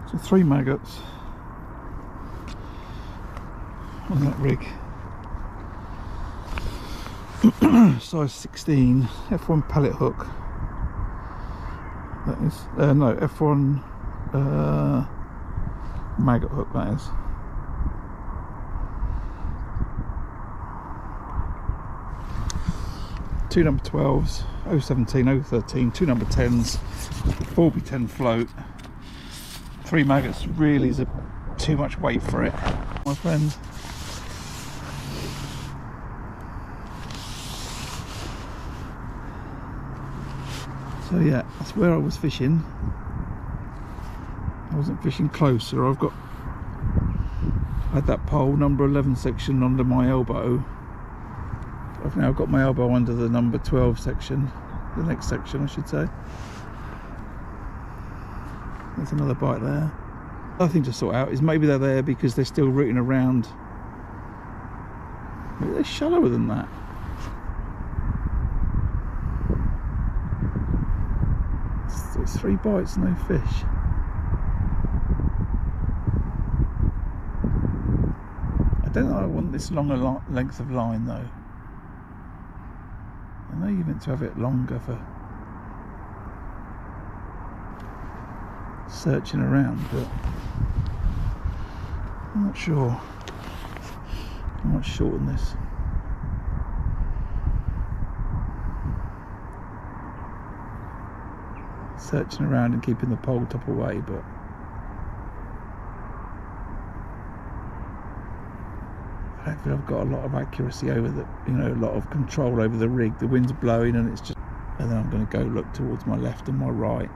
So 3 maggots on that rig. Size 16 F1 pellet hook. That is no F1 maggot hook. That is. Two number 12s, 017, 013, 2 number 10s, 4x10 float. 3 maggots really is too much weight for it, my friends. So yeah, that's where I was fishing. I wasn't fishing closer. I had that pole number 11 section under my elbow. I've now got my elbow under the number 12 section, the next section I should say. There's another bite there. Other thing to sort out is maybe they're there because they're still rooting around. Maybe they're shallower than that. It's 3 bites, no fish. I don't know I want this longer length of line though. I know you're meant to have it longer for searching around, but I'm not sure. I might shorten this. Searching around and keeping the pole top away, but I don't feel I've got a lot of accuracy over the, a lot of control over the rig. The wind's blowing and it's just, and then I'm going to go look towards my left and my right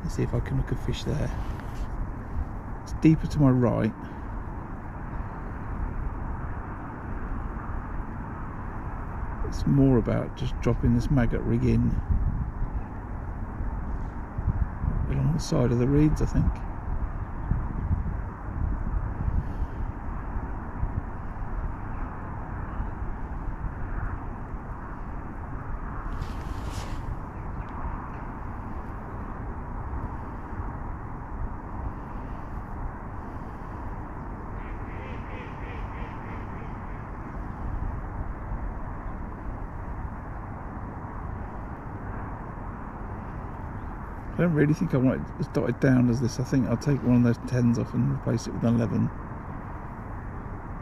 and see if I can look a fish there. It's deeper to my right. It's more about just dropping this maggot rig in along the side of the reeds, I think. I don't really think I want it as dotted down as this. I think I'll take one of those 10s off and replace it with an 11.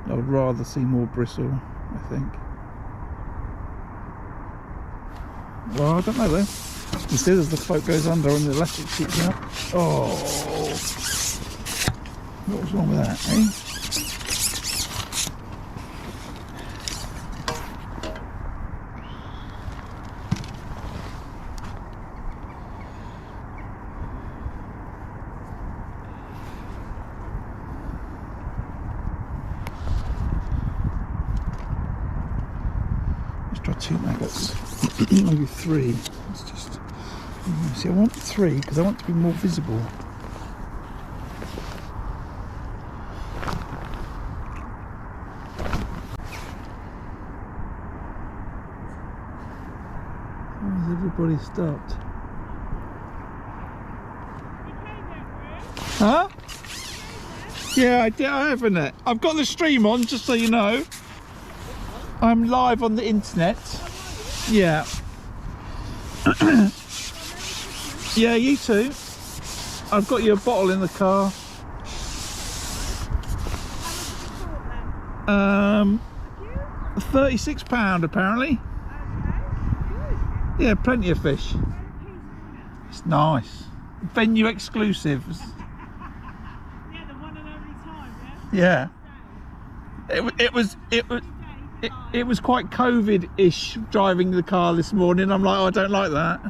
I would rather see more bristle, I think. Well, I don't know though. You see as the float goes under and the elastic shoots out. Oh! What was wrong with that, eh? Let's try 2 maggots. Maybe 3. Let's just see. I want 3 because I want to be more visible. Why has everybody stopped? Huh? Yeah, I haven't it. I've got the stream on, just so you know. I'm live on the internet. Yeah. Yeah, you too. I've got you a bottle in the car. £36 apparently. Yeah, plenty of fish. It's nice. Venue exclusive. Yeah, the one and only time, Yeah. It was quite COVID-ish driving the car this morning. I'm like, oh, I don't like that.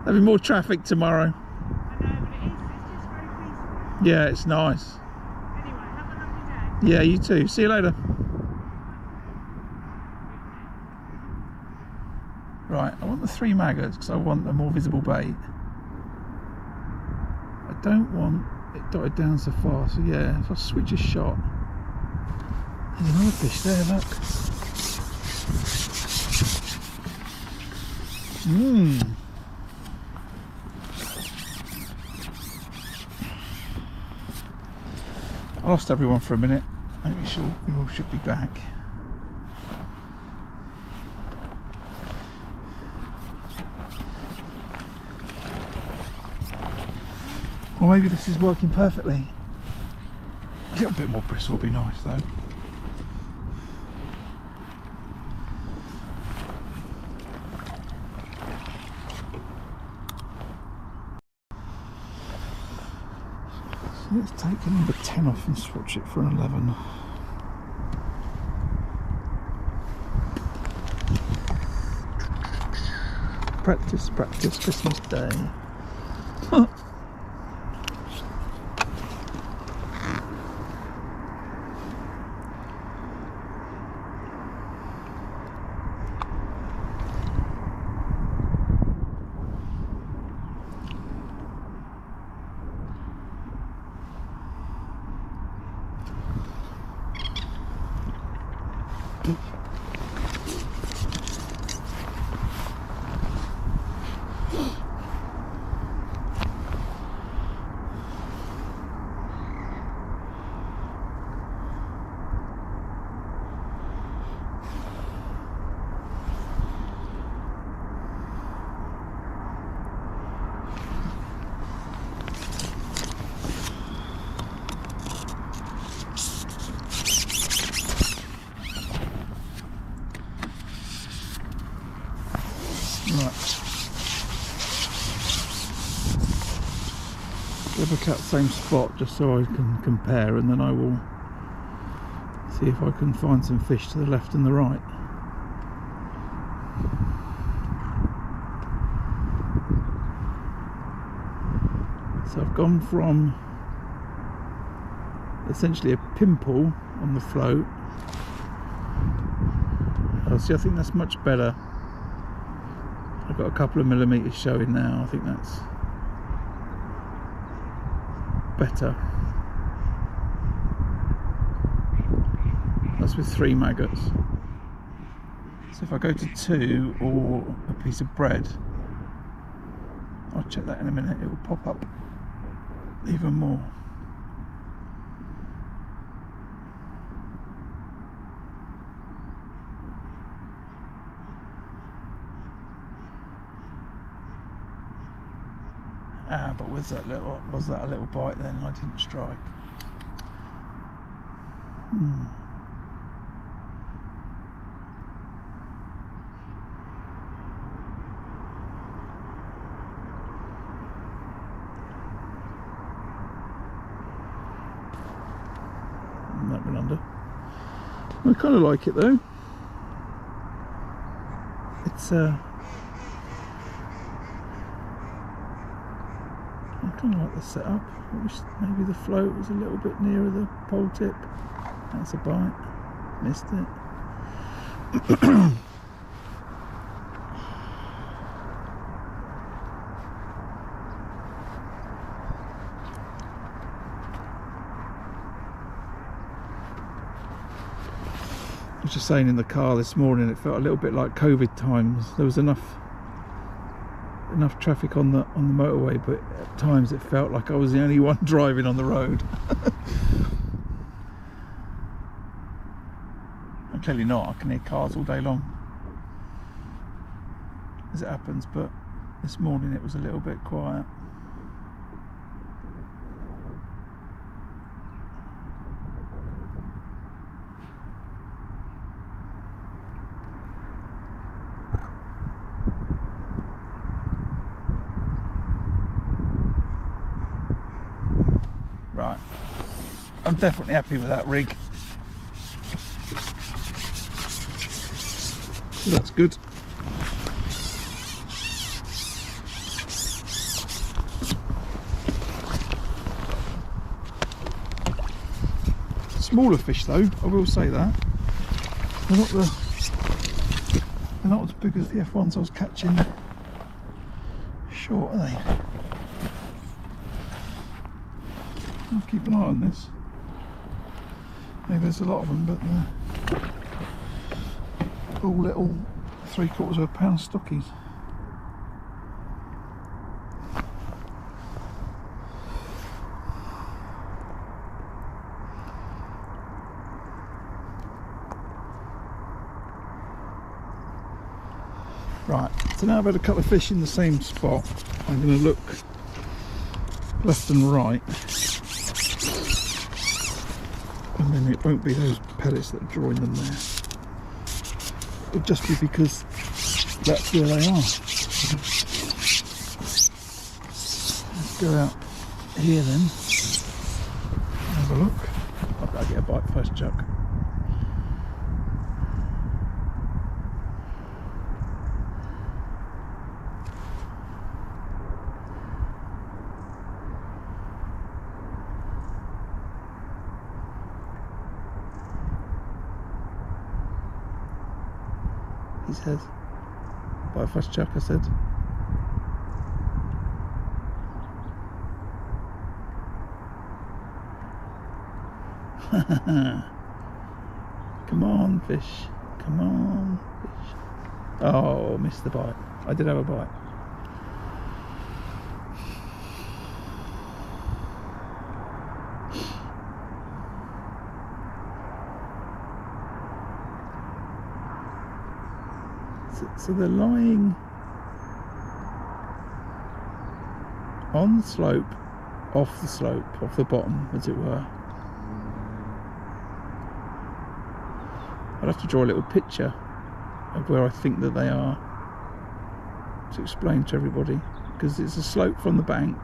There'll be more traffic tomorrow. I know, but it's just very peaceful. Yeah, it's nice. Anyway, have a lovely day. Yeah, you too. See you later. Right, I want the 3 maggots because I want a more visible bait. I don't want it dotted down so far, so yeah, if I switch a shot. There's another fish there, look. I lost everyone for a minute. Maybe we all should be back. Or maybe this is working perfectly. A little bit more bristle would be nice though. So let's take number 10 off and swatch it for an 11. Practice, practice, Christmas Day. Look at the same spot just so I can compare, and then I will see if I can find some fish to the left and the right. So I've gone from essentially a pimple on the float. Oh, see, I think that's much better. I've got a couple of millimetres showing now. I think that's better. That's with 3 maggots. So if I go to 2 or a piece of bread, I'll check that in a minute, it will pop up even more. But was that a little bite then? I didn't strike. That went under. I kind of like it though. It's I kind of like the setup. I wish maybe the float was a little bit nearer the pole tip. That's a bite. Missed it. I was just saying in the car this morning, it felt a little bit like COVID times. There was enough traffic on the motorway, but at times it felt like I was the only one driving on the road. And clearly not. I can hear cars all day long as it happens, but this morning it was a little bit quiet. Right, I'm definitely happy with that rig. That's good. Smaller fish though, I will say that. They're not as big as the F1s I was catching. Short, are they? I'll keep an eye on this. Maybe there's a lot of them, but they're all little 3/4 of a pound stockies. Right, so now I've had a couple of fish in the same spot. I'm going to look left and right, and then it won't be those pellets that are drawing them there. It'll just be because that's where they are. Let's go out here then, have a look. I'll better get a bite first, Chuck. He said, bite first, Chuck, I said. Come on, fish. Come on, fish. Oh, missed the bite. I did have a bite. So they're lying on the slope, off the bottom, as it were. I'd have to draw a little picture of where I think that they are to explain to everybody, because it's a slope from the bank,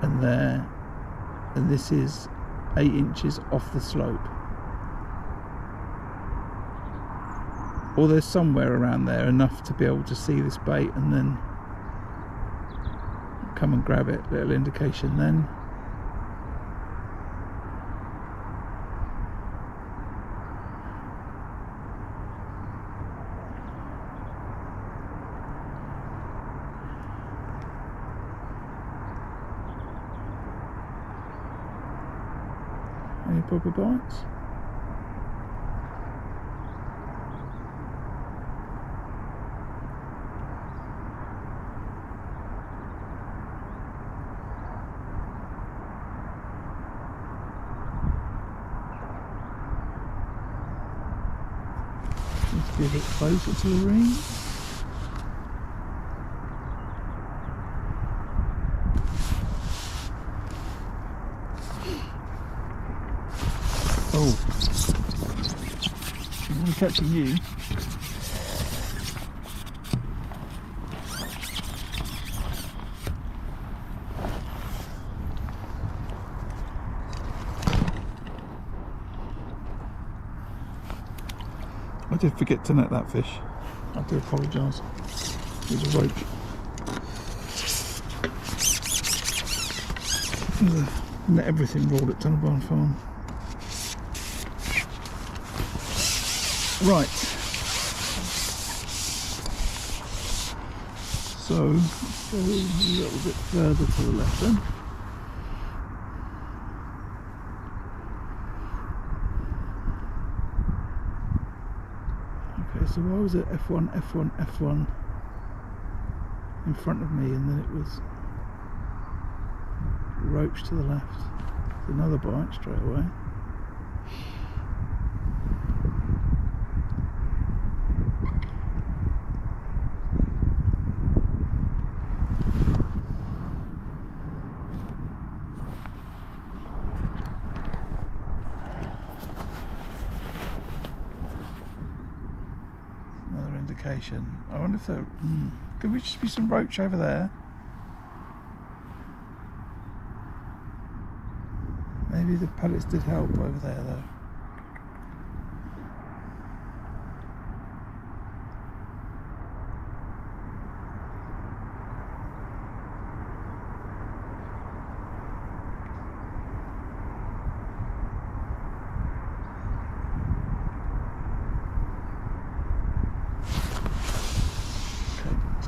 and there, and this is 8 inches off the slope. Or there's somewhere around there enough to be able to see this bait and then come and grab it. Little indication then. Any proper bites? Let's be a bit closer to the ring. catching you. I did forget to net that fish. I do apologise. It was a roach. Net everything rolled at Tunnelbarn Farm. Right. So, let's go a little bit further to the left then. So I was at F1, F1, F1 in front of me, and then it was roach to the left. Another bite straight away. I wonder if there could we just be some roach over there? Maybe the pellets did help over there though.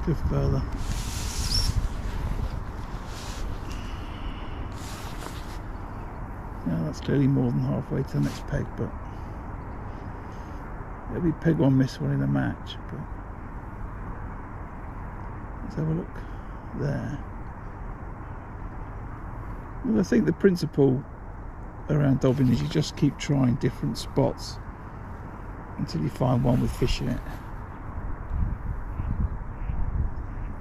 Go further. Yeah, that's clearly more than halfway to the next peg, but it'll be peg one, miss one in a match. But let's have a look there. Well, I think the principle around dobbing is you just keep trying different spots until you find one with fish in it.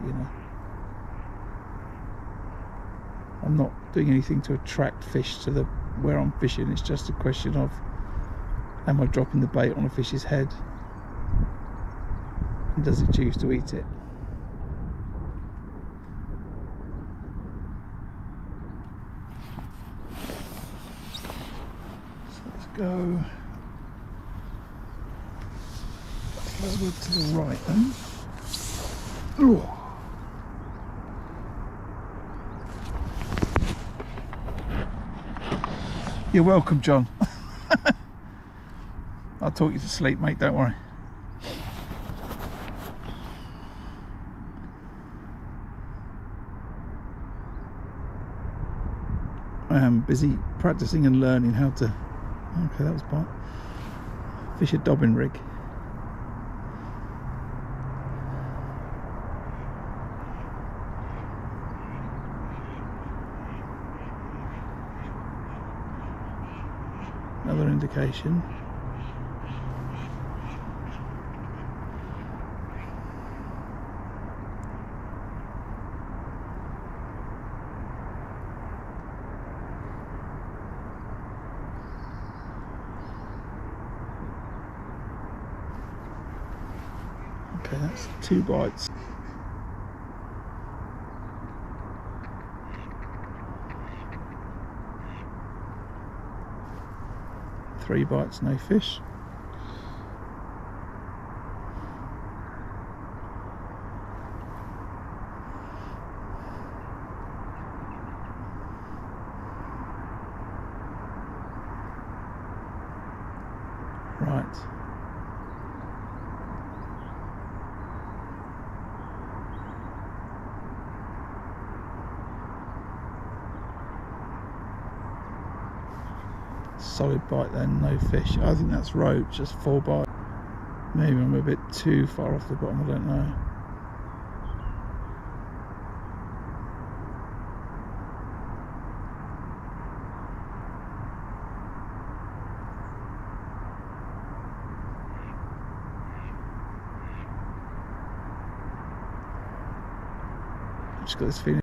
You know, I'm not doing anything to attract fish to the where I'm fishing. It's just a question of, am I dropping the bait on a fish's head, and does it choose to eat it? So let's go further to the right then. Ooh. You're welcome, John. I'll talk you to sleep, mate, don't worry. I am busy practicing and learning how to... Okay, that was bite. Fish a dobbing rig. Another indication. Okay, that's 2 bites. Three bites, no fish. Right. Solid bite then, no fish. I think that's roach, just 4 bites. Maybe I'm a bit too far off the bottom, I don't know. I've just got this feeling.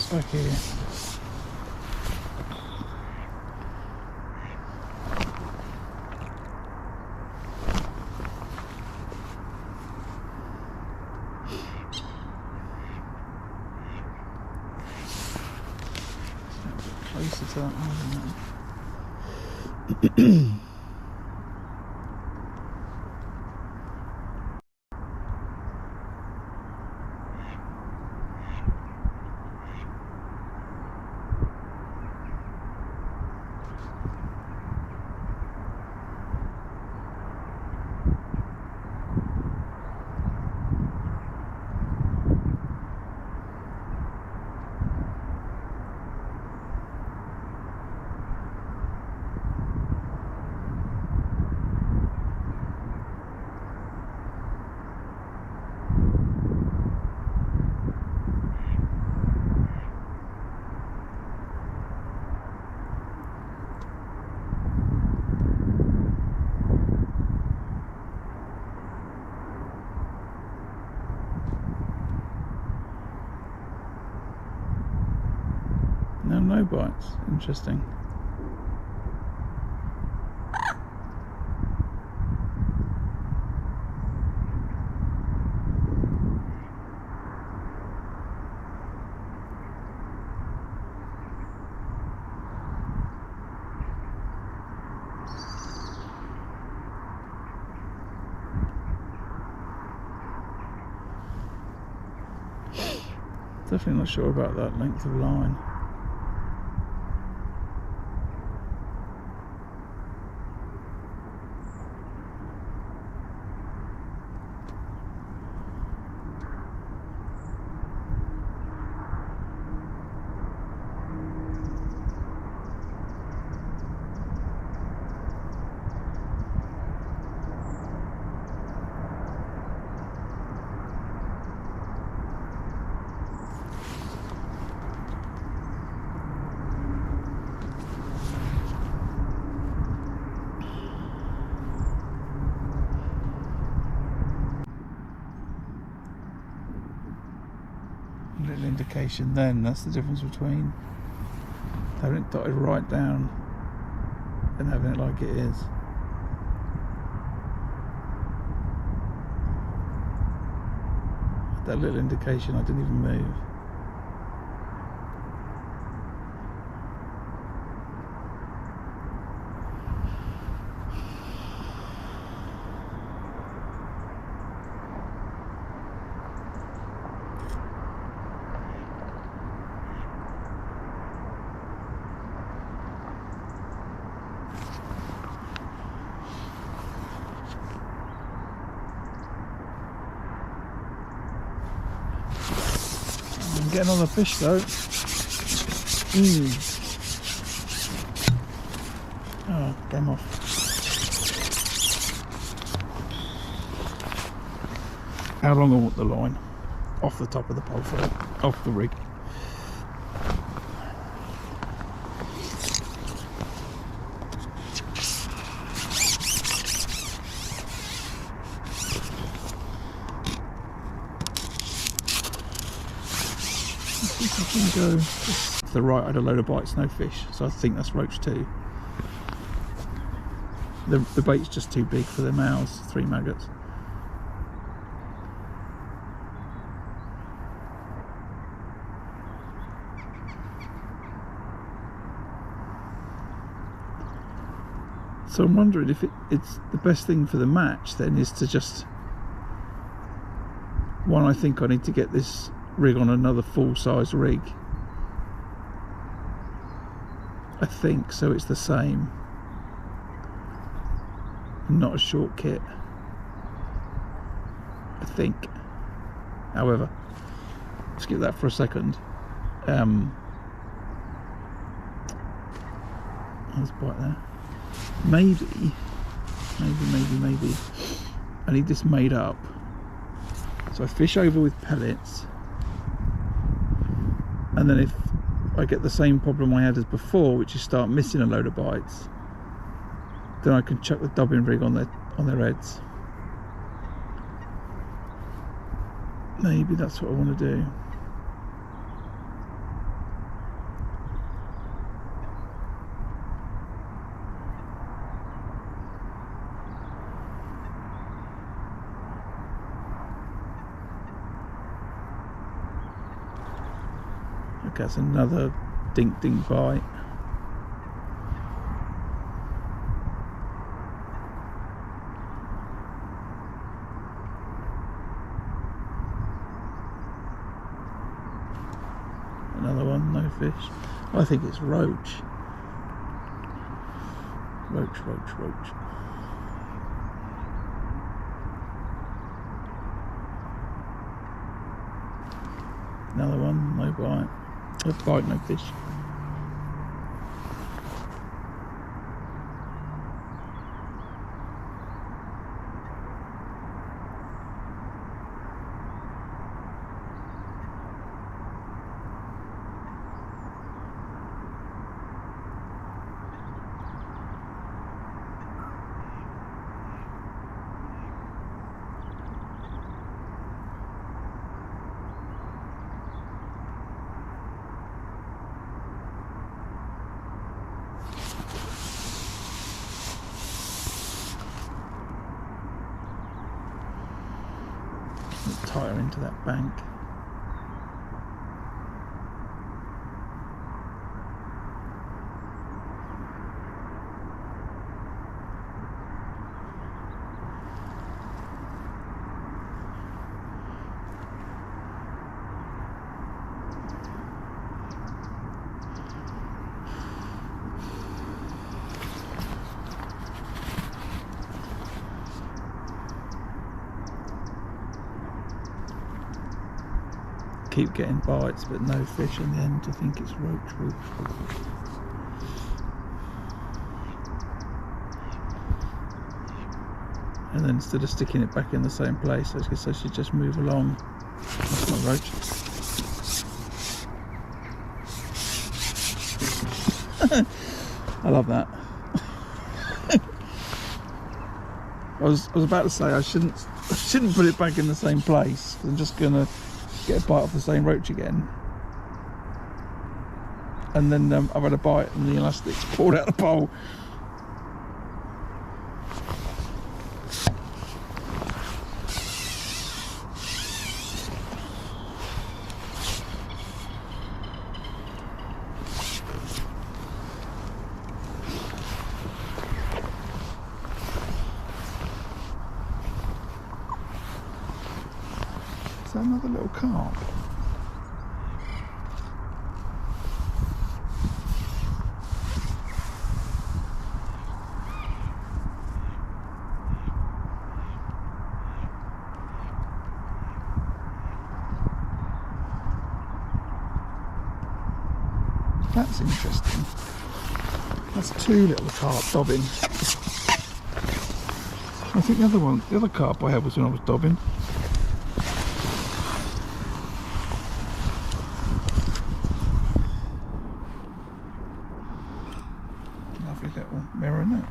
Back here. Closer to that one, isn't it? No bites. Interesting. Definitely not sure about that length of line. Little indication then, that's the difference between having it dotted right down and having it like it is. That little indication, I didn't even move. I'm getting on the fish though. Oh, came off. How long I want the line? Off the top of the pole float, off the rig. Go to the right, I had a load of bites, no fish, so I think that's roach too. The bait's just too big for the mouths, 3 maggots. So I'm wondering if it's the best thing for the match then is to just, one, I think I need to get this rig on another full-size rig, I think, so it's the same, not a short kit, I think. However, skip that for a second. There's a bite there. Maybe I need this made up, so I fish over with pellets, and then if I get the same problem I had as before, which is start missing a load of bites, then I can chuck the dobbing rig on their heads. Maybe that's what I want to do. That's another dink bite. Another one, no fish. I think it's roach. Roach. Another one, no bite. A bite, no fish. Tie her into that bank. Keep getting bites but no fish in the end. I think it's roach. And then instead of sticking it back in the same place, I guess I should just move along. That's not roach. I love that. I was about to say I shouldn't put it back in the same place, 'cause I'm just gonna get a bite off the same roach again, and then I've had a bite and the elastic's pulled out the pole. Is that another little carp? That's interesting. That's two little carp dobbing. I think the other carp I had was when I was dobbing. Lovely little mirror in it.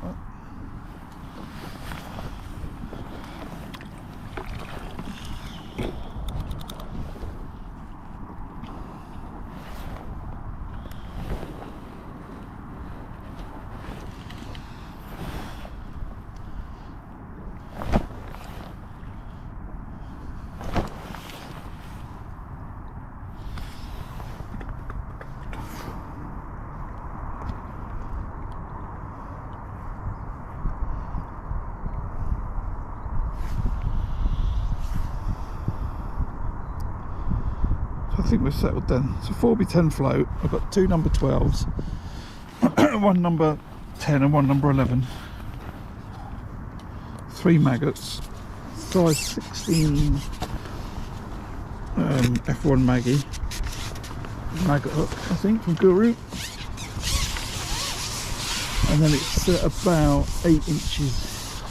I think we're settled then. It's a 4x10 float. I've got two number 12s, one number 10 and one number 11. 3 maggots, size 16 F1 Maggie, maggot hook I think from Guru, and then it's about 8 inches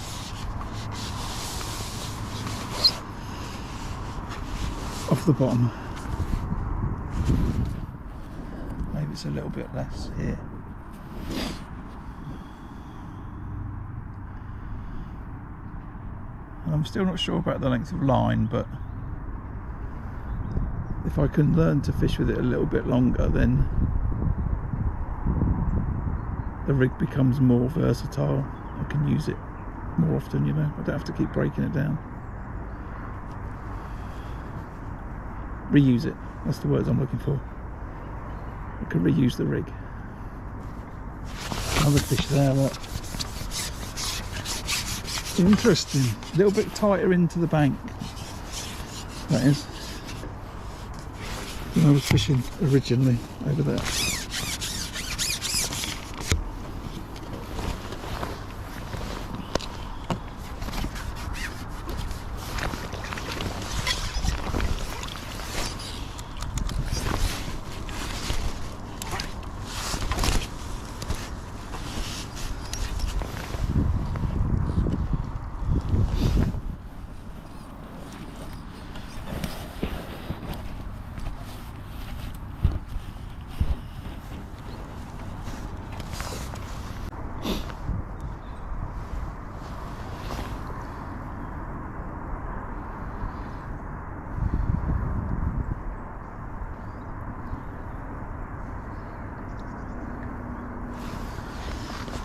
off the bottom. Maybe it's a little bit less here. And I'm still not sure about the length of line, but if I can learn to fish with it a little bit longer, then the rig becomes more versatile. I can use it more often, you know. I don't have to keep breaking it down. Reuse it, that's the words I'm looking for. I can reuse the rig. Another fish there, look. Interesting. A little bit tighter into the bank. That is. I was fishing originally over there.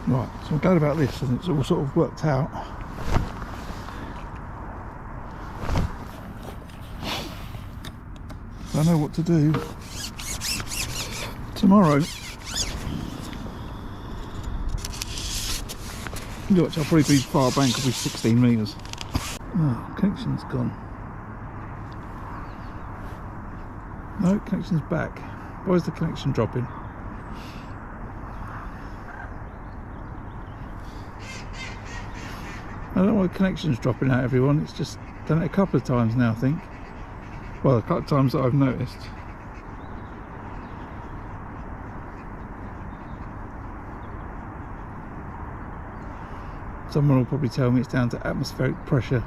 Right, so I'm glad about this, and it's all sort of worked out. So I know what to do tomorrow. Watch, I'll probably be far bank, will be 16 metres. Oh, connection's gone. No, connection's back. Why is the connection dropping? I don't know why the connection's dropping out, everyone. It's just done it a couple of times now, I think. Well, a couple of times that I've noticed. Someone will probably tell me it's down to atmospheric pressure.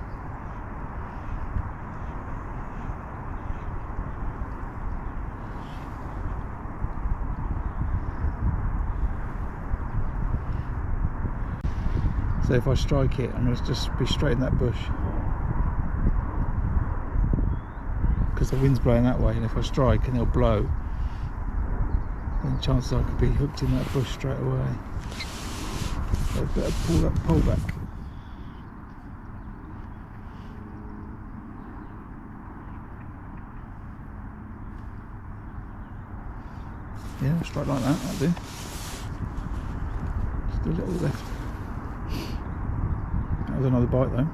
So if I strike it, I'm going to just be straight in that bush. Because the wind's blowing that way, and if I strike and it'll blow, then chances I could be hooked in that bush straight away. So I better pull that pole back. Yeah, strike like that, that'll do. Just do a little left. That was another bite though.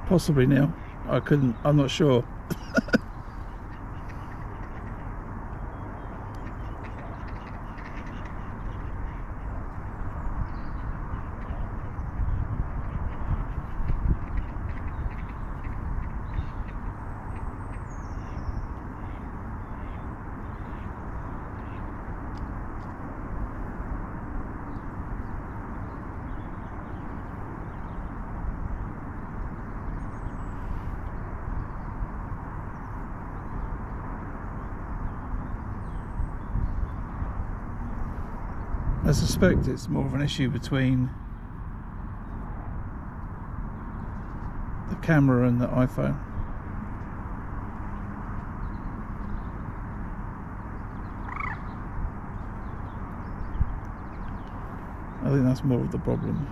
Possibly now. I'm not sure. I suspect it's more of an issue between the camera and the iPhone. I think that's more of the problem.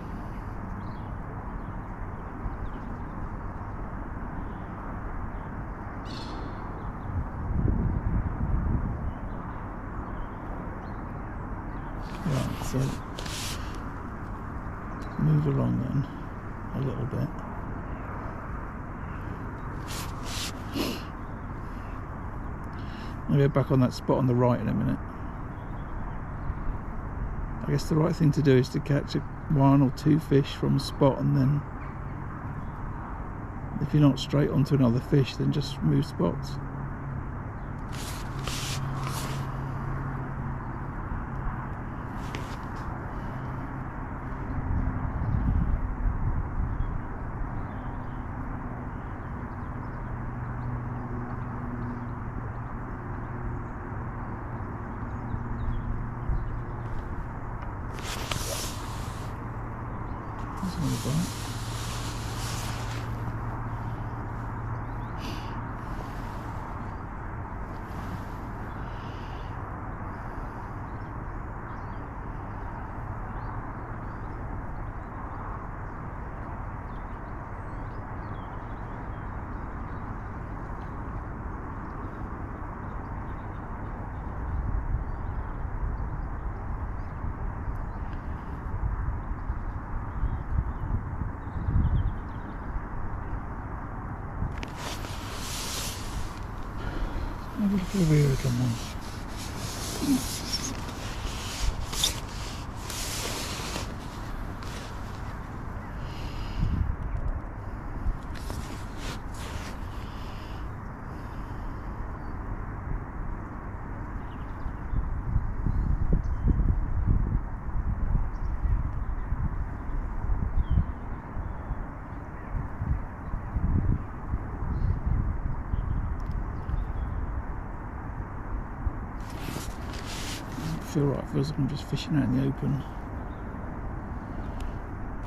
Right, so move along then a little bit. I'll go back on that spot on the right in a minute. I guess the right thing to do is to catch one or two fish from a spot, and then if you're not straight onto another fish, then just move spots. Another bite. Have a look at the rear again then. I feel right, feels like I'm just fishing out in the open.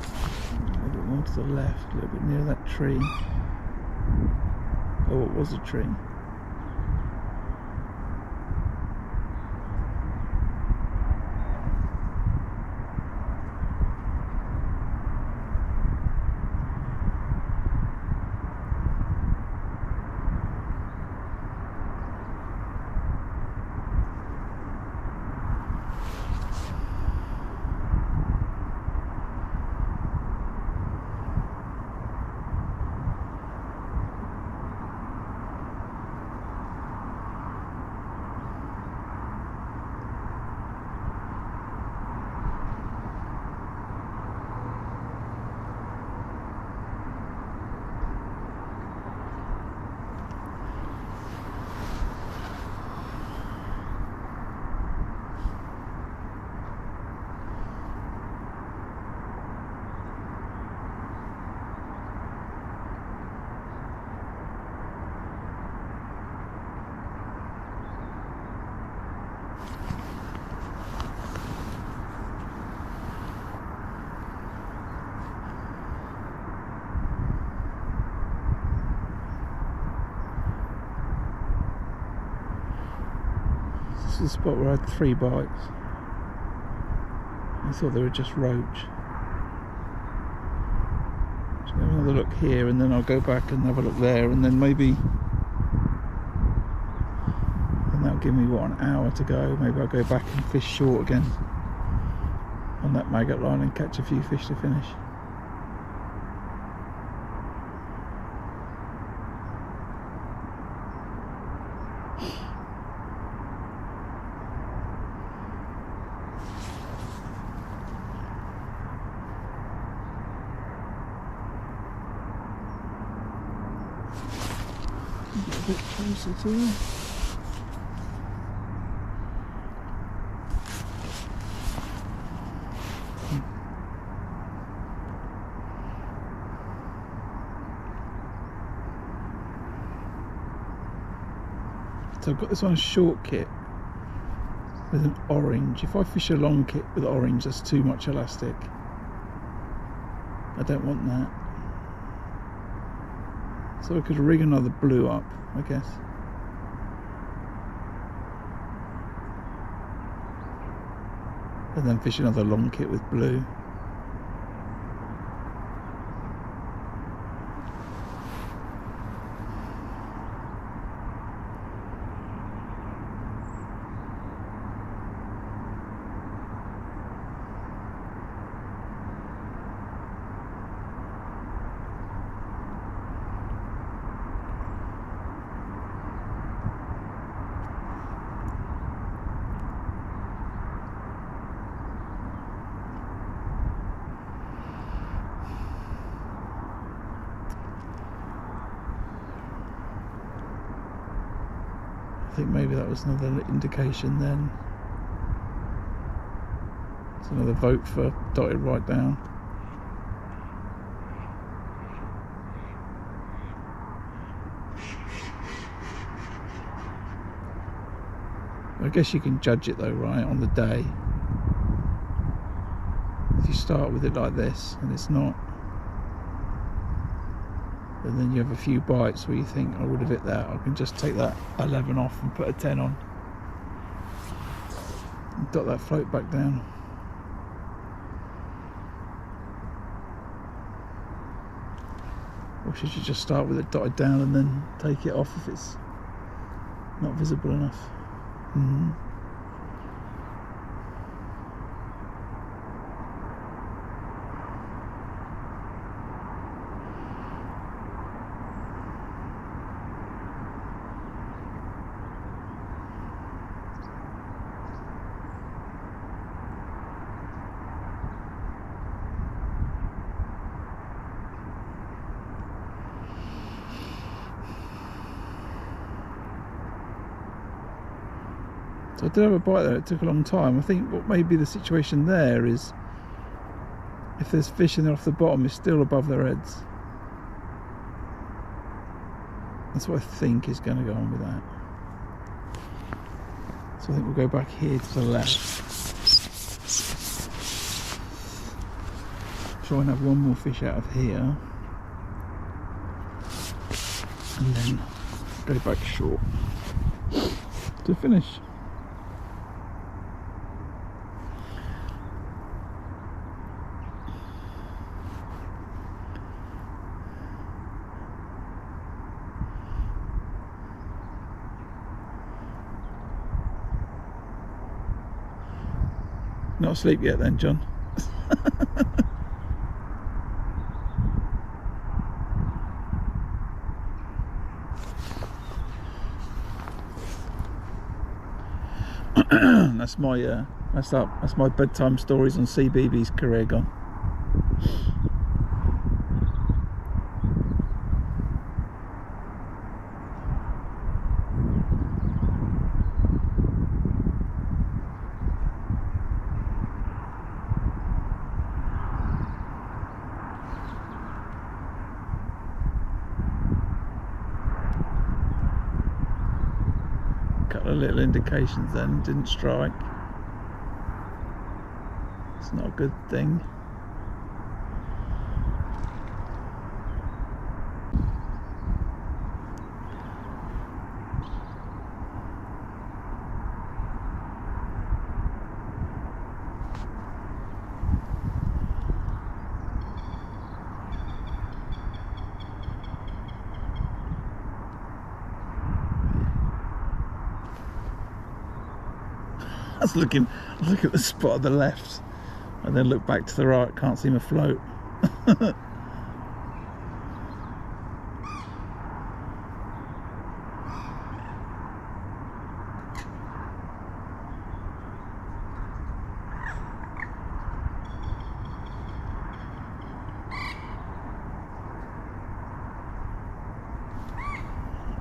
A little bit more to the left, a little bit near that tree. Oh, it was a tree. This is the spot where I had 3 bites. I thought they were just roach. Just have another look here and then I'll go back and have a look there, and then maybe and that'll give me what, an hour to go. Maybe I'll go back and fish short again on that maggot line and catch a few fish to finish. A bit closer to you. So I've got this on a short kit with an orange. If I fish a long kit with orange, that's too much elastic. I don't want that. So I could rig another blue up, I guess. And then fish another long kit with blue. I think maybe that was another indication then. It's another vote for dotted right down. I guess you can judge it though, right, on the day. If you just start with it like this and it's not, and then you have a few bites where you think I would have hit that, I can just take that 11 off and put a 10 on and dot that float back down. Or should you just start with it dotted down and then take it off if it's not visible enough? So I did have a bite there, it took a long time. I think what may be the situation there is if there's fish and they're off the bottom, it's still above their heads. That's what I think is going to go on with that. So I think we'll go back here to the left. Try and have one more fish out of here. And then go back short to finish. Not asleep yet then, John? That's my bedtime stories on CBeebies career gone. Couple of little indications then, didn't strike. It's not a good thing. I was looking at the spot on the left and then look back to the right, can't see my float. Oh,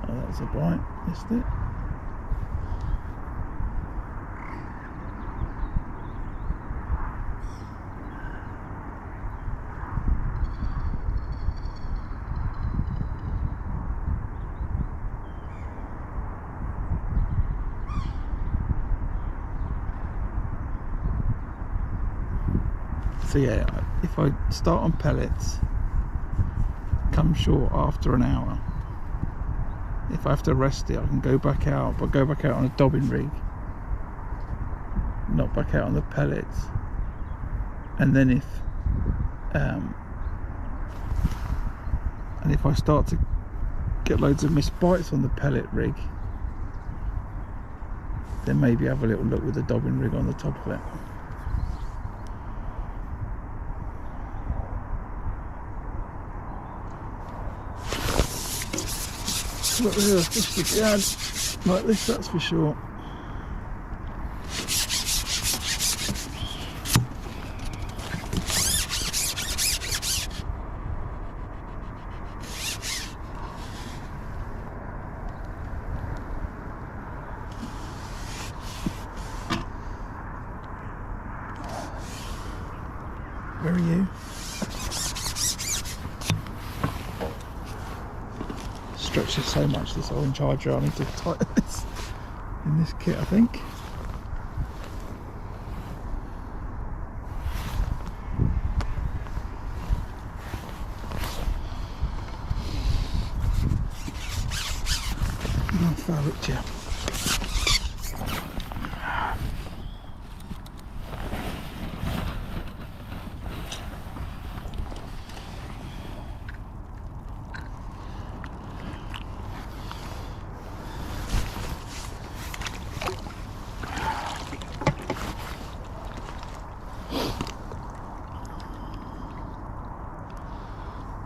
that was a bite, missed it. So yeah, if I start on pellets, come short after an hour. If I have to rest it, I can go back out, but go back out on a dobbing rig, not back out on the pellets. And then if I start to get loads of missed bites on the pellet rig, then maybe have a little look with the dobbing rig on the top of it. Look, there's a fish to add like this, that's for sure. Where are you? Stretches so much this orange hydro, I need to tighten this in this kit, I think. Warwickshire.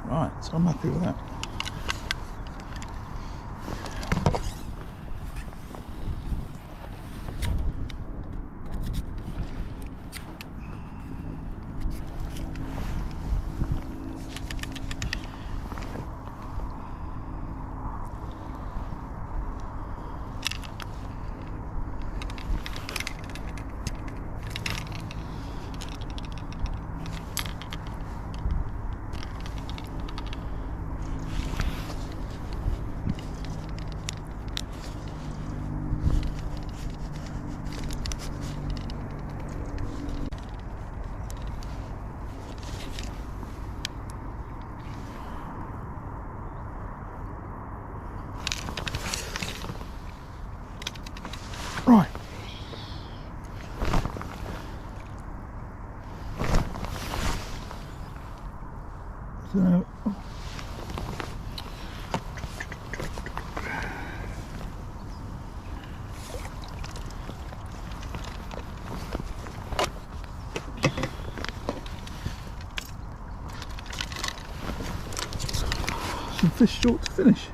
Right, so I'm happy with that. Right. So, some fish short to finish.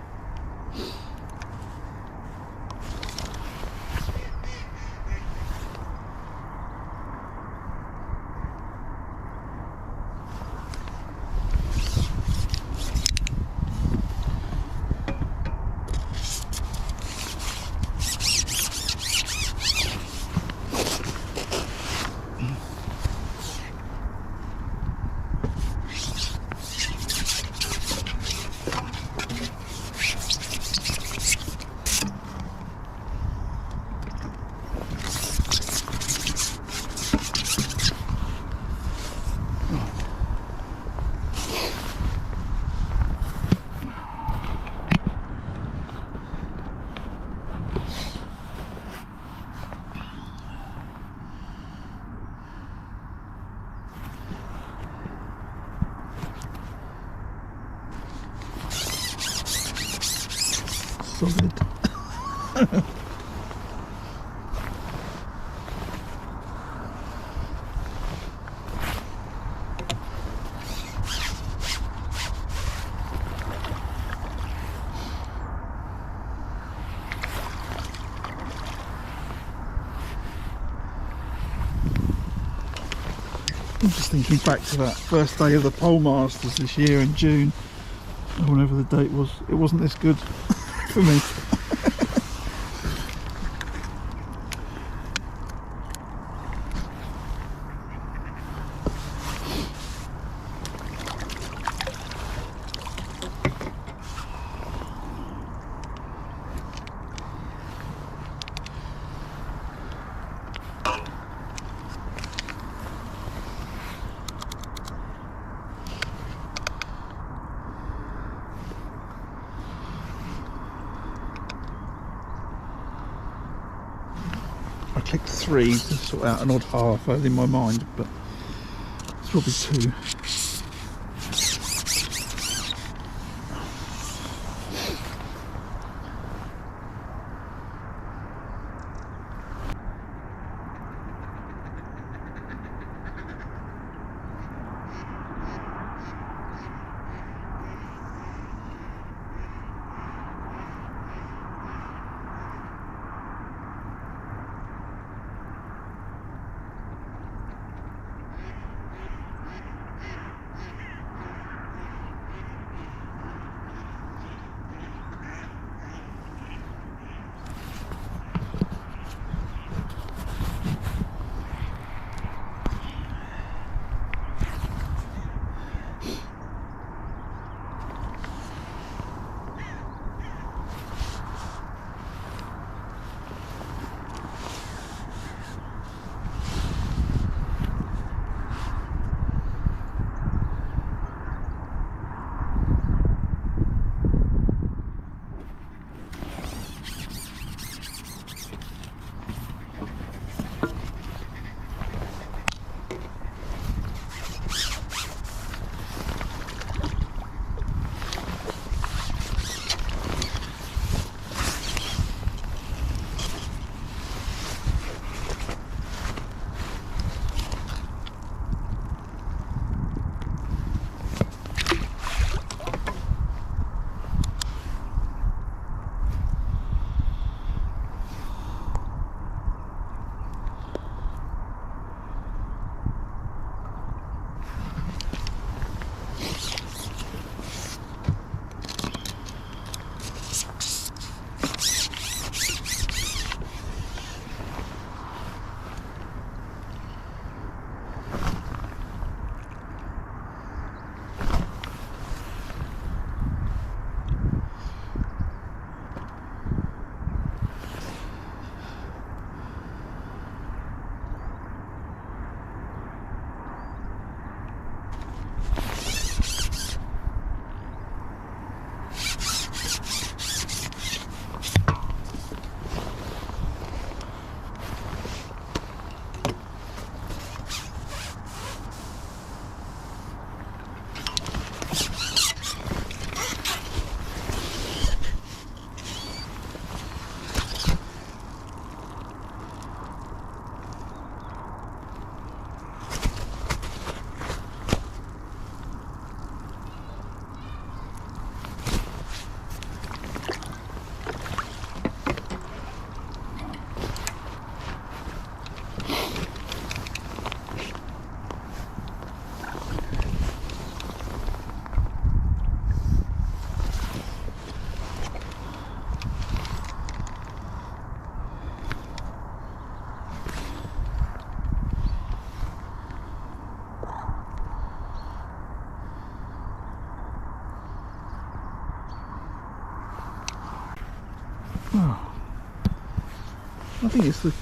Solid. I'm just thinking back to that first day of the Pole Masters this year in June, or whenever the date was. It wasn't this good for me. I clicked 3 to sort out an odd half in my mind, but it's probably 2. I think it's the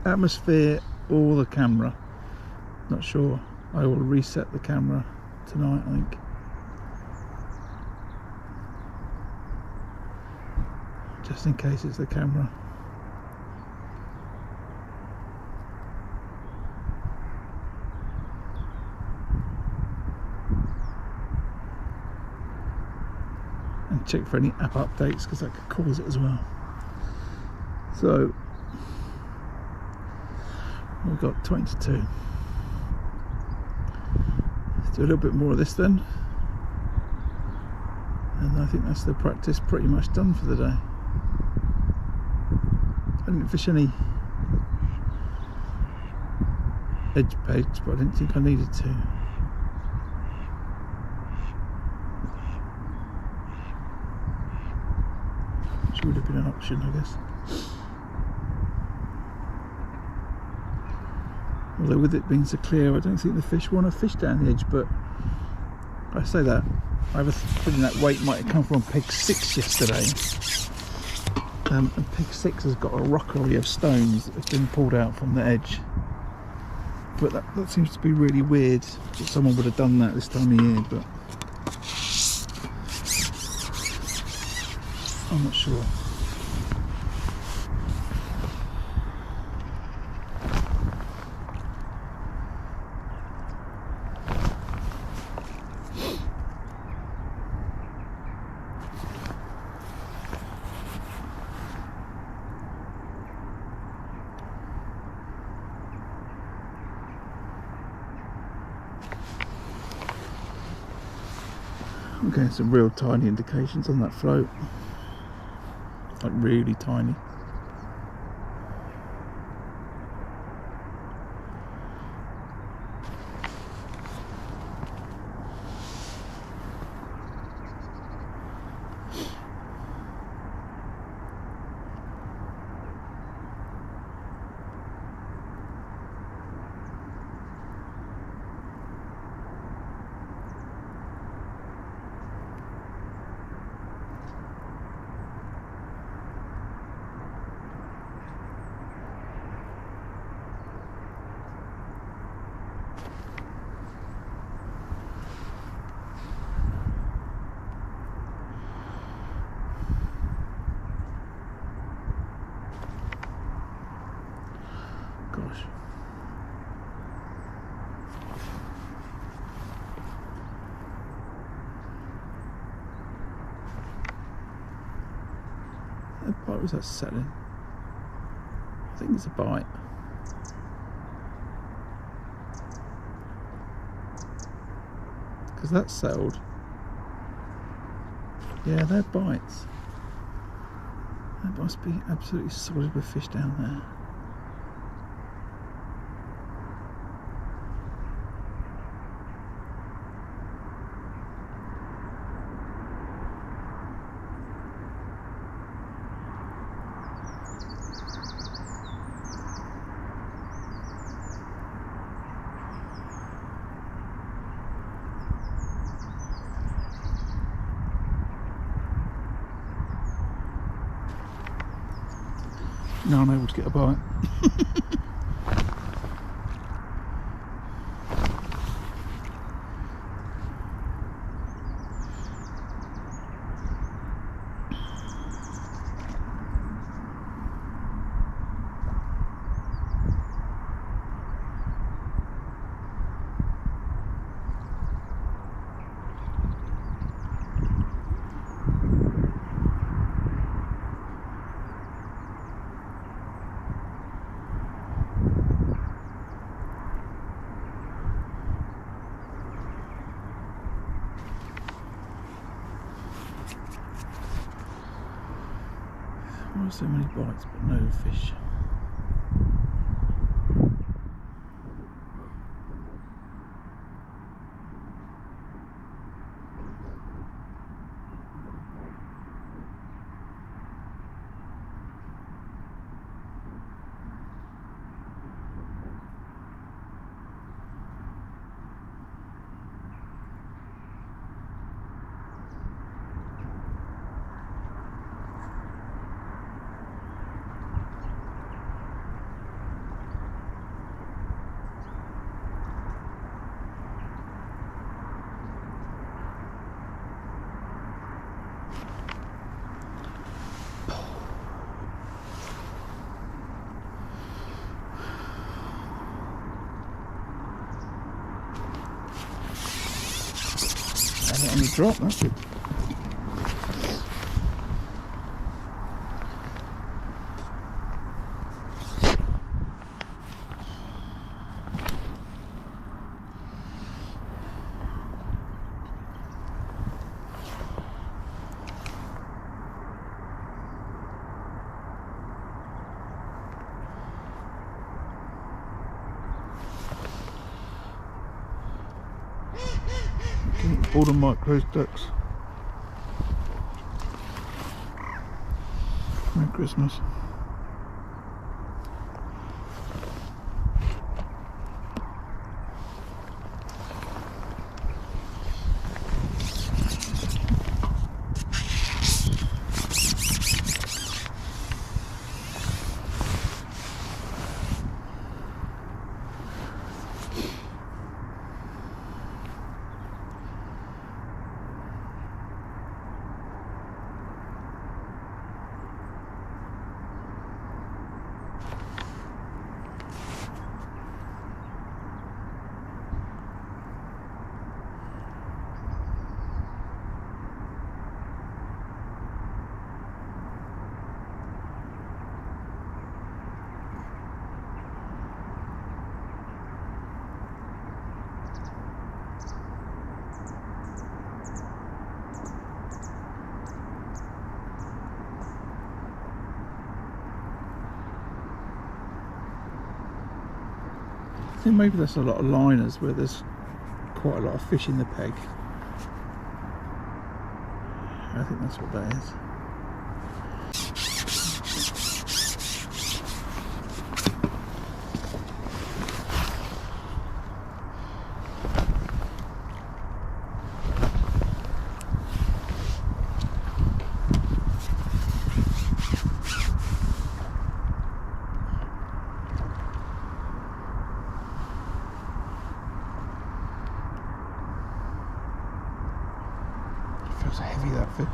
atmosphere or the camera. Not sure. I will reset the camera tonight, I think. Just in case it's the camera. And check for any app updates, because that could cause it as well. So we've got 22. Let's do a little bit more of this then, and I think that's the practice pretty much done for the day. I didn't fish any edge baits, but I didn't think I needed to. Which would have been an option, I guess. Although with it being so clear, I don't think the fish want to fish down the edge, but I say that. I have a feeling that weight might have come from peg 6 yesterday. And peg 6 has got a rockery of stones that have been pulled out from the edge. But that seems to be really weird that someone would have done that this time of year, but I'm not sure. I'm getting some real tiny indications on that float, like really tiny. Gosh. What bite was that selling? I think it's a bite. Because that's settled. Yeah, they're bites. That must be absolutely solid with fish down there. Now I'm able to get a bite. Why are so many bites but no fish? On the drop, that's good. All the micro ducks. Merry Christmas. I think maybe there's a lot of liners where there's quite a lot of fish in the peg. I think that's what that is. Feels heavy, that fish.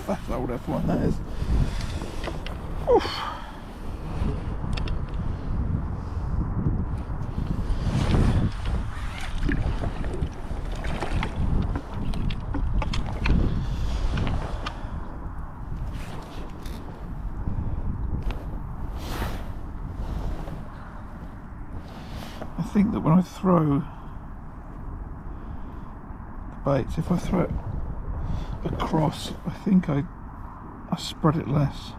That's old F1 that is. Oof. I think that when I throw the baits, if I throw it across, I think I spread it less.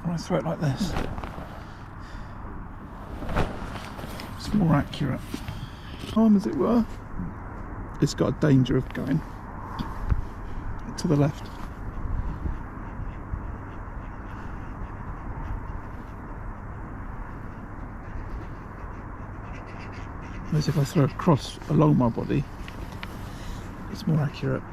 When I throw it like this, it's more accurate. As it were, it's got a danger of going to the left. Whereas if I throw across along my body, it's more accurate.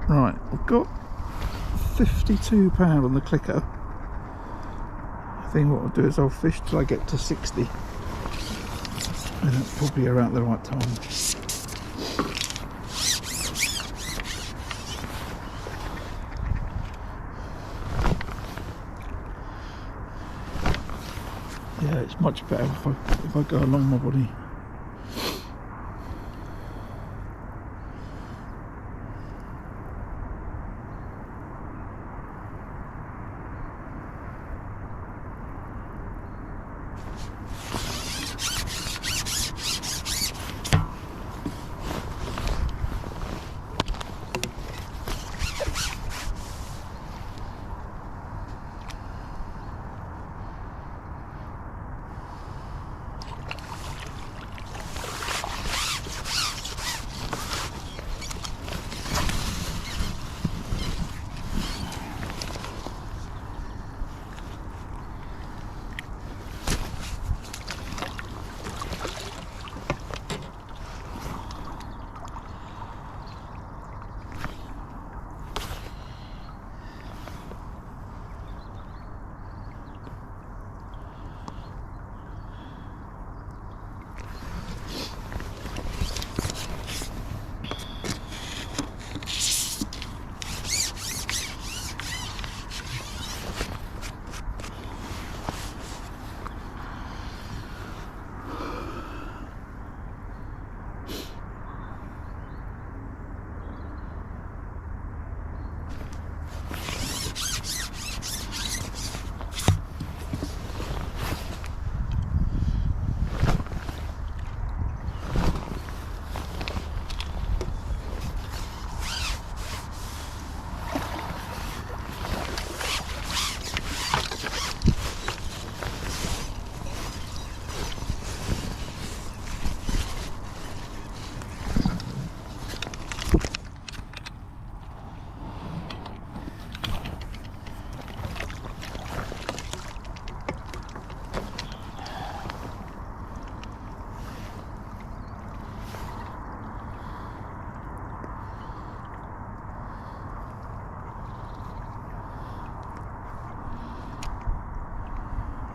Right, I've got £52 on the clicker. I think what I'll do is I'll fish till I get to 60. And that's probably around the right time. It's much better if I go along my body.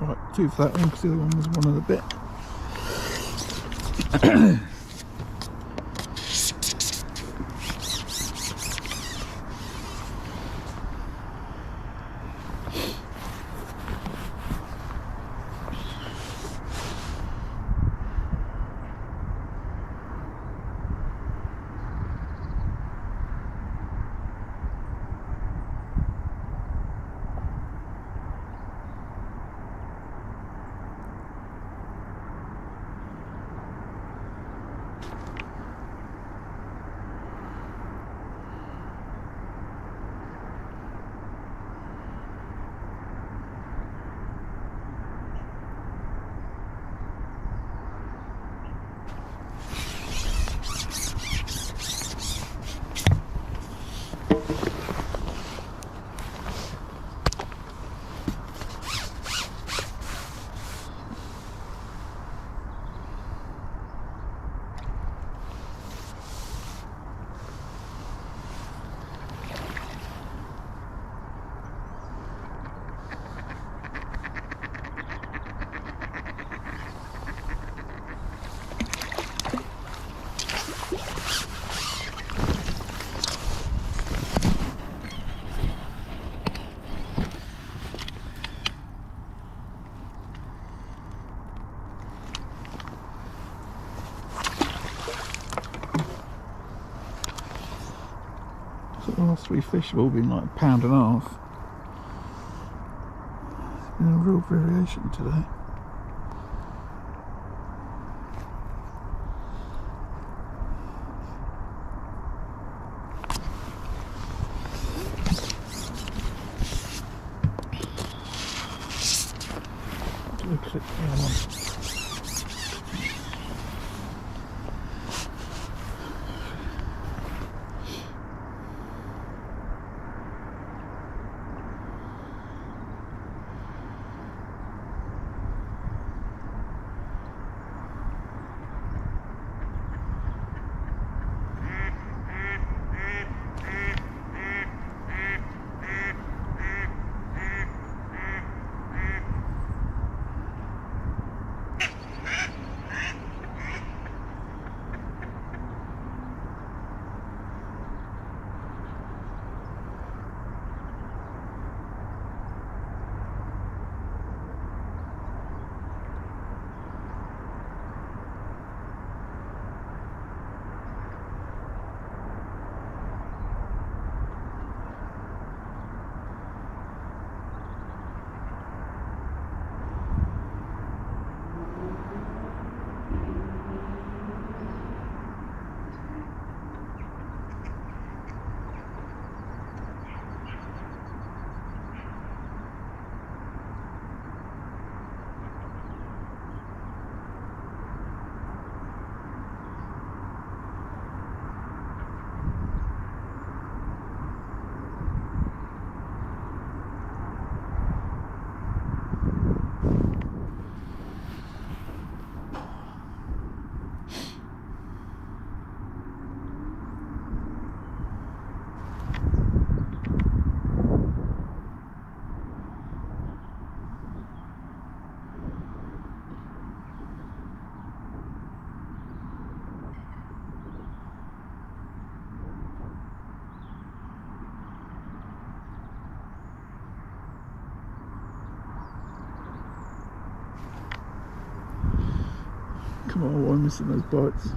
Right, 2 for that one because the other one was 1 and a bit. The last 3 fish have all been like £1.5 pounds. It's been a real variation today. Click the other one. tomorrow. Why I'm missing those bites.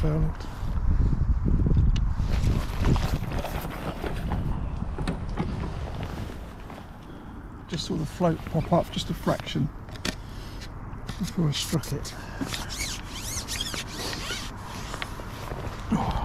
Fouled. Just saw the float pop up just a fraction before I struck it. Oh.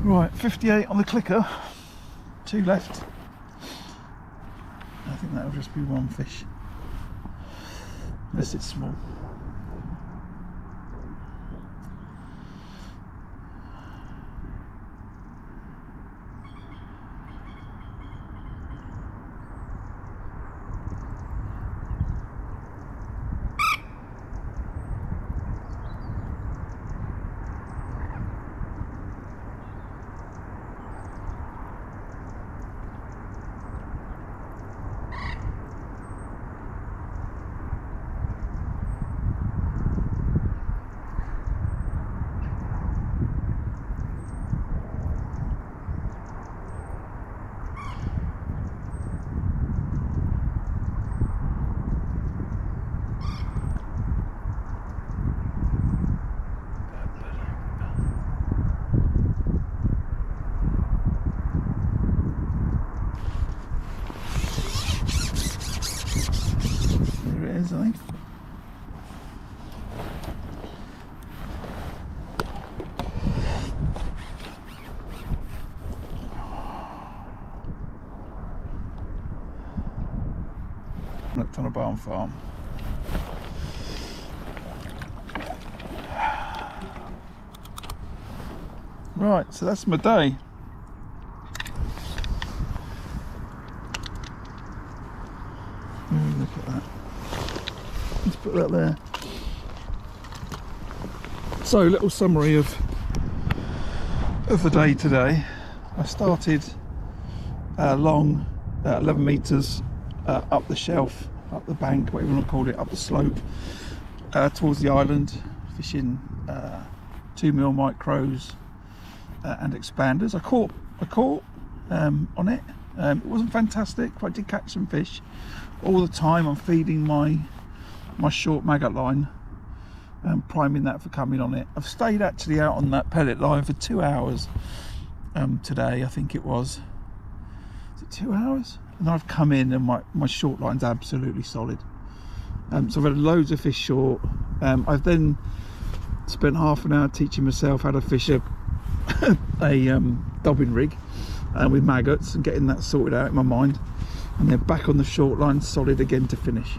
Right, 58 on the clicker, 2 left. I think that'll just be one fish, unless it's small. I think. Looked on a barn farm. Right, so that's my day. Look at that. Let's put that there. So, little summary of the day today. I started long, 11 metres up the shelf, up the bank, whatever you want to call it, up the slope, towards the island, fishing 2mm micros and expanders. I caught on it. It wasn't fantastic, but I did catch some fish. All the time I'm feeding my short maggot line, priming that for coming on it. I've stayed actually out on that pellet line for 2 hours today, I think it was. Is it 2 hours? And then I've come in and my short line's absolutely solid. So I've had loads of fish short. I've then spent half an hour teaching myself how to fish a dobbing rig with maggots and getting that sorted out in my mind, and then back on the short line solid again to finish.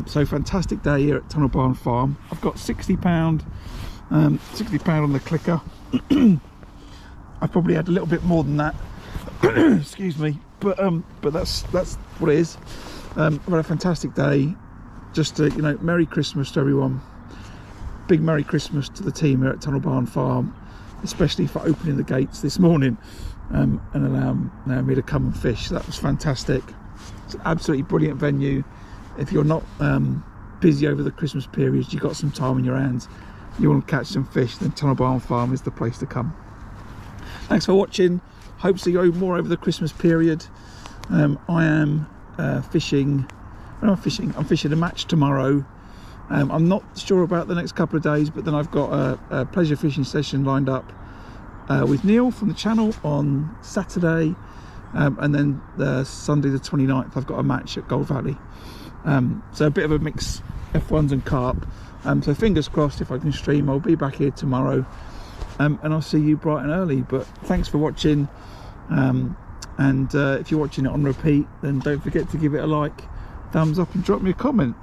So fantastic day here at Tunnel Barn Farm. I've got £60 on the clicker. I probably had a little bit more than that excuse me, but that's what it is. I've had a fantastic day. Just to, you know, Merry Christmas to everyone. Big Merry Christmas to the team here at Tunnel Barn Farm, especially for opening the gates this morning and allowing me to come and fish. That was fantastic. It's an absolutely brilliant venue. If you're not busy over the Christmas period, you've got some time in your hands, you want to catch some fish, then Tunnel Barn Farm is the place to come. Thanks for watching. Hope to see you more over the Christmas period. I am fishing. I'm fishing a match tomorrow. I'm not sure about the next couple of days, but then I've got a pleasure fishing session lined up with Neil from the channel on Saturday, and then Sunday the 29th I've got a match at Gold Valley. So a bit of a mix, F1s and carp. So fingers crossed, if I can stream, I'll be back here tomorrow, and I'll see you bright and early. But thanks for watching, and if you're watching it on repeat, then don't forget to give it a like, thumbs up, and drop me a comment.